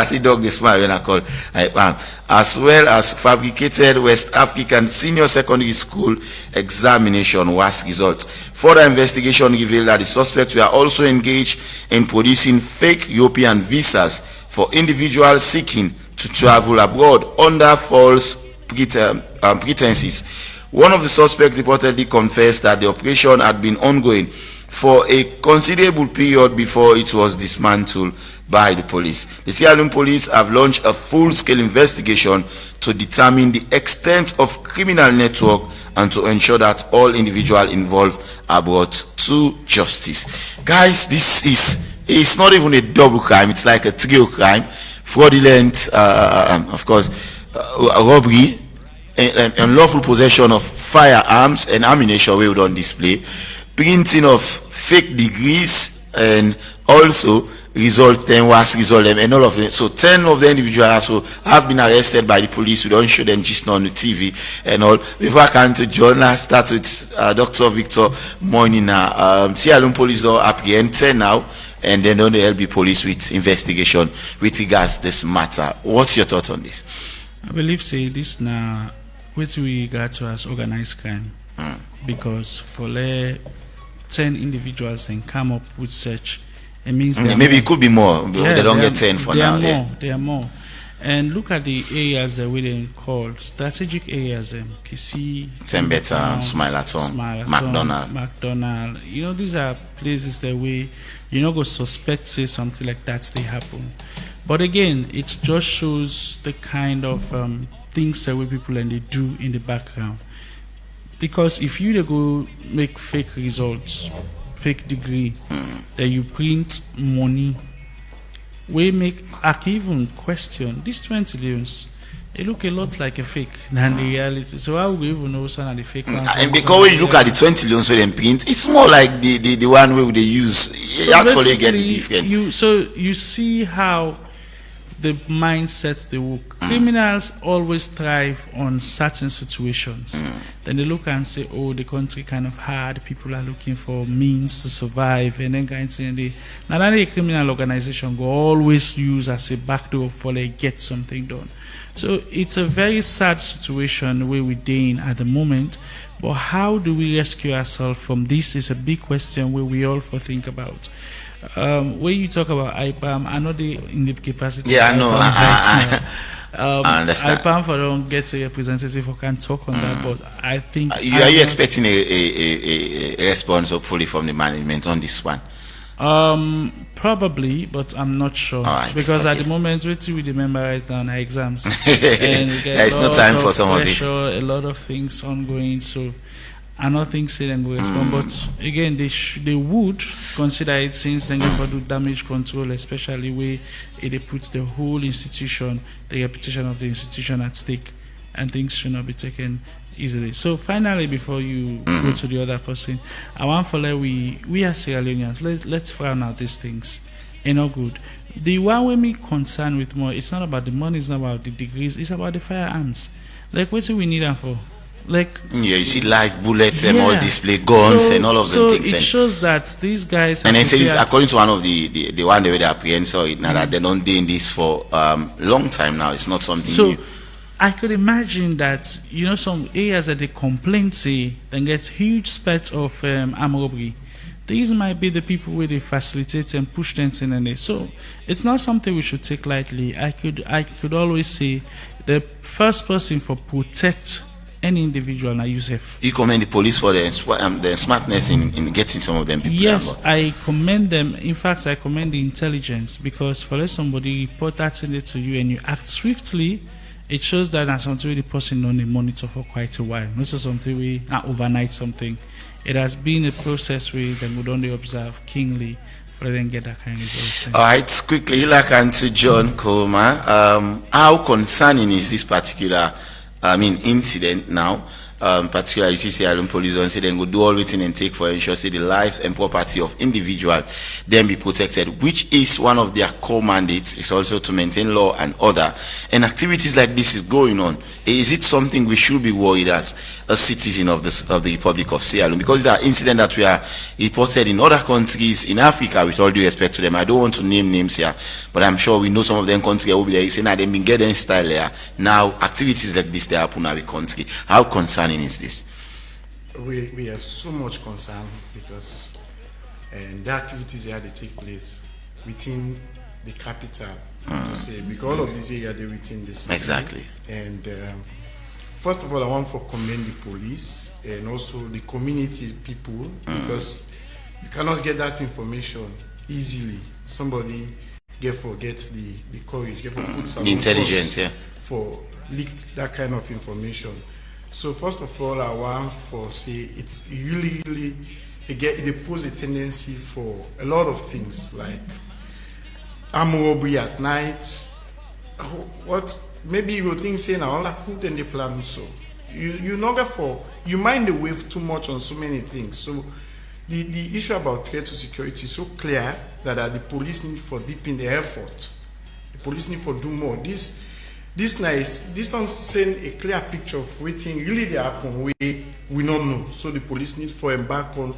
S12: fabricated West African Senior Secondary School examination WASC results. Further investigation revealed that the suspects were also engaged in producing fake European visas for individuals seeking to travel abroad under false pretenses. One of the suspects reportedly confessed that the operation had been ongoing for a considerable period before it was dismantled by the police. The Sierra Leone police have launched a full-scale investigation to determine the extent of criminal network and to ensure that all individuals involved are brought to justice. Guys, this is not even a double crime, it's like a trio crime. Fraudulent, of course, robbery, unlawful possession of firearms and ammunition we would on display, printing of fake degrees, and also result and all of them. So 10 of the individuals also have been arrested by the police. We don't show them just on the TV and all. Before I come to John, I start with Dr. Victor Moinina. Sierra Leone police are apprehended now, and then on the LB police with investigation with regards to this matter. What's your thought on this?
S13: I believe this now what we regard to as organized crime, because for 10 individuals and come up with such, it means
S12: maybe it could be more. Yeah, they don't get 10 for now.
S13: There are more. And look at the areas that we then call strategic areas, Kisii,
S12: Tembe Town, Sumaila Town,
S13: McDonald. You know, these are places that we, go suspect say something like that they happen. But again, it just shows the kind of things that we people and they do in the background. Because if you go make fake results, fake degree, that you print money, we make, I can even question these 20 leons. It look a lot like a fake than the reality. So how we even know some of the fake ones?
S12: And because when you look at the 20 leons with them print, it's more like the one where they use. So actually get the difference.
S13: So you see how the mindset they work. Criminals always thrive on certain situations. Then they look and say, oh, the country kind of hard, people are looking for means to survive, and then a criminal organization go always use as a backdoor for they get something done. So it's a very sad situation where we're in at the moment. But how do we rescue ourselves from this is a big question where we all think about. When you talk about IPAM, I know the in the capacity.
S12: Yeah, I know.
S13: I understand. IPAM for don't get a representative who can talk on that, but I think.
S12: Are you expecting a response, hopefully, from the management on this one?
S13: Probably, but I'm not sure.
S12: Right,
S13: because at the moment, we remember right now exams. And
S12: there is no time for some of this.
S13: A lot of things ongoing, so I don't think say them go respond, but again they would consider it since they get for do damage control, especially where it puts the whole institution, the reputation of the institution at stake, and things should not be taken easily. So finally, before you go to the other person, I want for like we are Sierra Leoneans, let's frown out these things. Not good. The one with me concerned with more, it's not about the money, it's not about the degrees, it's about the firearms. Like what do we need them for? Like
S12: you see live bullets and all display guns and all of them things.
S13: So it shows that these guys.
S12: And they say this according to one of the one they apprehend. So now that they don't doing this for long time now. It's not something new.
S13: I could imagine that some areas that they complain say then get huge spats of armed robbery. These might be the people where they facilitate and push things in there. So it's not something we should take lightly. I could always say the first person for protect any individual now Yusuf.
S12: You commend the police for the smartness in getting some of them people.
S13: Yes, I commend them. In fact, I commend the intelligence, because for let somebody report that thing to you and you act swiftly, it shows that that's something the person on the monitor for quite a while. Not just something we not overnight something. It has been a process where they would only observe keenly for them get that kind of thing.
S12: All right, quickly, like to John Koma. How concerning is this particular incident now? Particularly Sierra Leone police don't say they go do all waiting and take for ensure say the lives and property of individual then be protected, which is one of their core mandates. Is also to maintain law and order. And activities like this is going on. Is it something we should be worried as a citizen of the Republic of Sierra Leone? Because there are incidents that we are reported in other countries in Africa, with all due respect to them. I don't want to name names here, but I'm sure we know some of them countries will be there saying that they've been getting style there. Now activities like this they happen in our country. How concerning is this?
S26: We are so much concerned because the activities here they take place within the capital, to say, because all of these areas they within the city.
S12: Exactly.
S26: And first of all, I want to commend the police and also the community people, because you cannot get that information easily. Somebody gets the courage, put some
S12: the intelligence,
S26: for leak that kind of information. So first of all, I want to say it's really it poses a tendency for a lot of things like armed robbery at night. What maybe you think saying all that could then they plan so you not for you mind the wave too much on so many things. So the issue about threat to security is so clear that the police need for deepen the effort. The police need for do more. This don't send a clear picture of what really they happen we don't know. So the police need for embark on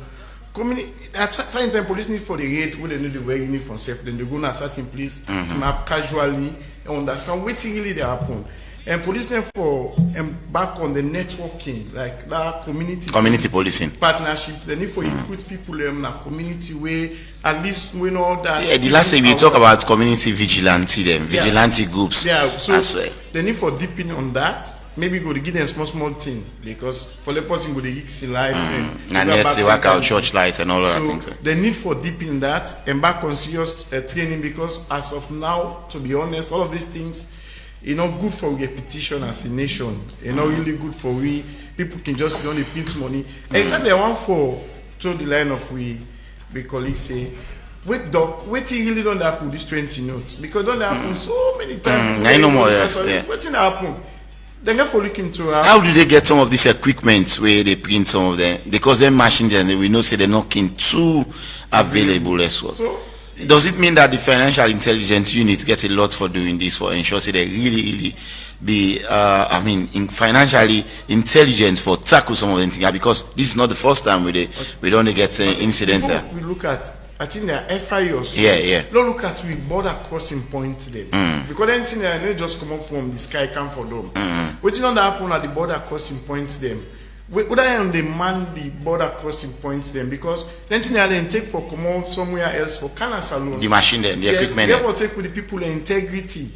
S26: community. At certain time, police need for the raid where they know the way uniform safe. Then they go to a certain place to map casually and understand what really they happen. And police need for embark on the networking, like that community
S12: policing
S26: partnership. They need for recruit people in a community where at least we know that.
S12: Yeah, the last time we talk about community vigilante, vigilante groups.
S26: Yeah, so
S12: as well.
S26: They need for deepening on that. Maybe go to give them small thing, because for the person go to gigs in life
S12: and let's say work out church lights and all that things.
S26: They need for deepening that, embark on serious training, because as of now, to be honest, all of these things not good for repetition as a nation. Not really good for we people can just only print money. Exactly, I want for to the line of we colleagues say, wait really don't happen this 20 notes, because don't happen so many times.
S12: I know more.
S26: What's happen? They never look into
S12: how do they get some of these equipment where they print some of them? Because they're machine them, we know say they're not too available as well. So does it mean that the financial intelligence unit get a lot for doing this, for ensure say they really be financially intelligent for tackle some of them things? Because this is not the first time we don't get incidents.
S26: We look at, I think they are FI or so.
S12: Yeah.
S26: Don't look at we border crossing point them. Because anything they just come up from the sky come for them. What's not happen at the border crossing points them? Would I demand the border crossing points them? Because then they take for come out somewhere else for Canada alone.
S12: The machine them, the equipment.
S26: Therefore take with the people the integrity,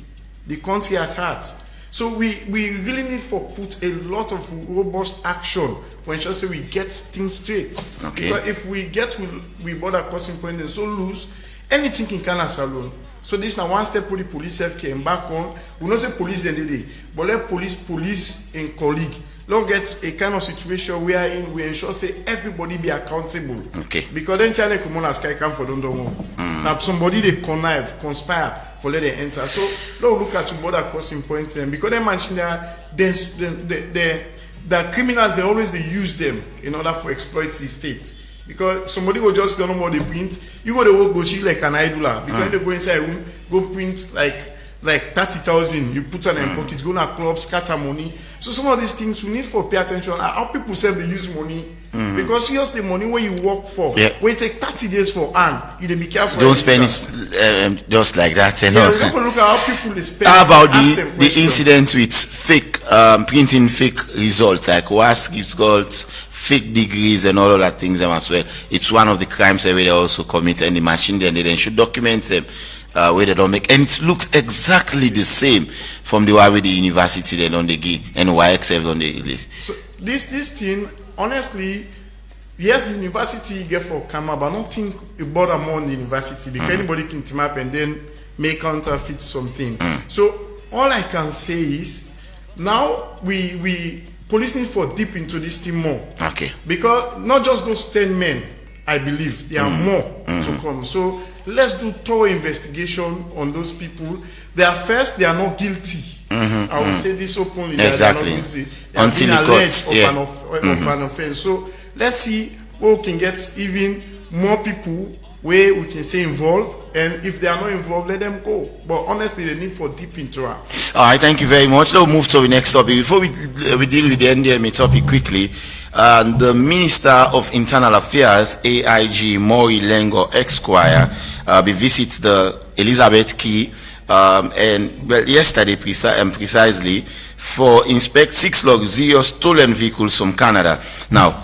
S26: the country at heart. So we really need for put a lot of robust action for ensure so we get things straight.
S12: Okay.
S26: Because if we get we border crossing point and so loose, anything can Canada alone. So this now one step for the police came back on. We not say police then they, but let police and colleague Don't get a kind of situation wherein we ensure say everybody be accountable.
S12: Okay.
S26: Because then tell them as Sky come for don't know. Now somebody they conspire for let them enter. So don't look at some border crossing points them because they mention that the criminals they use them in order to exploit the state. Because somebody will just don't know what they print. You go to go see like an idler. Because they go inside a room, go print like 30,000. You put on their pocket, go to a club, scatter money. So some of these things we need for pay attention. How people say they use money. Because seriously, money where you work for, where it take 30 days for and you be careful.
S12: Don't spend it just like that.
S26: You have to look at how people spend.
S12: How about the incident with fake printing fake results like WASC results, fake degrees and all of that things as well? It's one of the crimes that they also commit, and the machine then they should document them where they don't make, and it looks exactly the same from the way with the university they don't give and YXF on the list.
S26: So this thing, honestly, yes, the university get for camera, but not think about among the university because anybody can team up and then make counterfeit something. So all I can say is now we police need for deep into this thing more.
S12: Okay.
S26: Because not just those 10 men, I believe there are more to come. So let's do thorough investigation on those people. They are not guilty. I will say this openly.
S12: Exactly.
S26: They are not guilty. They
S12: Until
S26: have
S12: the
S26: been
S12: courts,
S26: alleged of an offense. So let's see where we can get even more people where we can say involved, and if they are not involved, let them go. But honestly, they need for deep into it.
S12: All right, thank you very much. Let's move to the next topic. Before we deal with the NDMA topic quickly, the Minister of Internal Affairs, AIG Mori Lengo Esquire, visit the Elizabeth Key yesterday precisely for inspect 6 luxurious stolen vehicles from Canada. Now,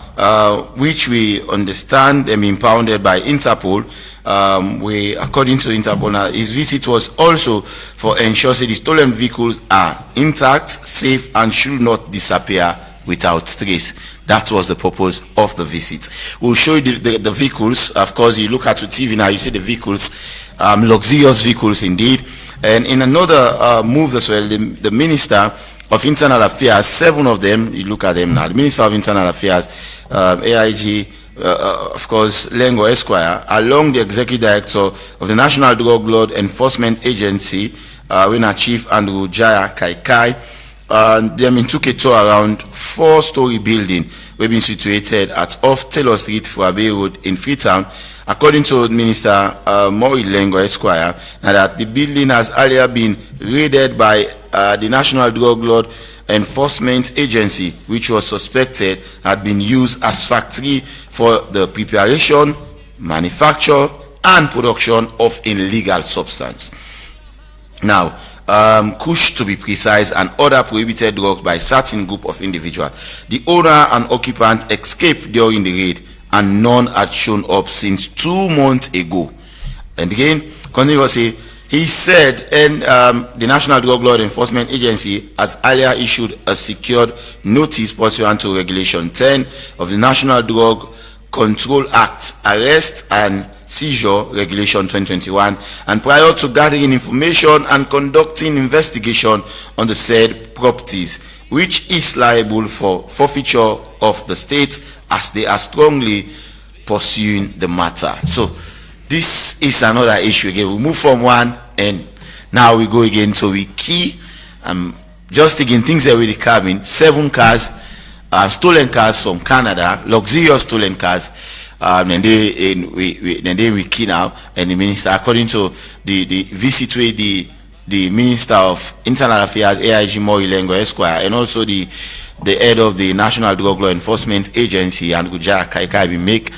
S12: which we understand them impounded by Interpol. According to Interpol, his visit was also for ensure that the stolen vehicles are intact, safe, and should not disappear without trace. That was the purpose of the visit. We'll show you the vehicles. Of course, you look at the TV now, you see the vehicles, luxurious vehicles indeed. And in another move as well, the Minister of Internal Affairs, 7 of them, you look at them now, the Minister of Internal Affairs, AIG, of course, Lengo Esquire, along the Executive Director of the National Drug Law Enforcement Agency, Winner Chief Andrew Jaya Kaikai, them took a tour around 4-story building we've been situated at off Taylor Street, Fuabe Road in Freetown. According to Minister Mori Lengo Esquire, that the building has earlier been raided by the National Drug Law Enforcement Agency, which was suspected had been used as factory for the preparation, manufacture, and production of illegal substance. Now, Kush to be precise, and other prohibited drugs by certain group of individuals. The owner and occupant escaped during the raid, and none had shown up since 2 months ago. And again, continue to say, he said, and the National Drug Law Enforcement Agency has earlier issued a secured notice pursuant to Regulation 10 of the National Drug Control Act, Arrest and Seizure Regulation 2021, and prior to gathering information and conducting investigation on the said properties, which is liable for forfeiture of the state, as they are strongly pursuing the matter. So this is another issue again. We move from one and now we go again. So we key just again things that we cabin 7 cars, stolen cars from Canada, luxurious stolen cars, and then we key now, and the minister, according to the visit with the Minister of Internal Affairs, AIG Mori Lengo Esquire, and also the head of the National Drug Law Enforcement Agency, and Gujar Kaikai, we make,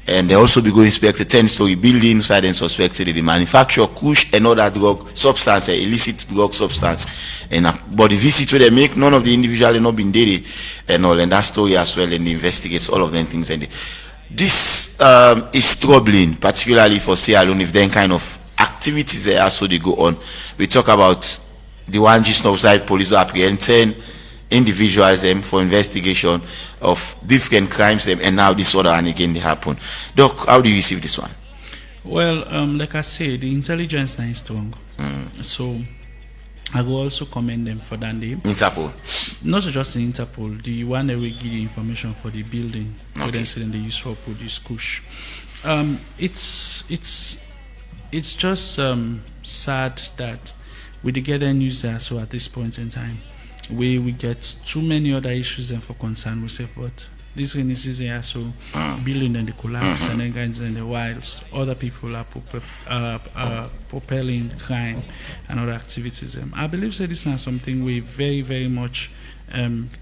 S12: and they also be going to inspect a 10-story building inside and suspected the manufacture kush and other drug substance, illicit drug substance. And but the visit where they make, none of the individuals not been dated and all, and that story as well, and investigates all of them things. And this is troubling, particularly for Sierra Leone, if then kind of activities there also they go on. We talk about the one just outside police apprehend 10 individuals them for investigation of different crimes them, and now this other and again they happen. Doc, how do you receive this one?
S13: Well, like I say, the intelligence is strong. So I will also commend them for that name.
S12: Interpol.
S13: Not just the Interpol, the one that will give the information for the building, for the incident they use for produce kush. It's just sad that we get the news there. So at this point in time, we get too many other issues and for concern we say, but this rainy season here, so building and the collapse and then guys in the wilds, other people are propelling crime and other activities. I believe that this is not something we very, very much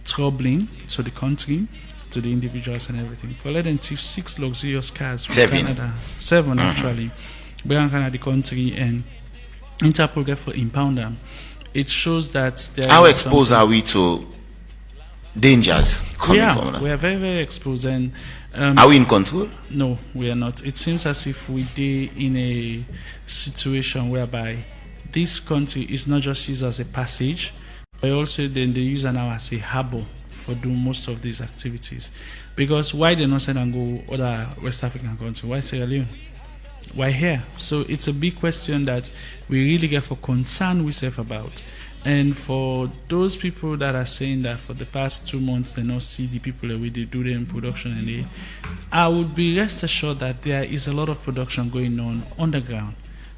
S13: troubling to the country, to the individuals and everything. For letting 6 luxurious cars from Canada, 7 actually, bring Canada the country and Interpol get for impound them. It shows that
S12: how exposed are we to dangers coming from that?
S13: We are very, very exposed. And
S12: are we in control?
S13: No, we are not. It seems as if we are in a situation whereby this country is not just used as a passage, but also then they use it now as a harbor for doing most of these activities. Because why they not send and go other West African countries? Why Sierra Leone? Why here? So it's a big question that we really get for concern we self about. And for those people that are saying that for the past 2 months they not see the people that we do them production, and I would be rest assured that there is a lot of production going on underground.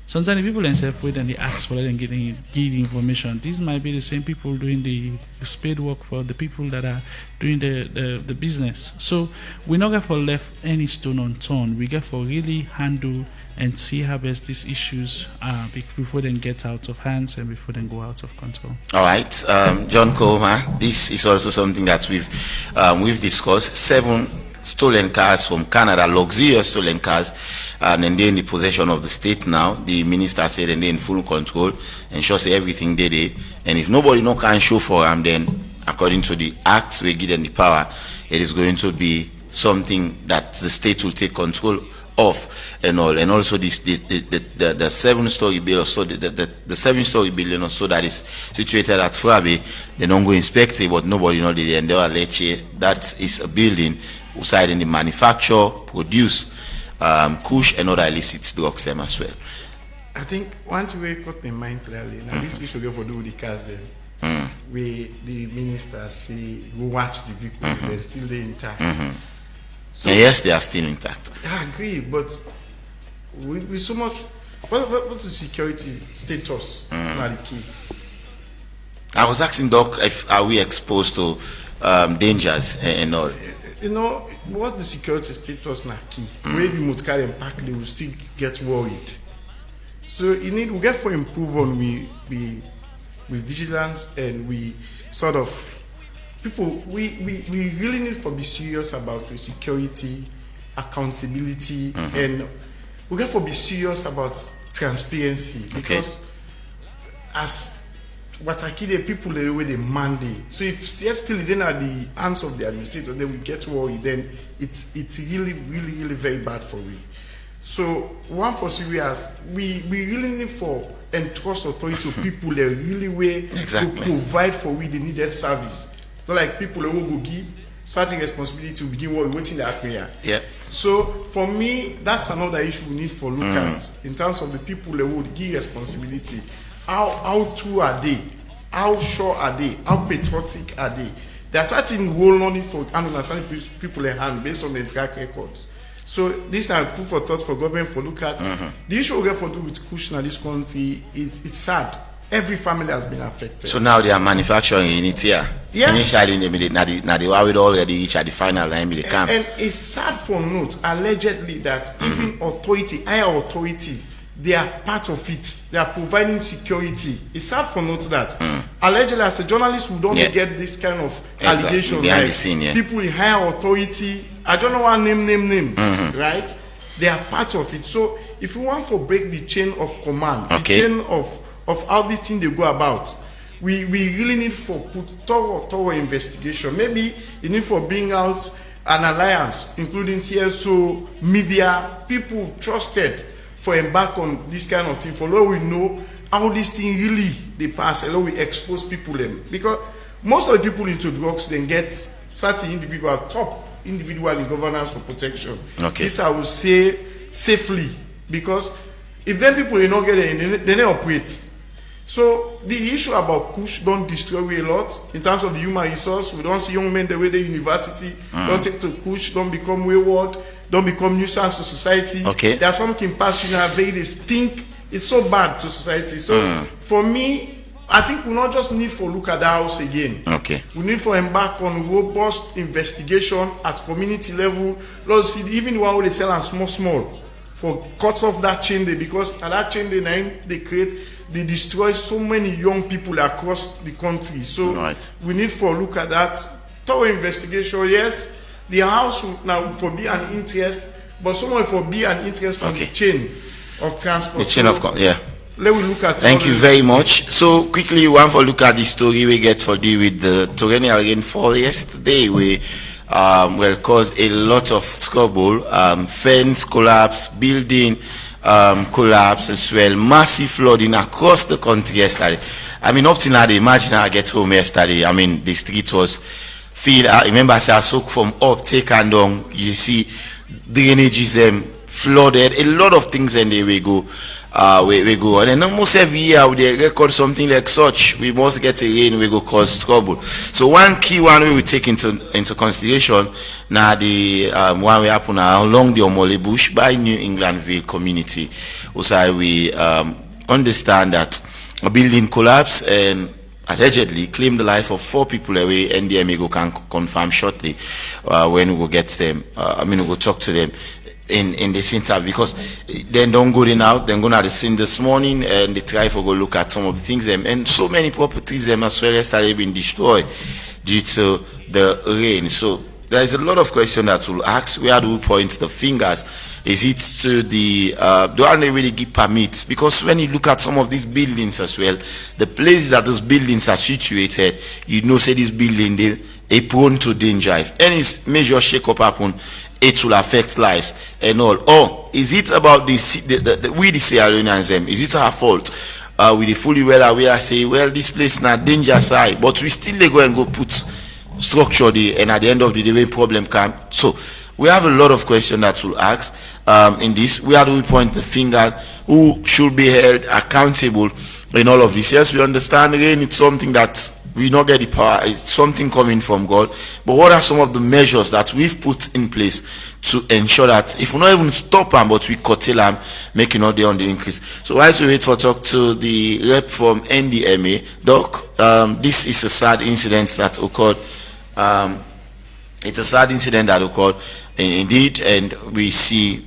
S13: Sometimes the people themselves wait and they ask for them getting the information. These might be the same people doing the spade work for the people that are doing the business. So we not get for left any stone unturned. We get for really handle and see how best these issues before they get out of hands and before they go out of control.
S12: All right, John Koma, this is also something that we've discussed. 7 stolen cars from Canada, luxurious stolen cars, and then they're in the possession of the state now. The minister said and they're in full control and shows everything they did. And if nobody can show for them, then according to the acts we give them the power, it is going to be something that the state will take control of and all. And also the 7-story building, so the 7-story building also that is situated at Frabe, they don't go inspect it, but nobody know the end. They will let you. That is a building outside in the manufacture, produce kush and other illicit drugs them as well.
S26: I think one thing we cut my mind clearly. Now this issue go for do with the cars then. The minister say we watch the vehicle, they're still there intact.
S12: So, yes, they are still intact.
S26: I agree, but we so much. What's the security status? Not the key.
S12: I was asking Doc, are we exposed to dangers and all?
S26: You know what the security status not key. Where the Mutkari and Park, they will still get worried. So we get for improve on we vigilance, and we sort of. People, we really need to be serious about security, accountability, and we got to be serious about transparency, because as what I the people the way they mandate. So if still then are the hands of the administrator, then we get worried. Then it's really very bad for we. So one for serious, we really need for entrust authority to people that really way to provide for we the needed service. Not like people who go give starting responsibility to begin waiting the atmosphere.
S12: Yeah.
S26: So for me, that's another issue we need for look at in terms of the people who would give responsibility. How true are they? How sure are they? How patriotic are they? There are certain role only for understanding people in hand based on the track records. So this now food for thought for government for look at. The issue we get for do with Kushna in this country, it's sad. Every family has been affected.
S12: So now they are manufacturing in it here.
S26: Yeah.
S12: Initially, now they were already reach at the final line with the camp.
S26: And it's sad for note, allegedly, that even higher authorities, they are part of it. They are providing security. It's sad for note that allegedly, as a journalist, we don't get this kind of allegation.
S12: Behind the scene,
S26: people in higher authority, I don't know what name, right? They are part of it. So if you want to break the chain of command, the chain of how this thing they go about, we really need for put thorough investigation. Maybe you need for bring out an alliance, including CSO, media, people trusted for embark on this kind of thing. For now we know how this thing really they pass, and we expose people them. Because most of the people into drugs then get certain individual, top individual in governance for protection. This I will say safely, because if then people do not get it, they don't operate. So the issue about push don't destroy we a lot in terms of the human resource. We don't see young men the way the university don't take to push, don't become wayward, don't become nuisance to society.
S12: Okay.
S26: There are some can pass you know they stink. It's so bad to society. So for me, I think we not just need for look at the house again.
S12: Okay.
S26: We need for embark on robust investigation at community level. Lord, see even the one where they sell and small for cut off that chain there, because at that chain there they destroy so many young people across the country. So we need for look at that thorough investigation. Yes, the house will now for be an interest, but someone for be an interest on the chain of transport.
S12: The chain of yeah.
S26: Let me look at.
S12: Thank you very much. So quickly, one for look at the story we get for deal with the torrential rainfall yesterday. We caused a lot of trouble. Fence collapse, building collapse as well. Massive flooding across the country yesterday. I mean, up till now, imagine I get home yesterday. I mean, the street was filled. I remember I soak from up, take and down. You see, drainages them flooded. A lot of things, and there we go. We go, and then almost every year we record something like such. We must get a rain, we go cause trouble. So one key one we will take into consideration now the one we happen along the Omole Bush by New Englandville community. Also we understand that a building collapsed and allegedly claimed the life of 4 people away. NDMA can confirm shortly when we will get them. We will talk to them in this interview, because then don't go in out, then go to the scene this morning and they try to go look at some of the things them, and so many properties them as well started being destroyed due to the rain. So there is a lot of questions that will ask. Where do we point the fingers? Is it to the don't they really give permits? Because when you look at some of these buildings as well, the places that those buildings are situated, you know, say this building they are prone to danger. If any major shake-up happen, it will affect lives and all. Or is it about the Sierra Leoneans? Is it our fault? We the fully well aware say, well, this place not danger side, but we still go and go put structure there, and at the end of the day, when problem come. So we have a lot of questions that will ask in this. Where do we point the finger? Who should be held accountable in all of this? Yes, we understand again it's something that we not get the power, it's something coming from God, but what are some of the measures that we've put in place to ensure that if we not even stop them, but we curtail them, making all the on the increase? So whilst we wait for talk to the rep from NDMA, Doc, this is a sad incident that occurred. It's a sad incident that occurred indeed, and we see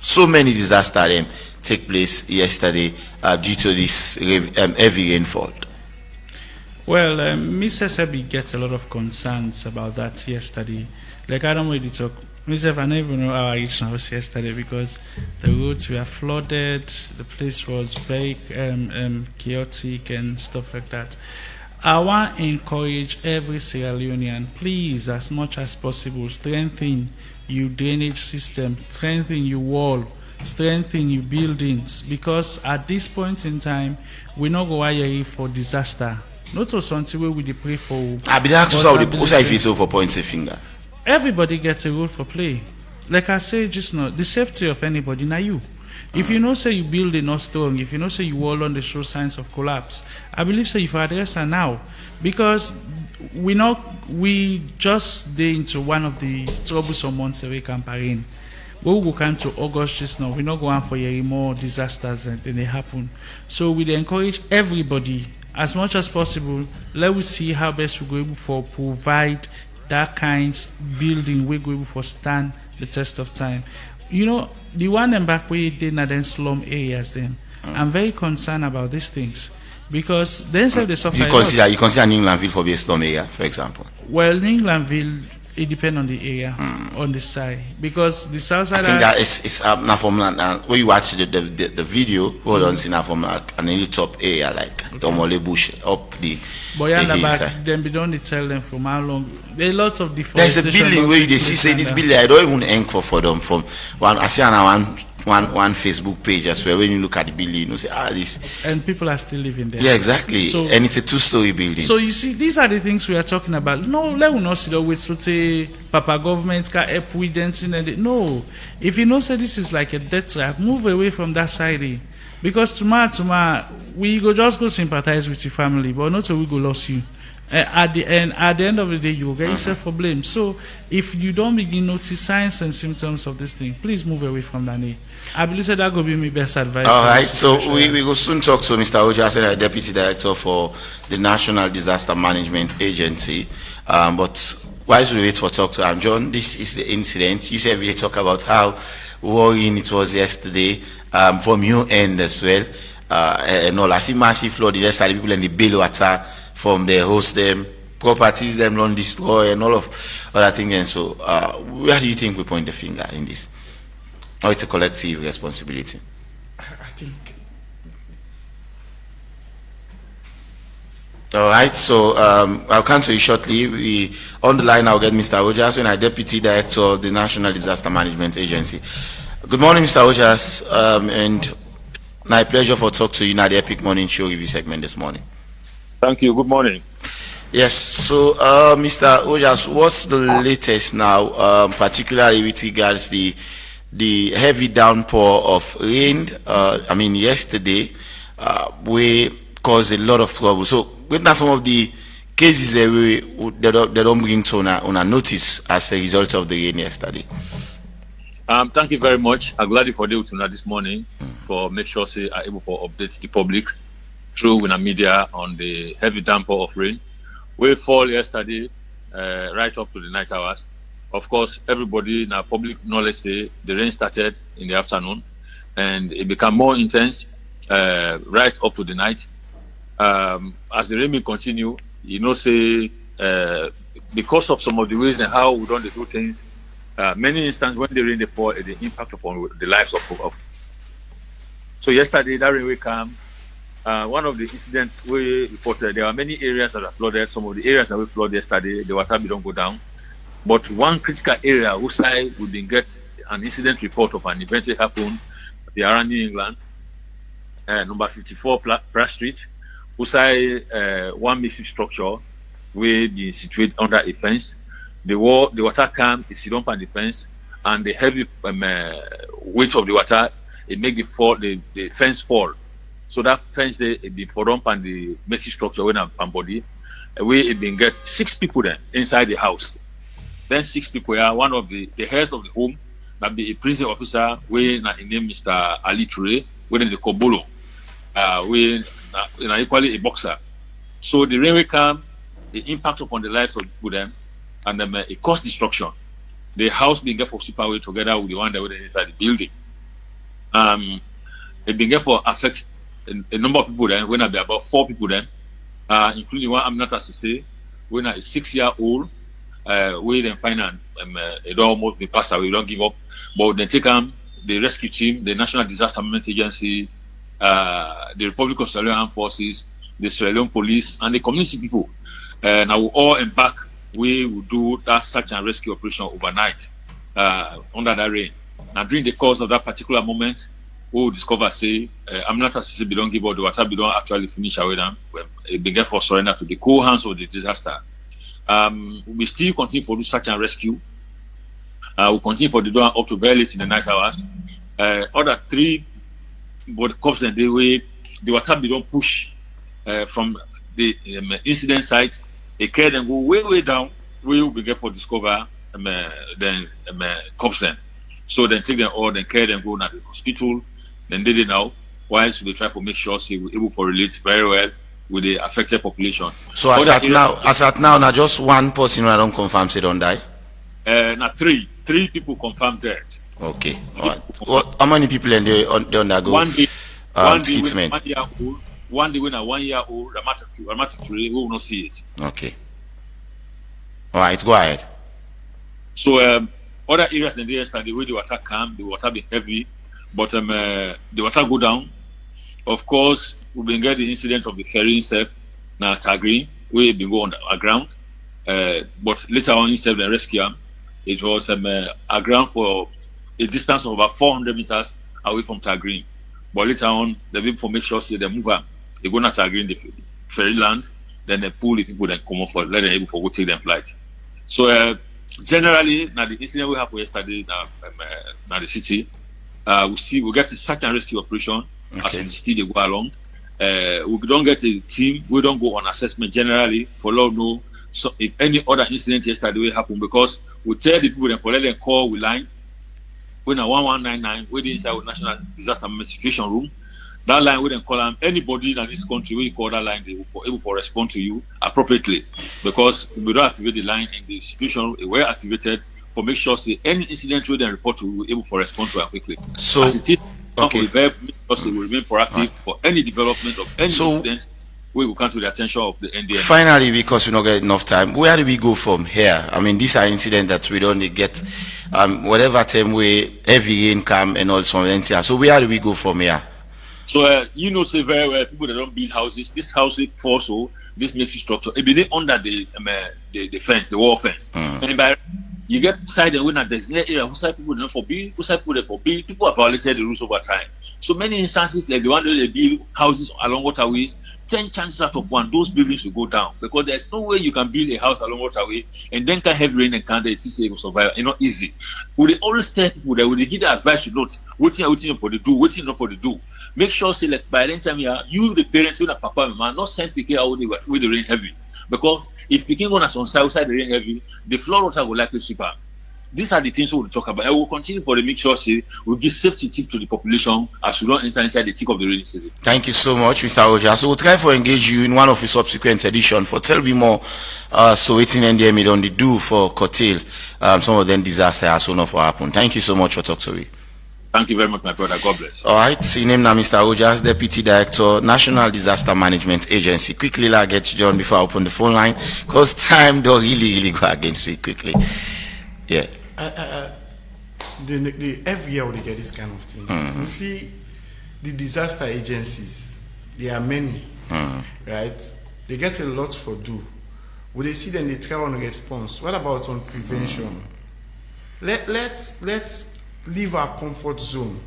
S12: so many disasters take place yesterday due to this heavy rainfall.
S13: Well, Mr. Sebi gets a lot of concerns about that yesterday. Like, I don't really talk. Mr. I never know how I reached house yesterday, because the roads were flooded, the place was very chaotic and stuff like that. I want to encourage every Sierra Leonean, please, as much as possible, strengthen your drainage system, strengthen your wall, strengthen your buildings, because at this point in time, we not go wire for disaster. Not also until we pray for.
S12: I be asked to also if it's over points a finger.
S13: Everybody gets a role for play. Like I say just now, the safety of anybody, now you. If you know say you building not strong, if you know say you wall on the show signs of collapse, I believe say if I address her now, because we just day into one of the troublesome months away campaign. We will go to August just now. We're not going for any more disasters than they happen. So we encourage everybody, as much as possible, let us see how best we're going for provide that kind of building we're going for stand the test of time. You know, the one and back way they not then slum areas then. I'm very concerned about these things, because they say they suffer.
S12: You consider New Englandville for being a slum area, for example?
S13: Well, New Englandville, it depends on the area, on the side, because the south side.
S12: I think that it's now from when you watch the video, hold on, see now from like an any top area like the Omole Bush up the.
S13: But yeah, the back, then we don't tell them from how long. There are lots of
S12: deforestation. There's a building where they see say this building. I don't even anchor for them from one. I see on one Facebook page as well. When you look at the building, you know, say this.
S13: And people are still living there.
S12: Yeah, exactly. So, and it's a 2-story building.
S13: So you see, these are the things we are talking about. No, let us not sit with so Papa government can help with dancing and no. If you know say this is like a death trap, move away from that side. Because tomorrow, we go just go sympathize with your family, but not so we go lose you. At the end of the day, you will get yourself for blame. So if you don't begin notice signs and symptoms of this thing, please move away from that. I believe that will be my best advice.
S12: All right, so we will soon talk to Mr. Ojasen, Deputy Director for the National Disaster Management Agency. But while we wait for talk to John, this is the incident. You said we talk about how worrying it was yesterday from your end as well. And all, I see massive flooding yesterday, people in the bill water from the host them, properties them don't destroy and all of other things. And so, where do you think we point the finger in this? Or it's a collective responsibility?
S26: I think.
S12: All right, so I'll come to you shortly. On the line, I'll get Mr. Ojas, our Deputy Director of the National Disaster Management Agency. Good morning, Mr. Ojas, and my pleasure for talk to you now the Epic Morning Show review segment this morning.
S9: Thank you. Good morning.
S12: Yes. So, Mr. Ojas, what's the latest now, particularly with regards the heavy downpour of rain? I mean, yesterday, we caused a lot of trouble. So, witness some of the cases that they don't bring to on a notice as a result of the rain yesterday.
S9: Thank you very much. I'm glad for the tonight this morning for make sure they are able to update the public through with the media on the heavy downpour of rain. We fall yesterday right up to the night hours. Of course, everybody in our public knowledge say the rain started in the afternoon and it became more intense right up to the night. As the rain will continue, you know, say because of some of the ways and how we don't do things, many instances when the rain they fall, the impact upon the lives of. So yesterday that rain will come. One of the incidents we reported, there are many areas that are flooded. Some of the areas that we flooded yesterday, the water don't go down. But one critical area, which we didn't get an incident report of an event that happened around New England, number 54 Pratt Street, which one massive structure will be situated under a fence. The water came, it sit up on the fence, and the heavy weight of the water, it make the fence fall. So that fence they be put up on the massive structure when I'm body, where it been get 6 people then inside the house. Then 6 people are one of the heads of the home, that be a prison officer, where his name Mr. Ali Toure, where in the Kobolo, where equally a boxer. So the rain will come, the impact upon the lives of people then, and then it caused destruction. The house being get for superway together with the one that was inside the building. It began for affect a number of people then, when I be about 4 people then, including one Aminata Sise, when a 6-year-old, we then find it almost be passed away, we don't give up. But then take the rescue team, the National Disaster Management Agency, the Republic of Sierra Leone Armed Forces, the Sierra Leone Police, and the community people. Now we all embark, we will do that search and rescue operation overnight under that rain. Now during the course of that particular moment, we will discover, say, I'm not as if we don't give up the water, we don't actually finish away them. It began for surrender to the cold hands of the disaster. We still continue for the search and rescue. We continue for the door up to very late in the night hours. Other 3 cops and the way the water be don't push from the incident site. They carry them go way down. We will begin for discover then cops then. So then take them all, then carry them go to the hospital. Then they did now. Whilst we try to make sure we're able to relate very well with the affected population.
S12: So as at now, now just one person I don't confirm say don't die.
S9: Now 3 people confirmed dead.
S12: Okay. All right. How many people in they undergo treatment?
S9: One day when a 1-year-old, Ramata 3, who will not see it.
S12: Okay. All right, go ahead.
S9: So other areas in the yesterday where the water come, the water be heavy, but the water go down. Of course, we've been getting the incident of the ferry itself, now Tagreen, where it been go on the ground. But later on, instead of the rescue, it was a ground for a distance of about 400 meters away from Tagreen. But later on, the people make sure they move up. They go not Tagreen, the ferry land, then they pull the people that come up for let them able to go take them flight. So generally, now the incident we have yesterday now the city, we get a search and rescue operation. as we still go along. We don't get a team. We don't go on assessment generally for Lord know. So if any other incident yesterday will happen, because we tell the people that for let them call we line when a 1199 we inside with National Disaster Situation Room. That line we then call them anybody in this country we call that line they will able to respond to you appropriately, because we don't activate the line in the situation we were activated for make sure say any incident we then report to we able to respond to it quickly.
S12: So
S9: as it is, we will remain proactive for any development of any incident. We will come to the attention of the NDM.
S12: Finally, because we don't get enough time, where do we go from here? I mean, these are incidents that we don't get, whatever time we heavy rain come and all some things. So where do we go from here?
S9: So you know, say very well, people that don't build houses. This house also this makes structure. It be under the fence, the wall fence. And by you get side and when at the area, who side people don't forbid, who side people they forbid. People have violated the rules over time. So many instances like the one that they build houses along waterways. 10 chances out of 1, those buildings will go down, because there's no way you can build a house along waterway and then can have rain and can't it will survive. It's not easy. Would they always tell people that when they give the advice, you note what you for the do, what you not for the do. Make sure say like by the time you the parents, you the papa and mama, not send people out with the rain heavy, because if picking on us on outside the rain heavy, the flood water will likely sweep out. These are the things we will talk about. I will continue for the make sure we give safety tip to the population as we don't enter inside the thick of the rainy season.
S12: Thank you so much, Mr. Roger. So we'll try to engage you in one of the subsequent editions for tell me more so waiting NDM on the do for curtail some of them disasters as soon as happen. Thank you so much for talking to me.
S9: Thank you very much, my brother. God bless.
S12: All right, see name now Mr. Rogers, Deputy Director, National Disaster Management Agency. Quickly, I get to John before I open the phone line, because time don't really go against me quickly. Yeah.
S26: Every year we get this kind of thing. You see, the disaster agencies, there are many, right? They get a lot for do. When they see them, they try on response. What about on prevention? Let's leave our comfort zone.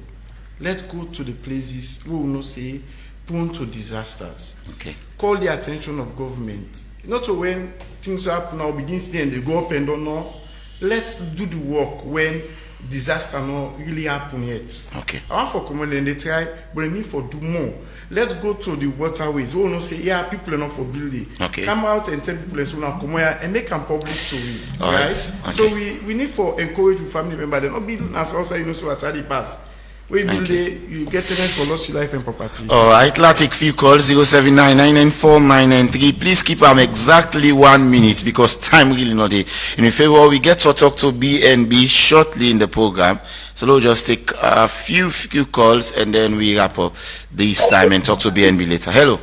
S26: Let's go to the places we will not say prone to disasters.
S12: Okay.
S26: Call the attention of government. Not so when things happen now, begins then they go up and down now. Let's do the work when disaster not really happen yet.
S12: Okay.
S26: I want for command and they try, but they need for do more. Let's go to the waterways. We will not say, yeah, people are not for building.
S12: Okay.
S26: Come out and tell people so now come here and make a public story.
S12: All right.
S26: Okay. So we need for encourage your family member. They not building as also so at the pass. We build you get tenant for lost your life and property.
S12: All right, let's take few calls 079994993. Please keep them exactly 1 minute because time really not there. In favor, we get to talk to BNB shortly in the program. So we'll just take a few calls and then we wrap up this time and talk to BNB later. Hello.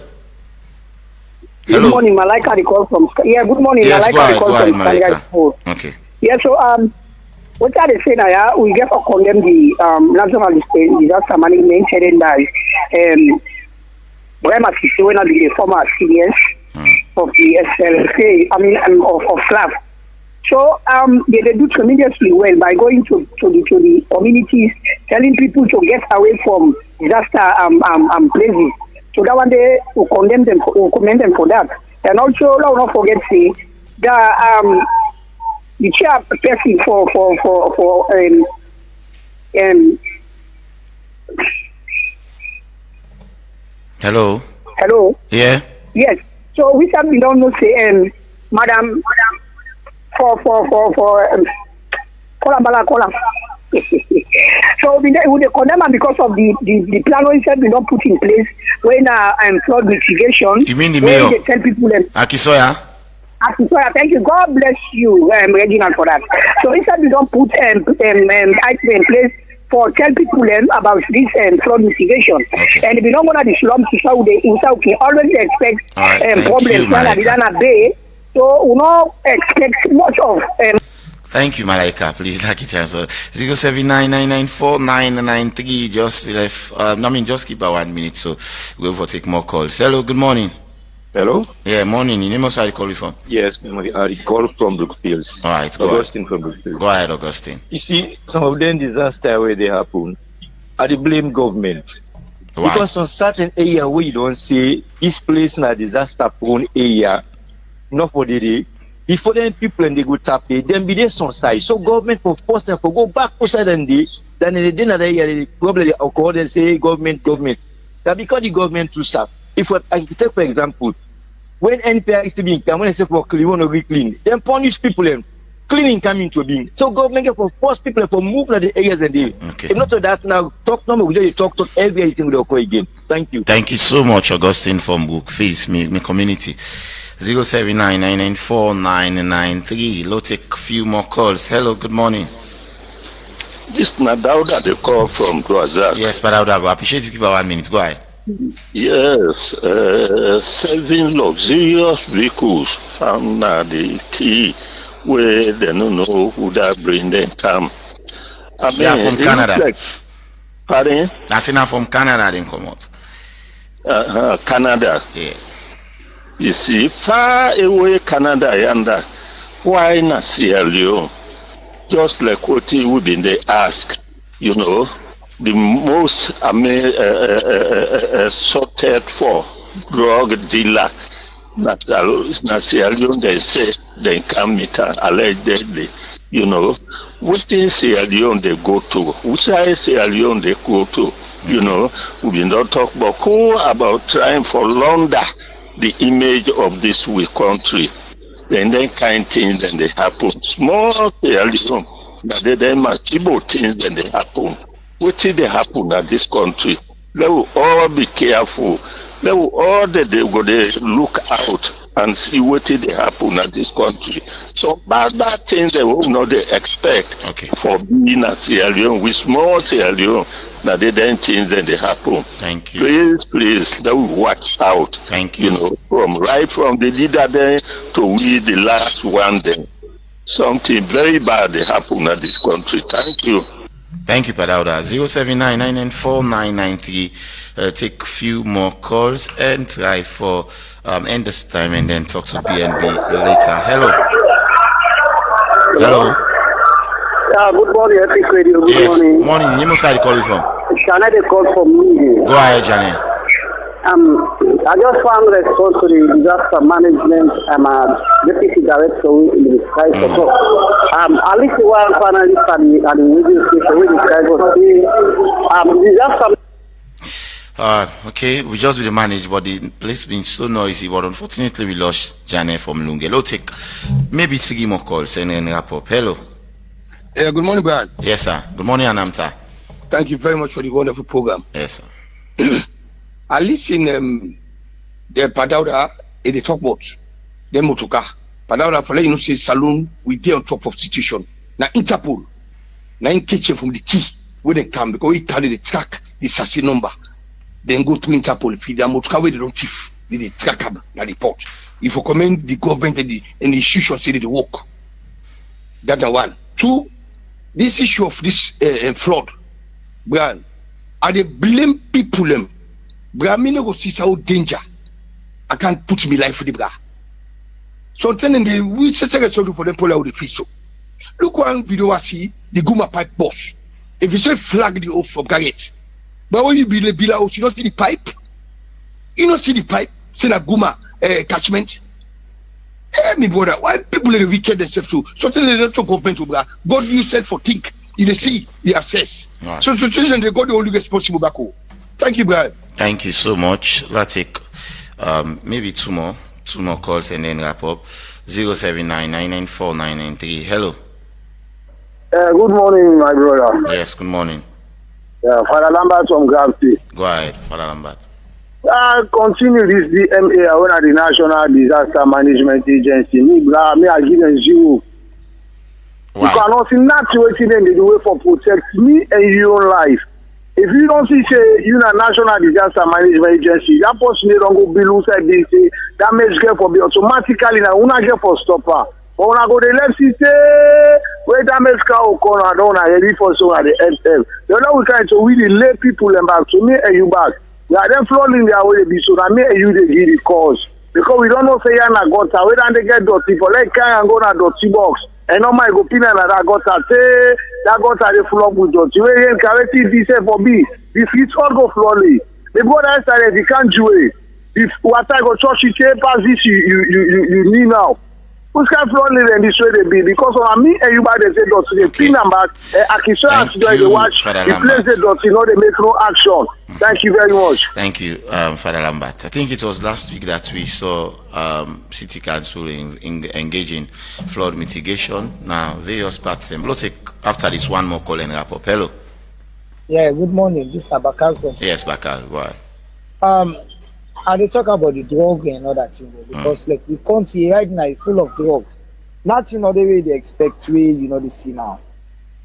S8: Good morning, Malika. The call from good morning,
S12: yes,
S8: Malika.
S12: Go ahead, Malika. Okay.
S8: Yeah, so what are they saying now? We get to condemn the National Disaster Management headed by Brema Sissé, the former CDS of the SLK, of SLAF. So they do tremendously well by going to the communities, telling people to get away from disaster places. So that one day we commend them for that. And also, let's not forget the chairperson for
S12: Hello. Yeah.
S8: Yes. So we don't know say Madam for Kola. So we condemn her because of the plan we said we don't put in place when flood mitigation.
S12: You mean the mayor?
S8: They tell people
S12: Akisoya.
S8: Thank you. God bless you, Reginald, for that. So instead we don't put item in place for tell people about this flood mitigation. Okay. And if we don't go to the slums, we always expect problems when we don't bay. So we don't expect much of.
S12: Thank you, Malaika. Please, like it answer 079994993. Just just keep 1 minute. So we'll take more calls. Hello. Good morning.
S15: Hello?
S12: Yeah, morning. You name us how you call you from?
S15: Yes, I call from Brookfields.
S12: All right,
S15: Augustine from Brookfields.
S12: Go ahead, Augustine.
S15: You see, some of them disasters where they happen, I blame government.
S12: Why?
S15: Because on certain area where you don't say this place in a disaster prone area, not for the day, before then people and they go tap it, then be there some side. So government for force them for go back outside and then in the dinner area, the problem they occur, they say government. That because the government too sharp. If I take for example, when NPR is to be income, when they say for clean, want to re-clean, then punish people and cleaning coming to being. So government can force people to move to the areas and they.
S12: Okay.
S15: If not to that, now talk number we just talk everything will go again. Thank you.
S12: Thank you so much, Augustine from Brookfields, my community. 079994993. Let's take a few more calls. Hello, good morning.
S2: This is Nadauda, the call from Guazak.
S12: Yes, Nadauda, I appreciate you keep 1 minute. Go ahead.
S2: Yes, 7 luxurious vehicles found the key where they don't know who that bring them come. I mean,
S12: they are from Canada.
S2: Like, pardon?
S12: That's enough from Canada, then come out.
S2: Canada.
S12: Yes.
S2: You see, far away Canada, yonder. Why not Sierra Leone? Just like what you would they ask, you know, the most sorted for drug dealer. Not Sierra Leone, they say they come meet allegedly, you know. What in Sierra Leone they go to? Which side Sierra Leone they go to? You know, we did not talk about trying for launder the image of this weak country. Then kind things then they happen. Small Sierra Leone, but then massive things then they happen. What did they happen at this country? They will all be careful. They will all they go there look out and see what did they happen at this country. So bad things they will not they expect for being a Sierra Leone with small Sierra Leone. Now they then things then they happen.
S12: Thank you.
S2: Please, they will watch out.
S12: Thank you.
S2: You know, from the leader then to we the last one then. Something very bad they happen at this country. Thank you.
S12: Thank you, Padauda. 079994993. Take a few more calls and try for end this time and then talk to BNB later. Hello. Hello.
S8: Good morning, Epic Radio. Good morning.
S12: Morning. You must have call you from.
S8: Shana, they call from me.
S12: Go ahead, Janet.
S8: I just found response to the disaster management. I'm a deputy director in the Sky for at least one panelist at the radio station where the Sky was
S12: disaster. Okay, we just will manage, but the place being so noisy. But unfortunately, we lost Janet from Lunge. Let's take maybe 3 more calls and then wrap up. Hello.
S16: Yeah, good morning, Brian.
S12: Yes, sir. Good morning, Anamta.
S16: Thank you very much for the wonderful program.
S12: Yes, sir.
S16: I listen the Padauda in the talk about the motoka. Padauda for letting you say saloon we dey on top of situation. Now Interpol, now in kitchen from the key where they come because we carry the track the SASI number. Then go to Interpol if the motoka where they don't thief, they track them na report. If you commend the government and the institution say they work. That's one. 2, this issue of this flood, Brian, I they blame people them. Bra, me no go see how danger. I can't put me life for the bra. So I'm telling the we say for them pull out the fish. Look one video I see the Guma pipe boss. If you say flag the oath from Garrett, but when you be the Bila house, you don't see the pipe. You don't see the pipe. Say that Guma catchment. Me brother, why people are the wicked themselves too? So tell them to government to bra. God you said for think. You see, you assess. Right. So situation they got the only responsible back home. Thank you, Brad.
S12: Thank you so much. Let's take maybe two more calls and then wrap up. 079994993. Hello.
S8: Good morning, my brother.
S12: Yes, good morning.
S8: Father Lambert from Gravity.
S12: Go ahead, Father Lambert.
S8: Continue this DMA when the National Disaster Management Agency. Me I give them 0. Wow. You cannot see nothing waiting in the way for protect me and your life. If you don't see say you know National Disaster Management Agency, that person they don't go below side they say damage get for be automatically now una get for stopper. But when I go the left say where damage car corner down ready for so at the FM. The other we kind to really lay people and back to me and you back. We are then flowing their way be so that me and you they give the cause. Because we don't know say na gutter where they get dirty for like can go na dirty box. And no my go pin and that gutter say that gutter they full up with dirty. Where you carry this for B. If it's all go flawlessly. The brother started you can't do it. If water go touch you pass this you need now.
S17: Who's can flood in this way they be? Because on me and you by the say dot they clean them back. Akiso has to join the watch. The place the dot, they make no action. Thank you very much.
S12: Thank you, Father Lambert. I think it was last week that we saw City Council in engaging flood mitigation. Now, various parts. We'll take after this one more call and wrap up. Hello.
S18: Yeah, good morning. This is Bakar from.
S12: Yes, Bakar. Go ahead.
S18: And they talk about the drug and all that thing because like the country right now is full of drug. Nothing other way they expect way they see now.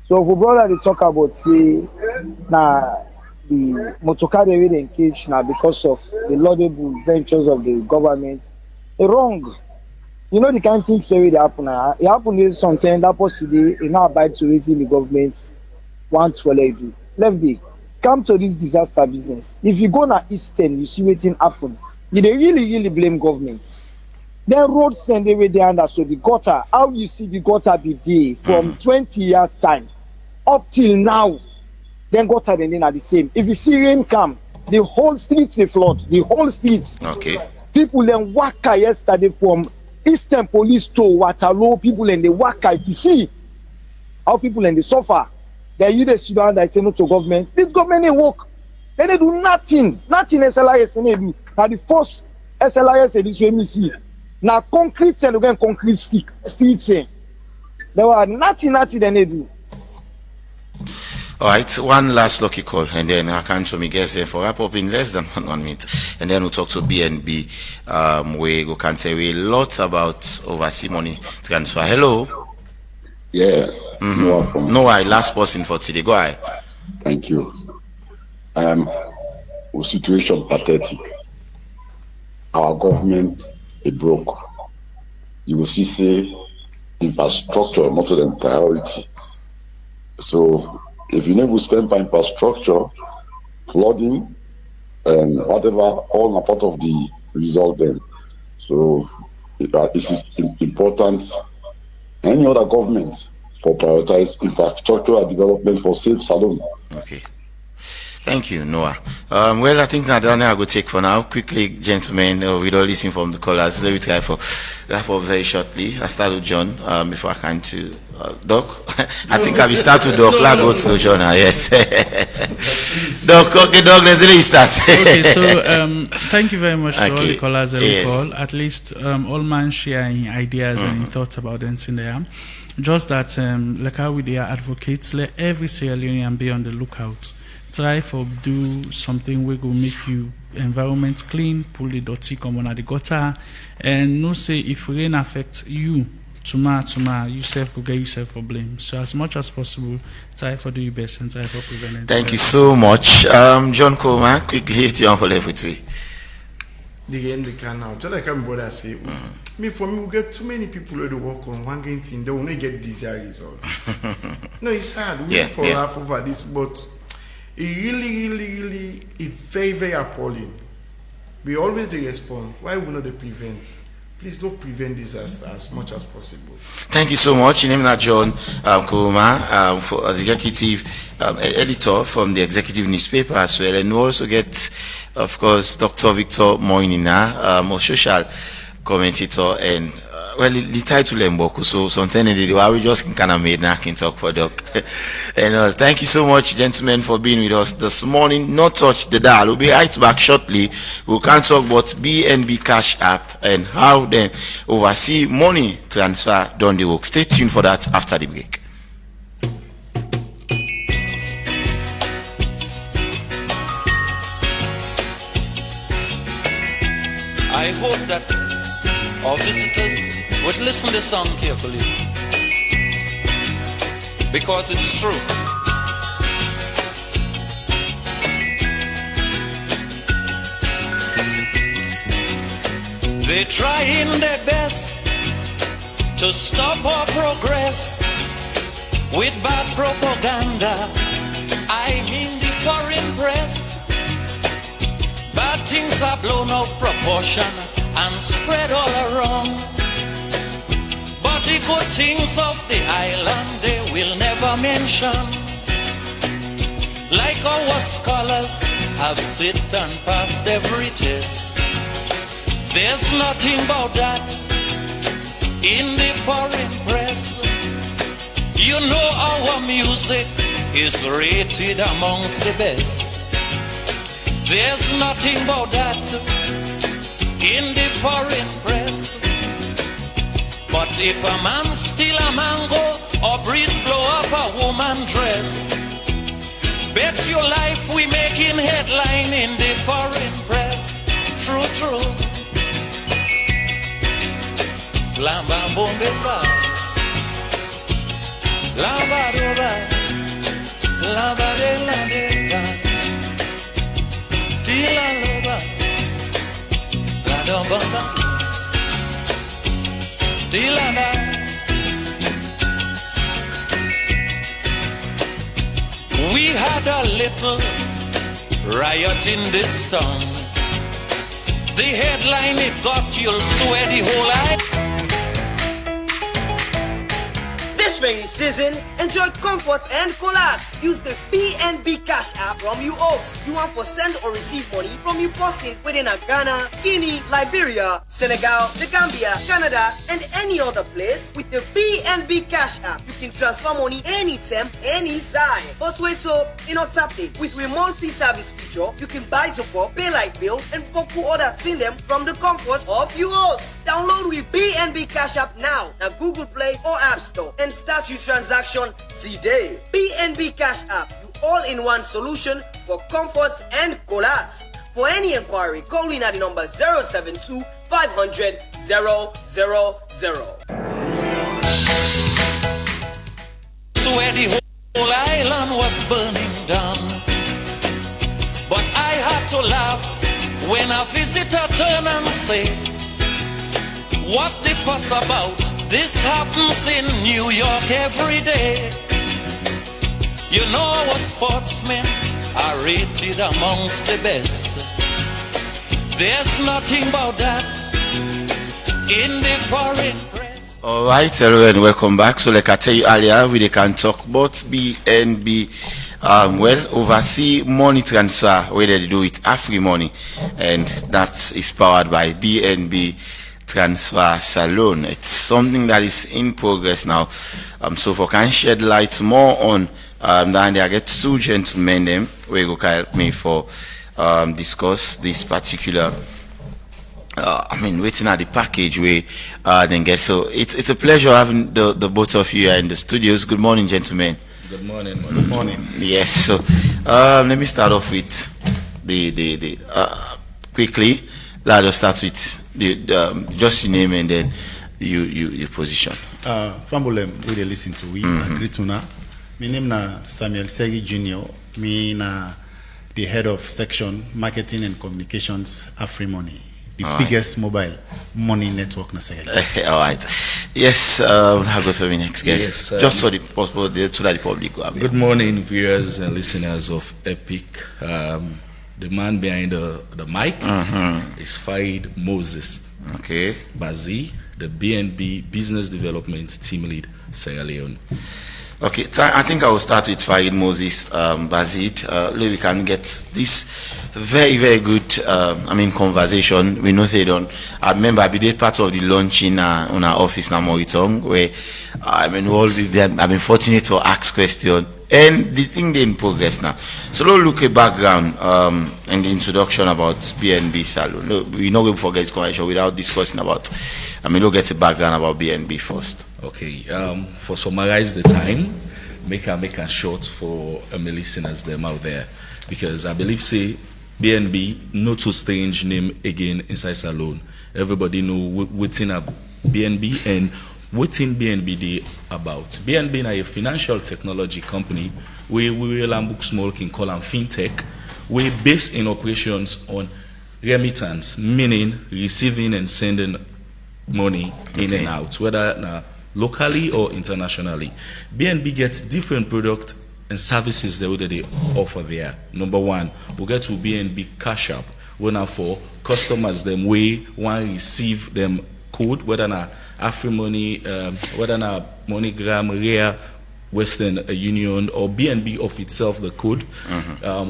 S18: So for brother they talk about say now the motorcar they will engage now because of the laudable ventures of the government. They wrong. You know the kind of things say they happen now. It happen is sometimes that possibly they now abide to raising the government want to let do. Left day. Come to this disaster business. If you go na Eastern, you see wetin happen. You dey really blame government. Then roads send the way they under so the gutter. How you see the gutter be there from 20 years time up till now? Then gutter then are the same. If you see rain come, the whole streets they flood. The whole streets.
S12: Okay.
S18: People then waka yesterday from Eastern Police to Waterloo. People then they waka. If you see how people then they suffer. Then you the student that say no to government. This government they work. Then they do nothing. Nothing SLIS they do. Now the first SLIS this way me see. Now concrete and again concrete streets. There were nothing then they do.
S12: All right, one last lucky call, and then I can't show me guess for wrap up in less than 1 minute, and then we'll talk to BNB. We go can tell you a lot about overseas money transfer. Hello.
S19: Yeah.
S12: No, last person for today. Go ahead.
S19: Thank you. The situation pathetic. Our government is broke. You will see say infrastructure not to them priority. So if you never spend on infrastructure, flooding and whatever, all are part of the result then. So it's important. Any other government for prioritize infrastructural development for safe salon.
S12: Okay. Thank you, Noah. Well, I think Nadana I will take for now. Quickly, gentlemen, we don't listen from the callers. Let me try for wrap up very shortly. I start with John before I can to Doc. I think I will start with Doc. Let's go to John. Yes. Doc, okay, Doc, let's start.
S13: Okay, so thank you very much to all the callers that we call. At least all man sharing ideas and thoughts about them in there. Just that, like how we are advocates, let every Sierra Leonean be on the lookout. Try for do something we will make you environment clean, pull the dirty come on at the gutter, and no say if rain affect you, tomorrow yourself will get yourself for blame. So as much as possible, try for do your best and try for prevent it.
S12: Thank you so much, John Coleman. Quickly hit you on for level 3.
S26: The end they can now. Just like I'm brother say, me for me we get too many people who work on one thing, they will not get desired result. No, it's sad. We for laugh over this, but it really is very, very appalling. We always respond. Why would not they prevent? Please don't prevent disaster as much as possible.
S12: Thank you so much. In name is John Kuruma, for executive editor from the executive newspaper as well, and we also get, of course, Dr. Victor Moinina, more social commentator, and well, the title Mboku, so sometimes we just kind of made can talk for Doc. And thank you so much, gentlemen, for being with us this morning. Not touch the dial. We'll be right back shortly. We can talk about BNB Cash App and how then oversee money transfer done the work. Stay tuned for that after the break.
S11: I hope that our visitors would listen to the song carefully, because it's true. They're trying their best to stop our progress with bad propaganda. I mean the foreign press. Bad things are blown out of proportion and spread all around. But the good things of the island they will never mention. Like our scholars have sit and passed every test. There's nothing about that in the foreign press. You know our music is rated amongst the best. There's nothing about that in the foreign press. But if a man steal a mango or breeze blow up a woman dress, bet your life we making headline in the foreign press. True, true. Lamba bombe ba, lamba doba, lamba de la deba, tila loba, la domba, tila na. We had a little riot in this town. The headline it got, you'll swear the whole eye.
S1: This rainy season, enjoy comforts and collabs. Use the BNB Cash app from you also. You want to send or receive money from you person within a Ghana, Guinea, Liberia, Senegal, the Gambia, Canada, and any other place. With the BNB Cash app, you can transfer money anytime, any side. But wait, so in Otape, with the monthly service feature, you can buy support, pay light bill, and book other send them from the comfort of yours. Download with BNB Cash app now at Google Play or App Store and start your transaction today. BNB Cash app, you all-in-one solution for comforts and collabs. For any inquiry, call in at the number 072 500 000.
S11: So where the whole island was burning down, but I had to laugh when a visitor turned and said, what the fuss about? This happens in New York every day. You know our sportsmen are rated amongst the best. There's nothing about that in the foreign press.
S12: Alright, hello and welcome back. So like I tell you earlier, we can talk about BNB. Oversee money transfer, whether they do it Afri money, and that is powered by BNB Transfer Salon. It's something that is in progress now. So for can shed light more on then I get two gentlemen them we go help me for discuss this particular waiting at the package we then get. So it's a pleasure having the both of you here in the studios. Good morning, gentlemen.
S3: Good morning.
S12: Good morning. Yes. So let me start off with the quickly. Let us start with just your name and then your position.
S3: Fambolem, we dey listen to we Grituna. My name na Samuel Segi Jr. Me na the head of section marketing and communications AfriMoney, the biggest mobile money network na Senegal.
S12: All right. Yes. How goes our next guest? Yes, just so the possible so that the public go.
S3: Good morning, viewers and listeners of Epic. The man behind the mic is Faid Moses.
S12: Okay.
S3: Bazi, the BNB Business Development Team Lead, Sierra Leone.
S12: Okay, I think I will start with Faid Moses, Bazid. We can get this very, very good, conversation. We know they don't. I remember I did part of the launch in on our office now, Moritong, where I've been fortunate to ask questions. And the thing they in progress now. So let's look at background and the introduction about BNB Salon. We're not going to forget this conversation without discussing about. Look at the background about BNB first.
S3: Okay. For summarize the time, make a short for my listeners them out there, because I believe say BNB no to strange name again inside Salon. Everybody know what's in a BNB and what in BNB they about. BNB is a financial technology company where we will book small can call them fintech. We based in operations on remittance, meaning receiving and sending money in and out, whether locally or internationally. BNB gets different products and services that they offer there. Number one, we get to BNB Cash App. We're now for customers them way want receive them code, whether AfriMoney, whether MoneyGram, Rare, Western Union, or BNB of itself, the code,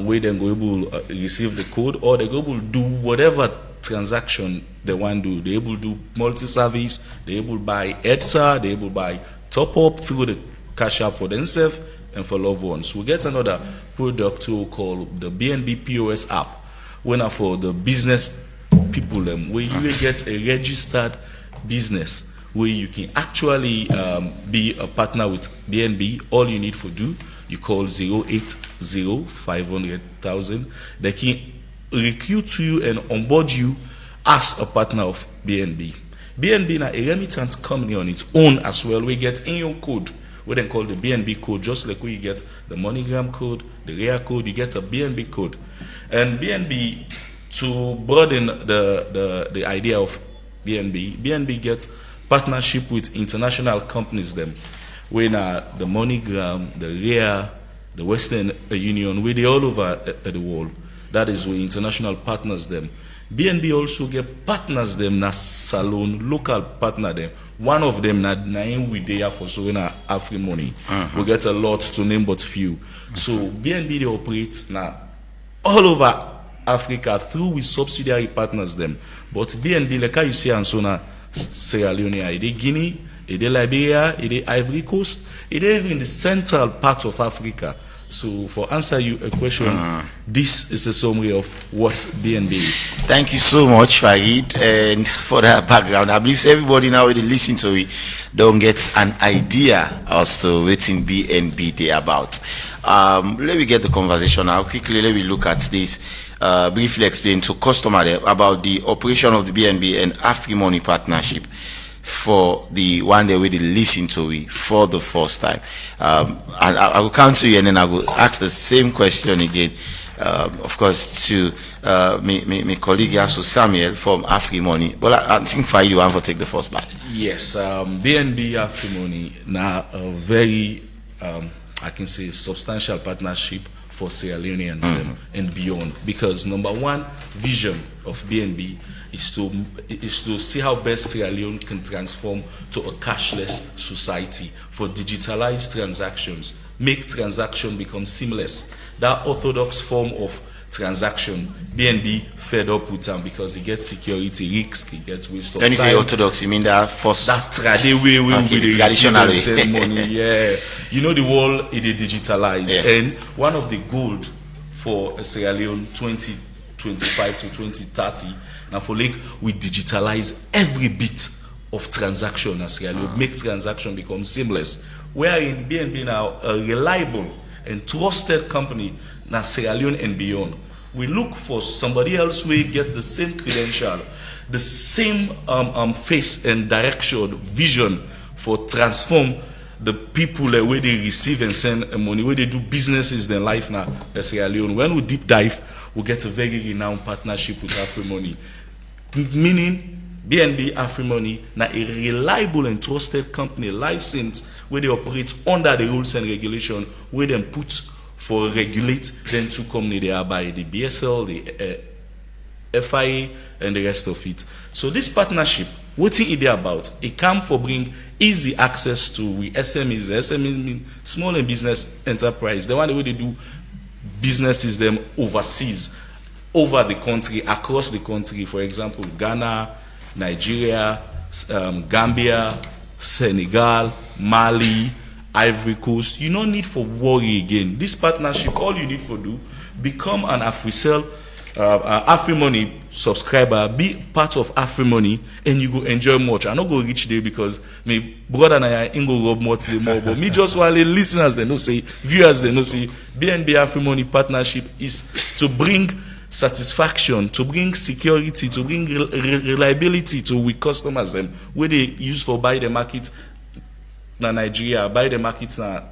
S3: where then go able receive the code, or they go able do whatever transaction they want to do. They able to do multi-service, they able to buy EDSA, they able to buy top-up through the cash app for themselves and for loved ones. We get another product we call the BNB POS app, when for the business people them, where you will get a registered business where you can actually be a partner with BNB. All you need to do, you call 080-500,000. They can recruit you and onboard you as a partner of BNB. BNB is a remittance company on its own as well. We get in your code, we then call the BNB code, just like where you get the MoneyGram code, the REA code, you get a BNB code. And BNB, to broaden the idea of BNB gets partnership with international companies them. When the MoneyGram, the REA, the Western Union, where they all over the world. That is where international partners them. BNB also get partners them na salon, local partner them. One of them na we there for so in AfriMoney. We get a lot to name but few. So BNB they operate now all over Africa through with subsidiary partners them. But BNB like you see and so na Sierra Leone, it Guinea, it Liberia, it Ivory Coast, it even the central part of Africa. So for answer you a question, this is a summary of what BNB is.
S12: Thank you so much, Farid, and for that background. I believe everybody now they listen to it don't get an idea as to what in BNB they about. Let me get the conversation now. Quickly, let me look at this. Briefly explain to customer about the operation of the BNB and AfriMoney partnership for the one day we did listen to it for the first time. And I will come to you and then I will ask the same question again, of course, to my colleague Yasu Samuel from AfriMoney. But I think for you want to take the first part.
S3: Yes, BNB AfriMoney now a very, I can say, substantial partnership for Sierra Leoneans and beyond, because number one vision of BNB is to see how best Sierra Leone can transform to a cashless society for digitalized transactions, make transaction become seamless. That orthodox form of transaction, BNB fed up with them because it gets security risks, it gets waste of time.
S12: When you say orthodox, you mean that first?
S3: That traditional way we
S12: traditional
S3: send money. Yeah, you know the world it is digitalized, and one of the goals for Sierra Leone 2025 to 2030. Now for Lake, we digitalize every bit of transaction as Sierra Leone, make transaction become seamless. We are in BNB now a reliable and trusted company now Sierra Leone and beyond. We look for somebody else who get the same credential, the same face and direction, vision for transform the people where they receive and send money, where they do businesses in life now Sierra Leone. When we deep dive, we get a very renowned partnership with AfriMoney. Meaning BNB AfriMoney now a reliable and trusted company licensed where they operate under the rules and regulation where they put for regulate then to company they are by the BSL, the FIA and the rest of it. So this partnership, what's it about? It come for bring easy access to SMEs. SMEs mean small and business enterprise. The one way they do businesses them overseas, over the country, across the country, for example, Ghana, Nigeria, Gambia, Senegal, Mali, Ivory Coast. You don't need for worry again. This partnership, all you need for do, become an AfriMoney subscriber, be part of AfriMoney, and you go enjoy much. I not go reach there because my brother and I ain't go rob much more, but me just while the listeners they know say, viewers they know say, BNB AfriMoney partnership is to bring satisfaction, to bring security, to bring reliability to we customers them where they use for buy the market na Nigeria, buy the market na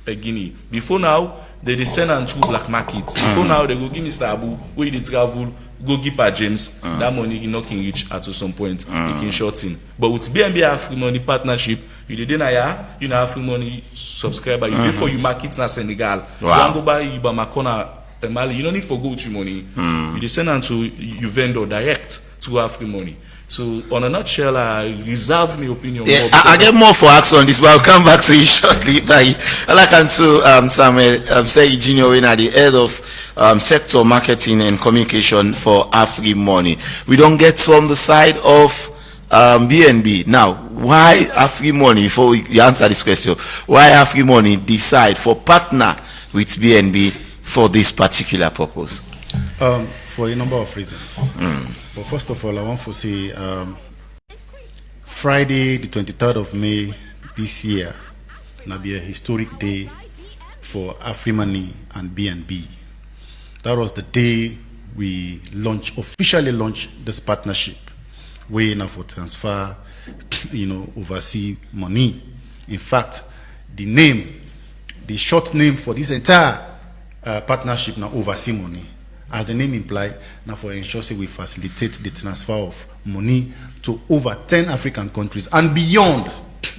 S3: Guinea. Before now, they send on to black market. Before now, they go give Mr. Abu where they travel, go give per James. That money not can reach at some point. It can shorten. But with BNB AfriMoney partnership, you didn't you know AfriMoney subscriber. You pay for your market na Senegal.
S12: Wow.
S3: You go buy you Makona Mali. You don't need for go to money. You send on to your vendor direct to AfriMoney. So, on a nutshell, I reserve my opinion.
S12: Yeah, I get more for ask on this, but I'll come back to you shortly. I like to Samuel say Junior when at the head of sector marketing and communication for AfriMoney. We don't get from the side of BNB. Now, why AfriMoney? Before we answer this question, why AfriMoney decide for partner with BNB for this particular purpose?
S4: For a number of reasons. But first of all, I want to say Friday, the 23rd of May this year, will be a historic day for AfriMoney and BNB. That was the day we officially launched this partnership, way now for transfer, overseas money. In fact, the short name for this entire partnership now, overseas money. As the name implies, now for ensure we facilitate the transfer of money to over 10 African countries and beyond.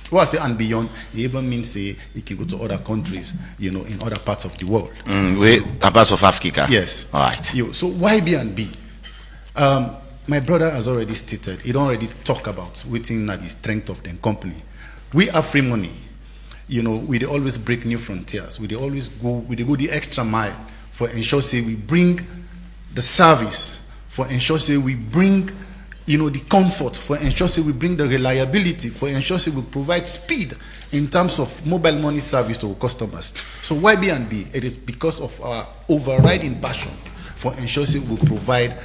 S4: What I say and beyond, it even means it can go to other countries, in other parts of the world.
S12: Parts of Africa?
S4: Yes.
S12: All right.
S4: So why BNB? My brother has already stated, he already talked about within the strength of the company. We AfriMoney, we always break new frontiers. We always go the extra mile for ensure we bring the service, for ensure we bring the comfort, for ensure we bring the reliability, for ensure we provide speed in terms of mobile money service to our customers. So why BNB? It is because of our overriding passion for ensure we provide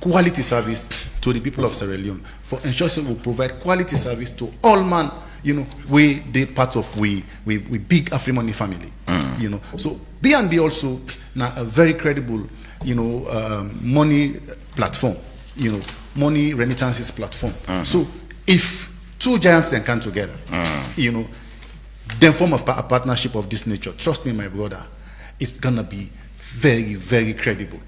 S4: quality service to the people of Sierra Leone, for ensure we provide quality service to all man we they part of we big AfriMoney family. So BNB also now a very credible money platform, money remittances platform. So if two giants then come together, then form a partnership of this nature, trust me, my brother, it's gonna be very, very credible.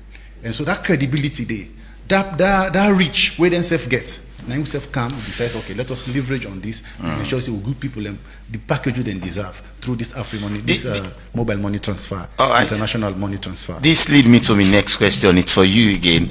S4: And so that credibility there, that reach where themselves get. Now himself come and decides, okay, let us leverage on this and ensure we give people the package they deserve through this AfriMoney, this mobile money transfer, international money transfer.
S12: This leads me to my next question. It's for you again.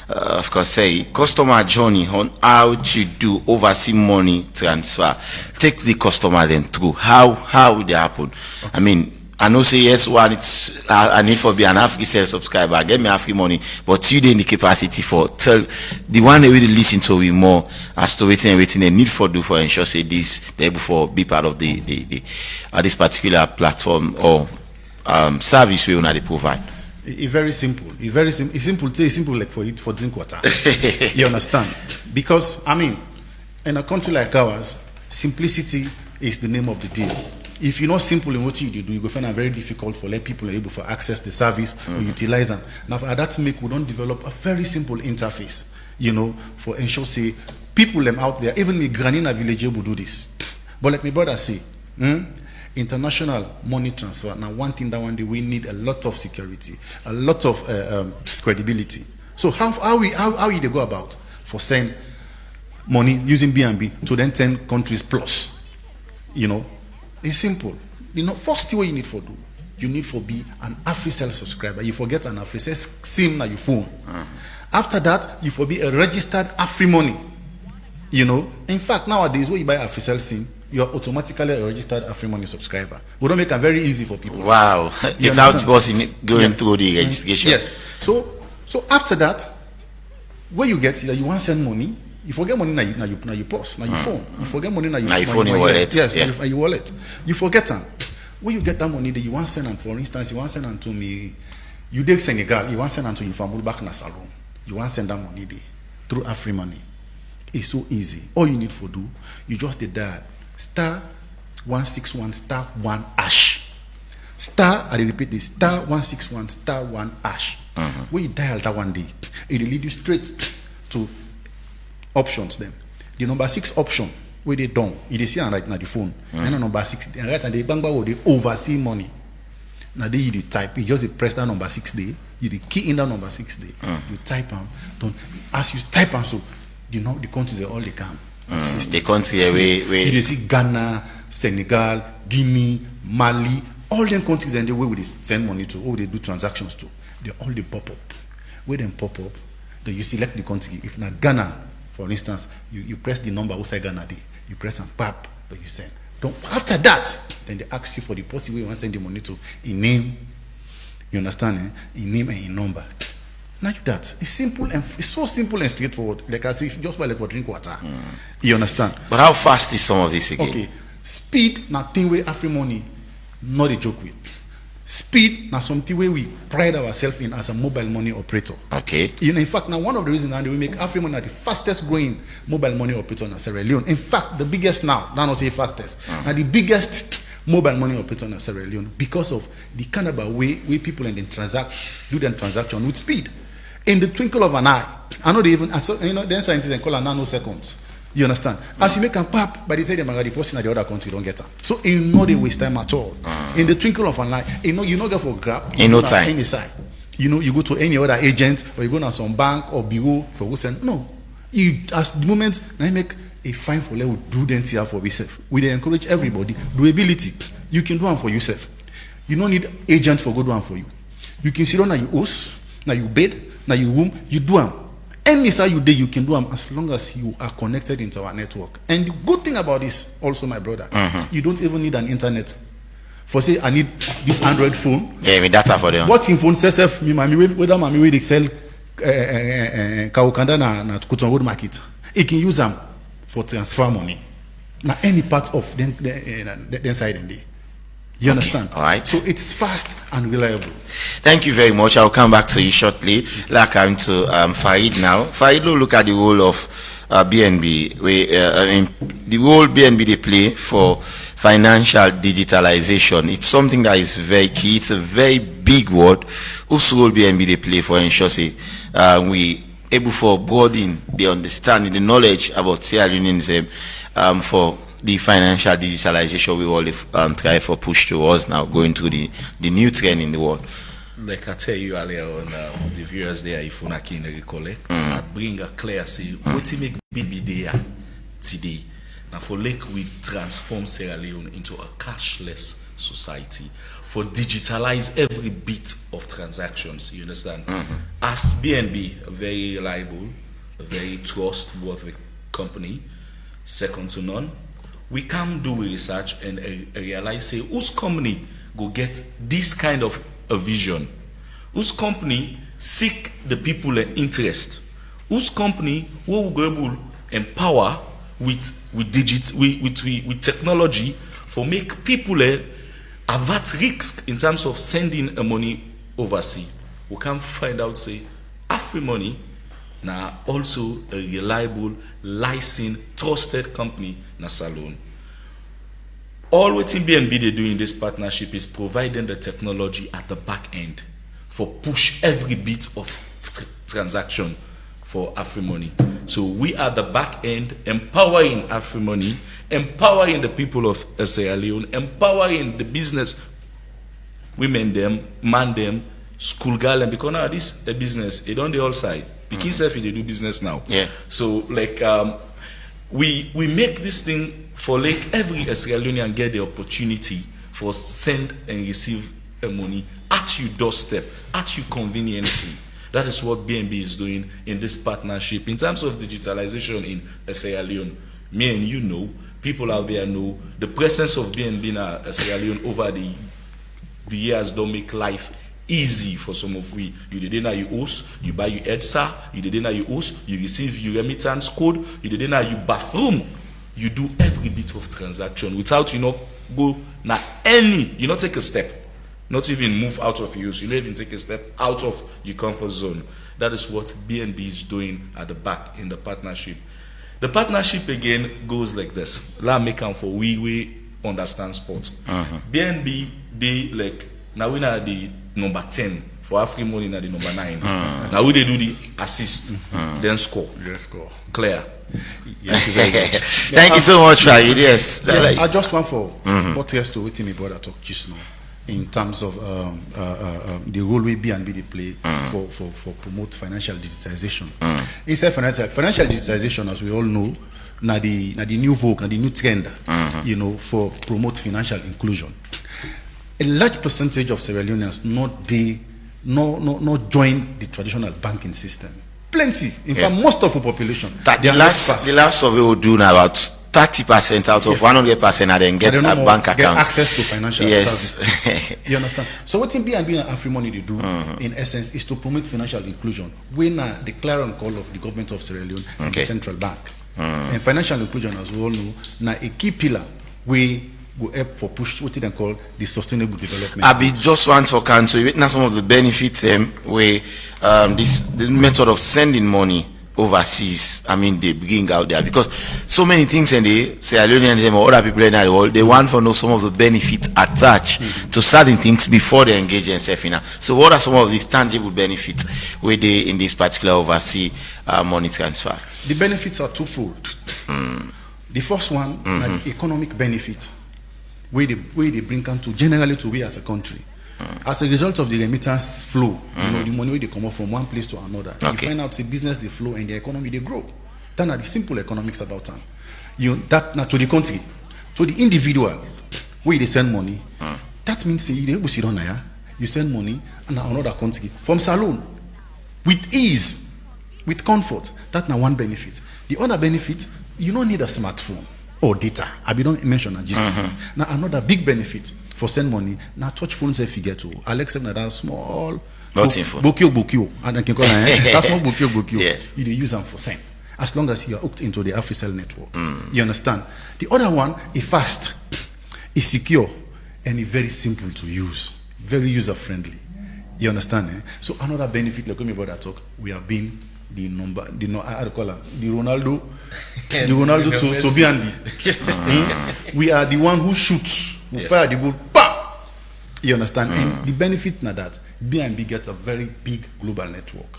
S12: Of course, say customer journey on how to do overseas money transfer. Take the customer then through how would it happen? Okay. I mean, I know say yes, one it's I need for be an AfriCell subscriber, get me AfriMoney, but you didn't the capacity for tell the one they really listen to we more as to waiting they need for do for ensure say this they able for be part of the this particular platform or service we wanna provide.
S4: It's very simple. It's simple like for drink water. You understand? Because I mean, in a country like ours, simplicity is the name of the deal. If you're not simple in what you do, you go find it very difficult for let people able to access the service or utilize them. Now, for that make we don't develop a very simple interface, for ensure say people them out there, even the Granina village will do this. But like my brother say, international money transfer. Now, one thing that one day we need a lot of security, a lot of credibility. So how they go about for send money using BNB to then 10 countries plus, It's simple. First thing what you need for do, you need for be an AfriCell subscriber. You forget an AfriCell SIM on your phone. After that, you for be a registered AfriMoney. In fact, nowadays when you buy AfriCell SIM, you are automatically a registered AfriMoney subscriber. We don't make it very easy for people.
S12: Wow, it's out going through the registration.
S4: Yes. So after that, when you get you want to send money. You forget money now you purse, now your phone. You forget money now
S12: your phone wallet.
S4: Yes, yeah. Your wallet. You forget them. When you get that money that you want to send them, for instance, you want to send them to me, you take Senegal, you want to send them to you from back in salon. You want to send that money there through AfriMoney. It's so easy. All you need for do, you just did that *161 *1#. I repeat this, *161 *1#. When you dial that one day, it will lead you straight to options then. The number 6 option where they done, you see and right now the phone. And the number 6 and right and the bank will they oversee money. Now they you type, you just press that number 6 day, you key in that number 6 day, you type them, as you type them so the countries are all they come.
S12: The country where
S4: you see Ghana, Senegal, Guinea, Mali, all them countries and the way we send money to, or they do transactions to, they all they pop up. Where them pop up, then you select the country. If not Ghana, For instance, you press the number outside Ghana day, you press and pap, you send. After that, then they ask you for the person where you want to send the money to, in name, you understand, in name and in number. Now that it's simple and it's so simple and straightforward. Like as if just by like drink water. You understand?
S12: But how fast is some of this again?
S4: Okay, speed na thing where AfriMoney not a joke with. Speed na something where we pride ourselves in as a mobile money operator.
S12: Okay.
S4: You know, in fact, now one of the reasons that we make AfriMoney the fastest growing mobile money operator in Sierra Leone. In fact, the biggest now, not say fastest, and the biggest mobile money operator in Sierra Leone because of the kind of way people and then do their transaction with speed. In the twinkle of an eye, I know they even, you know, then scientists call it nanoseconds. You understand? As you make a pap, by the time they the person at the other country, you don't get them. So you know they waste time at all. In the twinkle of an eye, you know go for grab.
S12: In no time.
S4: Any side. You know, you go to any other agent or you go to some bank or bureau for who send. No. You as the moment I make a fine for level do then for yourself. We encourage everybody, doability. You can do one for yourself. You don't need agent for go do one for you. You can sit on now you host, now you bed. Now you room, you do them. Any side you do, you can do them as long as you are connected into our network. And the good thing about this, also my brother, you don't even need an internet. For say, I need this Android phone.
S12: Yeah, me data for them.
S4: What in phone says if me whether mommy will they sell Kawukanda na Kuton Road Market. It can use them for transfer money. Now any part of the side in there. You understand?
S12: All right.
S4: So it's fast and reliable.
S12: Thank you very much. I'll come back to you shortly. Like I'm to Farid now. Farid, look at the role of BNB. The role BNB they play for financial digitalization. It's something that is very key. It's a very big word. Whose role BNB they play for ensure we able for broadening the understanding, the knowledge about Sierra Leoneanism for the financial digitalization we all try for push towards now, going to the new trend in the world.
S3: Like I tell you earlier on, the viewers there, if you can recollect, I bring a clear say, what make BNB there today? Now for like we transform Sierra Leone into a cashless society, for digitalize every bit of transactions. You understand? As BNB, a very reliable, a very trustworthy company, second to none. We can do research and realize, say, whose company go get this kind of a vision? Whose company seek the people interest? Whose company will go able empower with technology for make people avert risk in terms of sending a money overseas? We can find out, say, AfriMoney now also a reliable, licensed, trusted company na Salone. All what BNB they do in this partnership is providing the technology at the back end for push every bit of transaction for AfriMoney. So we are the back end, empowering AfriMoney, empowering the people of Sierra Leone, empowering the business women them, man them, school girl them, because now this a business, they don't the all side. Because self they do business now.
S12: Yeah.
S3: So like we make this thing for like every Sierra Leonean get the opportunity for send and receive money at your doorstep, at your convenience. That is what BNB is doing in this partnership. In terms of digitalization in Sierra Leone, me and you know, people out there know, the presence of BNB in Sierra Leone over the years don't make life easy for some of we. You did now you host, you buy your EDSA, you did now you host, you receive your remittance code, you did now you bathroom, you do every bit of transaction without go now you not take a step, not even move out of use, you don't even take a step out of your comfort zone. That is what BNB is doing at the back in the partnership. The partnership again goes like this. Let me come for we understand sports. BNB they like now we are the number 10 for AfriMoney na the number 9. Now we they do the assist, then score. Clear.
S12: Thank you very much. Thank you so much, Farid. Yes.
S4: Yeah, I just want for what else to wait in my brother talk just now in terms of the role we BNB they play for promote financial digitization. Inside financial digitization, as we all know, na the new vogue, na the new trend, for promote financial inclusion. A large percentage of Sierra Leoneans not join the traditional banking system. Plenty. In fact, most of the population.
S12: The last survey we do now about 30% out of 100% and then get a bank account.
S4: Get access to financial services. You understand? So what BNB and AfriMoney they do, in essence, is to promote financial inclusion. We now declare on call of the government of Sierra Leone and the central bank. And financial inclusion, as we all know, now a key pillar we will help for push what they call the sustainable development.
S12: I be just want to country witness some of the benefits where the method of sending money overseas, I mean, they bring out there because so many things and they say Leoneans and other people in the world, they want to know some of the benefits attached to certain things before they engage in self-finance. So what are some of these tangible benefits where they in this particular overseas money transfer?
S4: The benefits are twofold. The first one, like the economic benefit, where they bring to generally to we as a country. As a result of the remittance flow, you know, the money they come up from one place to another, you find out the business they flow and the economy they grow. That are the simple economics about them. That not to the country, to the individual, where they send money. That means you send money and another country from salon with ease, with comfort. That's now one benefit. The other benefit, you don't need a smartphone or data. I don't mention that. Now another big benefit for send money now touch phones if you get to Alexa na that small bokyo and I can call it that small bokyo you use them for send as long as you are hooked into the AfriCell network. You understand? The other one is fast, is secure, and is very simple to use, very user friendly. You understand? So another benefit, like me about that talk, we have been the Ronaldo to BNB. We are the one who shoots, who fire the ball. Bah! You understand? And the benefit now that BNB gets a very big global network.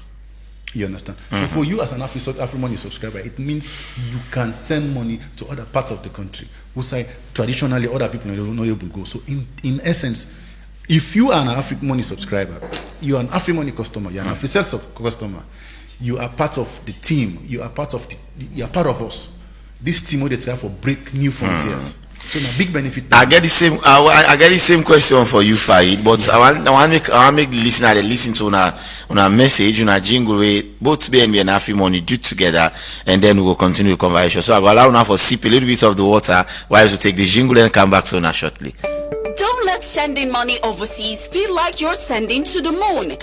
S4: You understand? So for you as an AfriMoney subscriber, it means you can send money to other parts of the country who say traditionally other people don't know able to go. So in essence, if you are an AfriMoney subscriber, you are an AfriMoney customer, you are an AfriCell customer, you are part of the team. You are part of us. This team will try for break new frontiers. So a big benefit.
S12: I get the same. I get the same question for you, Farid. But I want make the listener they listen to on a message, on a jingle where both BNB and AfriMoney do together, and then we will continue the conversation. So I will allow now for sip a little bit of the water while we take the jingle and come back to Una shortly.
S5: Don't let sending money overseas feel like you're sending to the moon.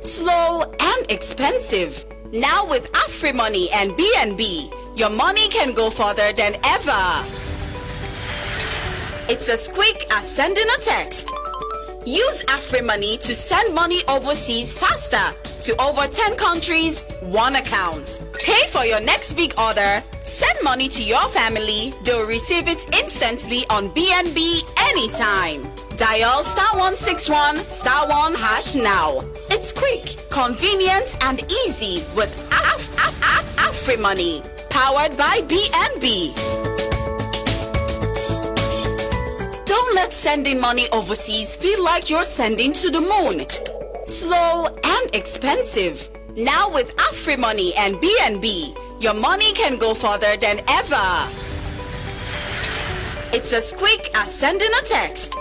S5: Slow and expensive. Now with AfriMoney and BNB, your money can go further than ever. It's as quick as sending a text. Use AfriMoney to send money overseas faster to over 10 countries, one account. Pay for your next big order, send money to your family, they'll receive it instantly on BNB anytime. Dial *161 *1# now. It's quick, convenient, and easy with AfriMoney, powered by BNB. Don't let sending money overseas feel like you're sending to the moon. Slow and expensive. Now with AfriMoney and BNB, your money can go further than ever. It's as quick as sending a text.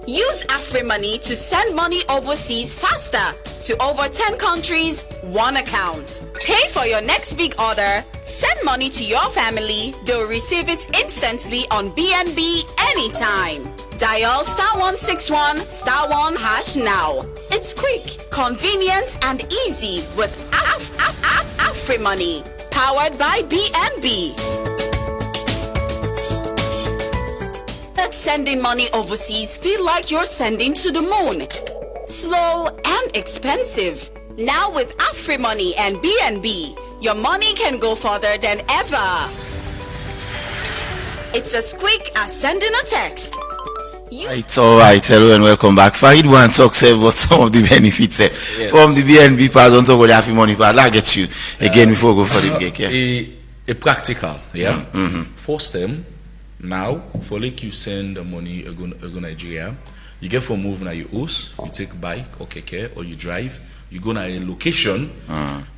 S5: Use AfriMoney to send money overseas faster to over 10 countries, one account. Pay for your next big order, send money to your family, they'll receive it instantly on BNB anytime. Dial *161 *1# now. It's quick, convenient, and easy with AfriMoney, powered by BNB. Let sending money overseas feel like you're sending to the moon. Slow and expensive. Now with AfriMoney and BNB, your money can go further than ever. It's as quick as sending a text.
S12: It's alright, hello and welcome back. Farid want to talk about some of the benefits from the BNB part on top of the AfriMoney part. I'll get you again before we go for the break.
S3: A practical, First them now for like you send the money go Nigeria, you get for move now you host, you take bike or keke or you drive, you go to a location,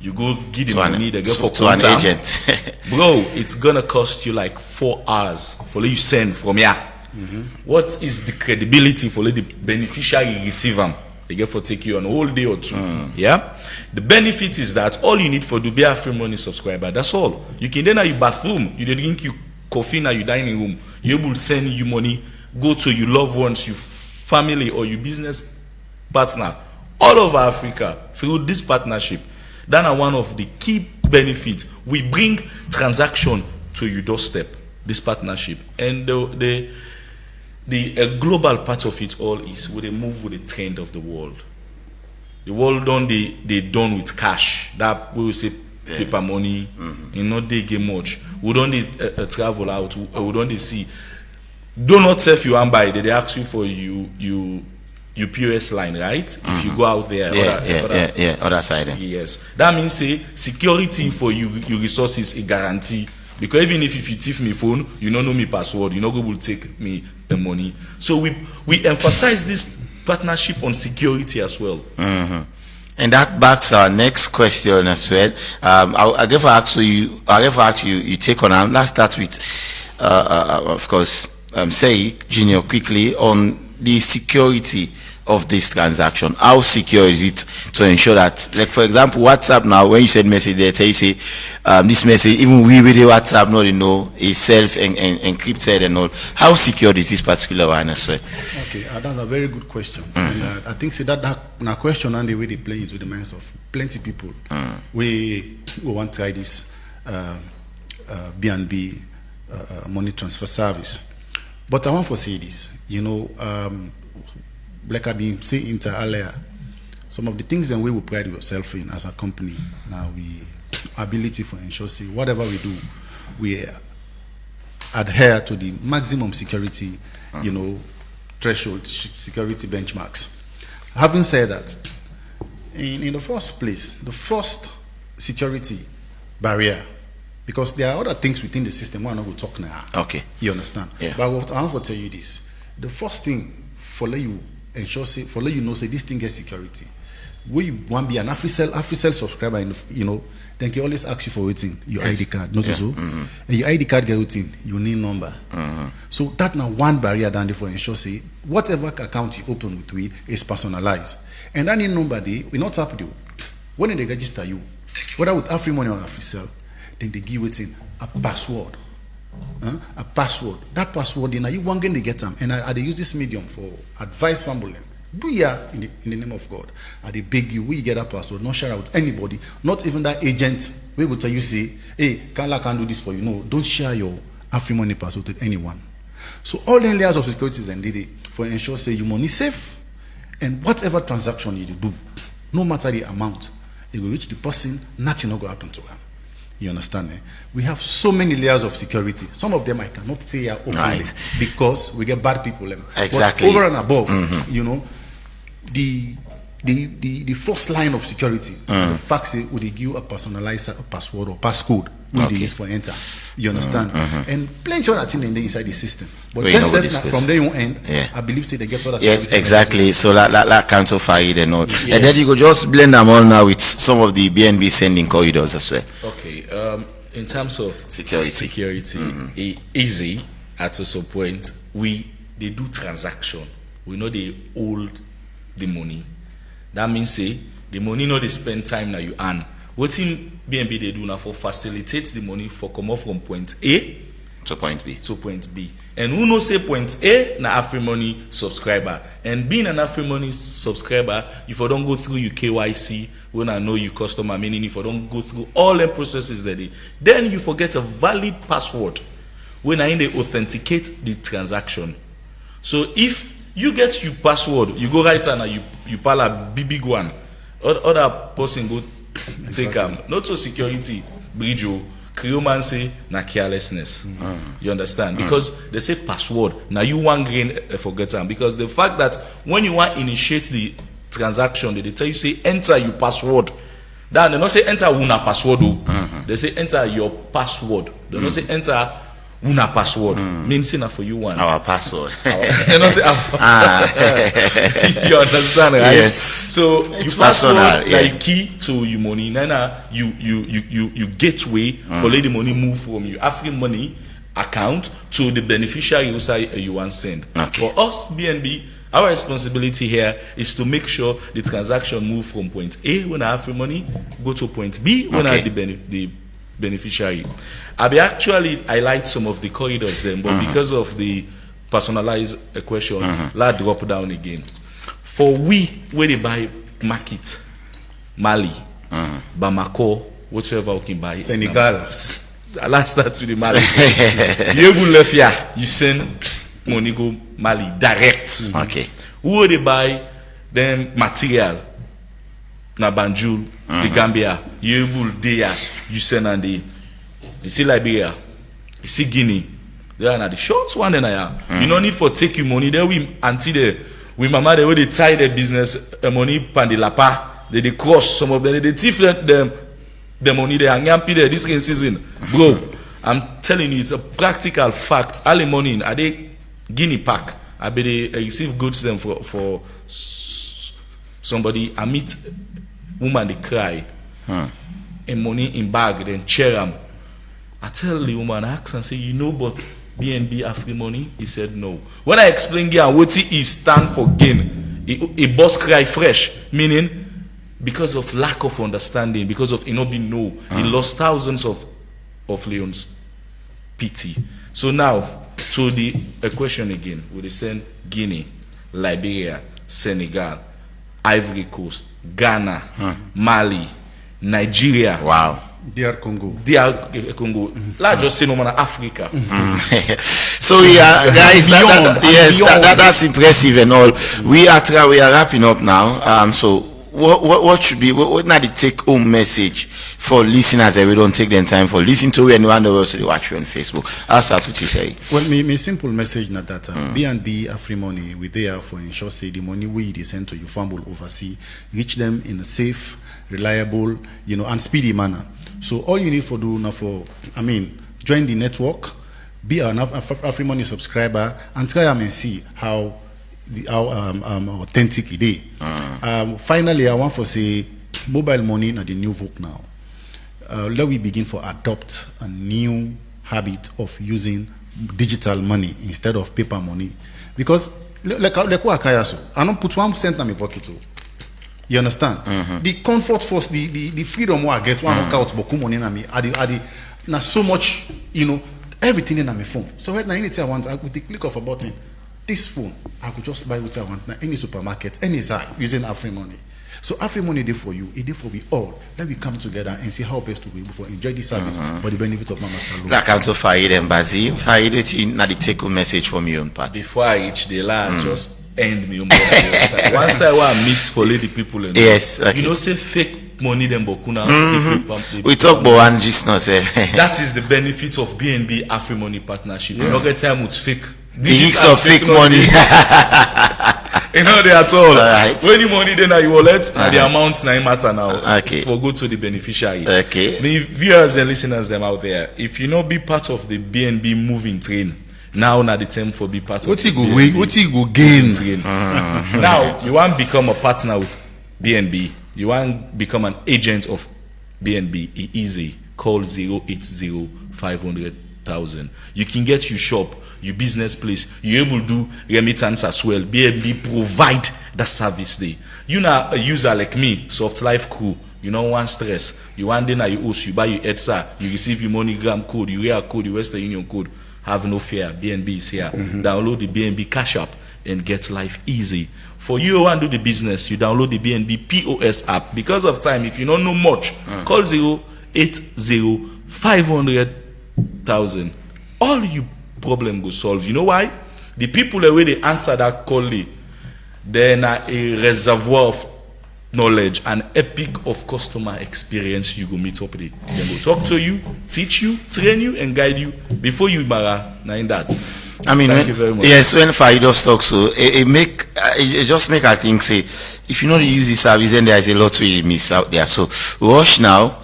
S3: you go give the money, they go to
S12: an agent.
S3: Bro, it's gonna cost you like 4 hours for you send from here. What is the credibility for the beneficiary receive them? They get for take you on a whole day or two. Yeah. The benefit is that all you need for to be a free money subscriber. That's all. You can then your bathroom. You drink your coffee now your dining room. You able to send you money. Go to your loved ones, your family, or your business partner all over Africa through this partnership. That are one of the key benefits. We bring transaction to your doorstep. This partnership, and the global part of it all is where they move with the trend of the world. The world they done with cash. That we will say paper money. You know they get much. We don't travel out. We don't see. Do not say if you want buy. They ask you for your POS line, right? If you go out there,
S12: other side.
S3: Yes, that means say security for your resources is guarantee. Because even if you thief me phone, you don't know me password, you know go will take me the money. So we emphasize this partnership on security as well.
S12: And that backs our next question as well. I guess I ask you take on. Let's start with, of course, say Junior quickly on the security of this transaction. How secure is it to ensure that, like for example, WhatsApp now, when you send message there, you say this message, even we with the WhatsApp, no, you know, is encrypted and all. How secure is this particular one as well?
S4: Okay, that's a very good question. And, I think that na question and the way they play into the minds of plenty people. We want to try this BNB money transfer service, but I want to say this, you know. Like I've been saying earlier, some of the things that we will pride ourselves in as a company, now ability for ensure say whatever we do, we adhere to the maximum security, you know, threshold security benchmarks. Having said that, in the first place, the first security barrier, because there are other things within the system we're not going to talk now.
S12: Okay.
S4: You understand? Yeah. But what I want to tell you this: the first thing for you ensure say for let you know say this thing gets security. We want to be an AfriCell subscriber, you know, then they always ask you for waiting your ID card, not so. And your ID card get waiting, your name number. So that now one barrier down there for ensure say whatever account you open with we is personalized. And that name number they will not tap you. When they register you, whether with AfriMoney or AfriCell, then they give waiting a password. A password. That password, then you want to get them. And I use this medium for advice from them. Do ya in the name of God. I beg you, we get that password, not share it with anybody, not even that agent. We will tell you, say, hey, Carla can do this for you. No, don't share your AfriMoney password with anyone. So all the layers of security and did it for ensure say your money safe, and whatever transaction you do, no matter the amount, it will reach the person, nothing will go happen to them. You understand? We have so many layers of security. Some of them I cannot say are openly because we get bad people.
S12: Exactly.
S4: But over and above, you know, the first line of security, the fact that we give you a personalized password or passcode when they use for enter. You understand? And plenty of other things inside the system. But from there you end, I believe say they get other.
S12: Yes, exactly. So that counter fire and all. Yes. And then you go just blend them all now with some of the BNB sending corridors as well.
S3: Okay. In terms of security, easy at a certain point. They do transaction. We know they hold the money. That means say the money no they spend time now you earn. What in BNB they do now for facilitate the money for come off from point A
S12: to point B.
S3: And who knows say point A na AfriMoney subscriber. And being an AfriMoney subscriber, if you don't go through your KYC, when I know your customer, meaning if you don't go through all the processes that then you forget a valid password when I they authenticate the transaction. So if you get your password, you go right and you pal a big one. Other person go take not so security bridge. Creoman say na carelessness. You understand? Because they say password. Now you want gain forget them. Because the fact that when you want initiate the transaction, they tell you say enter your password. Then they not say enter una password. They say enter your password. They don't say enter una password. Means say na for you one.
S12: Our password.
S3: They don't say you understand, right?
S12: Yes.
S3: So
S12: it's
S3: your password like key to your money. Then you gateway for let the money move from your AfriMoney account to the beneficiary you want send.
S12: Okay.
S3: For us BNB Our responsibility here is to make sure the transaction move from point A when I have free money, go to point B when I have the beneficiary. I liked some of the corridors then, but because of the personalized question, let's drop down again. For we, where they buy market, Mali, Bamako, whatever we can buy.
S4: Senegal.
S3: Let's start with the Mali. You send money go Mali direct.
S12: Okay.
S3: Who they buy them material? Na Banjul, the Gambia. You will there. You send and the. You see Liberia. You see Guinea. They are the short one and I am. You no need for take you money. There we until the we mama they where they tie their business money pan the lapa. They cross some of them. They thief them the money they hang up there this season. Bro, I'm telling you, it's a practical fact. Early morning, are they Guinea pack? I bet they receive goods them for somebody. I meet woman they cry, and money in bag then chair them. I tell the woman, I ask and say, you know, but BNB have free money? He said no. When I explain here what it is stand for gain, a boss cry fresh, meaning because of lack of understanding, because of being no, he lost thousands of leons. PT. So now to the question again, we send Guinea, Liberia, Senegal, Ivory Coast, Ghana, Mali, Nigeria.
S12: Wow.
S4: DR Congo.
S3: Let's just say no man Africa.
S12: So guys, that's impressive and all. We are wrapping up now. So what should be what not the take home message for listeners that we don't take them time for listening to you and one also they watch you on Facebook? I'll start with you say.
S4: Well, my simple message not that BNB a free money we there for ensure say the money we send to you fumble overseas reach them in a safe, reliable, and speedy manner. So all you need for do now join the network, be an free money subscriber, and try and see how authentic it is. Finally, I want to say mobile money na the new vogue now. Let we begin to adopt a new habit of using digital money instead of paper money, because like what I don't put 1 cent in my pocket. You understand? The comfort first, the freedom I get one out boku money na me. Na so much, everything in my phone. So right now, anything I want, with the click of a button, this phone, I could just buy what I want now, any supermarket, any side, using Afri money. So Afri money day for you, it day for we all. Let we come together and see how best to be able to enjoy this service for the benefit of Mama Salou.
S12: Like also Farid and Bazi. Farid, not the take home message from you on part.
S3: Before I reach the line, just end me. One side where I mix for lady people.
S12: Yes, okay.
S3: Say fake money them bokuna.
S12: We talk about one just now, say.
S3: That is the benefit of BNB Afri Money partnership. You don't get time with fake.
S12: The hicks of fake money.
S3: They at all. Right. When the money then you wallet, the amount now matter now.
S12: Okay.
S3: For go to the beneficiary.
S12: Okay.
S3: The viewers and listeners them out there, if you be part of the BNB moving train, now the time for be part of the BNB.
S4: What you go gain?
S3: Train. Now you want to become a partner with BNB. You want to become an agent of BNB. It's easy. Call 080-500,000. You can get your shop, your business place. You able to do remittance as well. BNB provide that service there. You know a user like me, Soft Life Crew. You don't want stress. You want dinner, you host, you buy your ETSA, you receive your MoneyGram code, you real code, your Western Union code. Have no fear. BNB is here. Download the BNB Cash App and get life easy. For you who want to do the business, you download the BNB POS app. Because of time, if you don't know much, call 080-500,000. All you problem go solve. You know why? The people the way they answer that call, they're a reservoir of knowledge, an epic of customer experience you go meet up with it. They go talk to you, teach you, train you, and guide you before you mara. Now in that. Thank you very much.
S12: Yes, when Faidos talk so it just make I think say if you know to use this service, then there is a lot to miss out there. So rush now,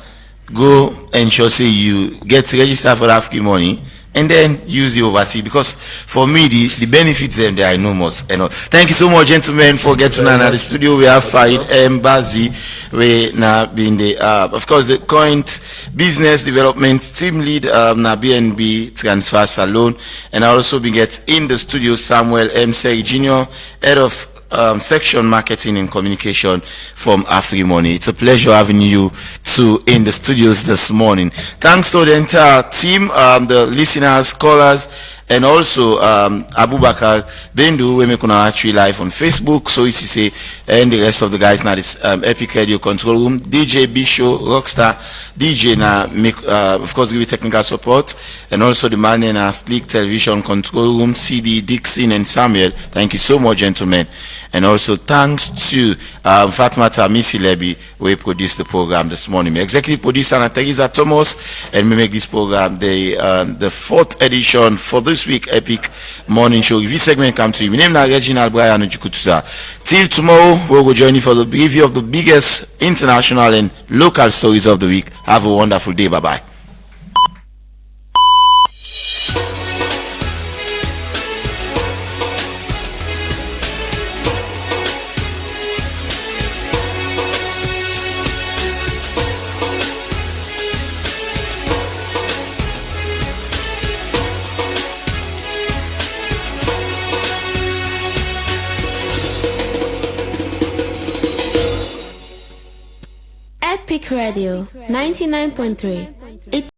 S12: go ensure say you get registered for African money and then use the overseas, because for me the benefits them they are enormous. And thank you so much, gentlemen, for getting on the studio. We have Faid Mbazi, we now being the of course the current business development team lead na BNB Transfer Salon, and I also been get in the studio Samuel M. Sey Jr., head of section marketing and communication from AfriMoney. It's a pleasure having you two in the studios this morning. Thanks to the entire team, the listeners, callers, and also Abubakar Bendu, we make actually live on Facebook, so easy say, and the rest of the guys now this Epic Radio Control Room, DJ Bisho, Rockstar, DJ na make of course give you technical support, and also the man in our Sleek Television Control Room, CD, Dixon, and Samuel. Thank you so much, gentlemen. And also thanks to Fatmata Missy Leby, we produced the program this morning. My executive producer Teresa Thomas, and we make this program the fourth edition for this week Epic Morning Show. If this segment come to you, my name is Reginald Brian Ojukutsa. Till tomorrow, we'll go join you for the review of the biggest international and local stories of the week. Have a wonderful day. Bye bye.
S6: Epic Radio 99.3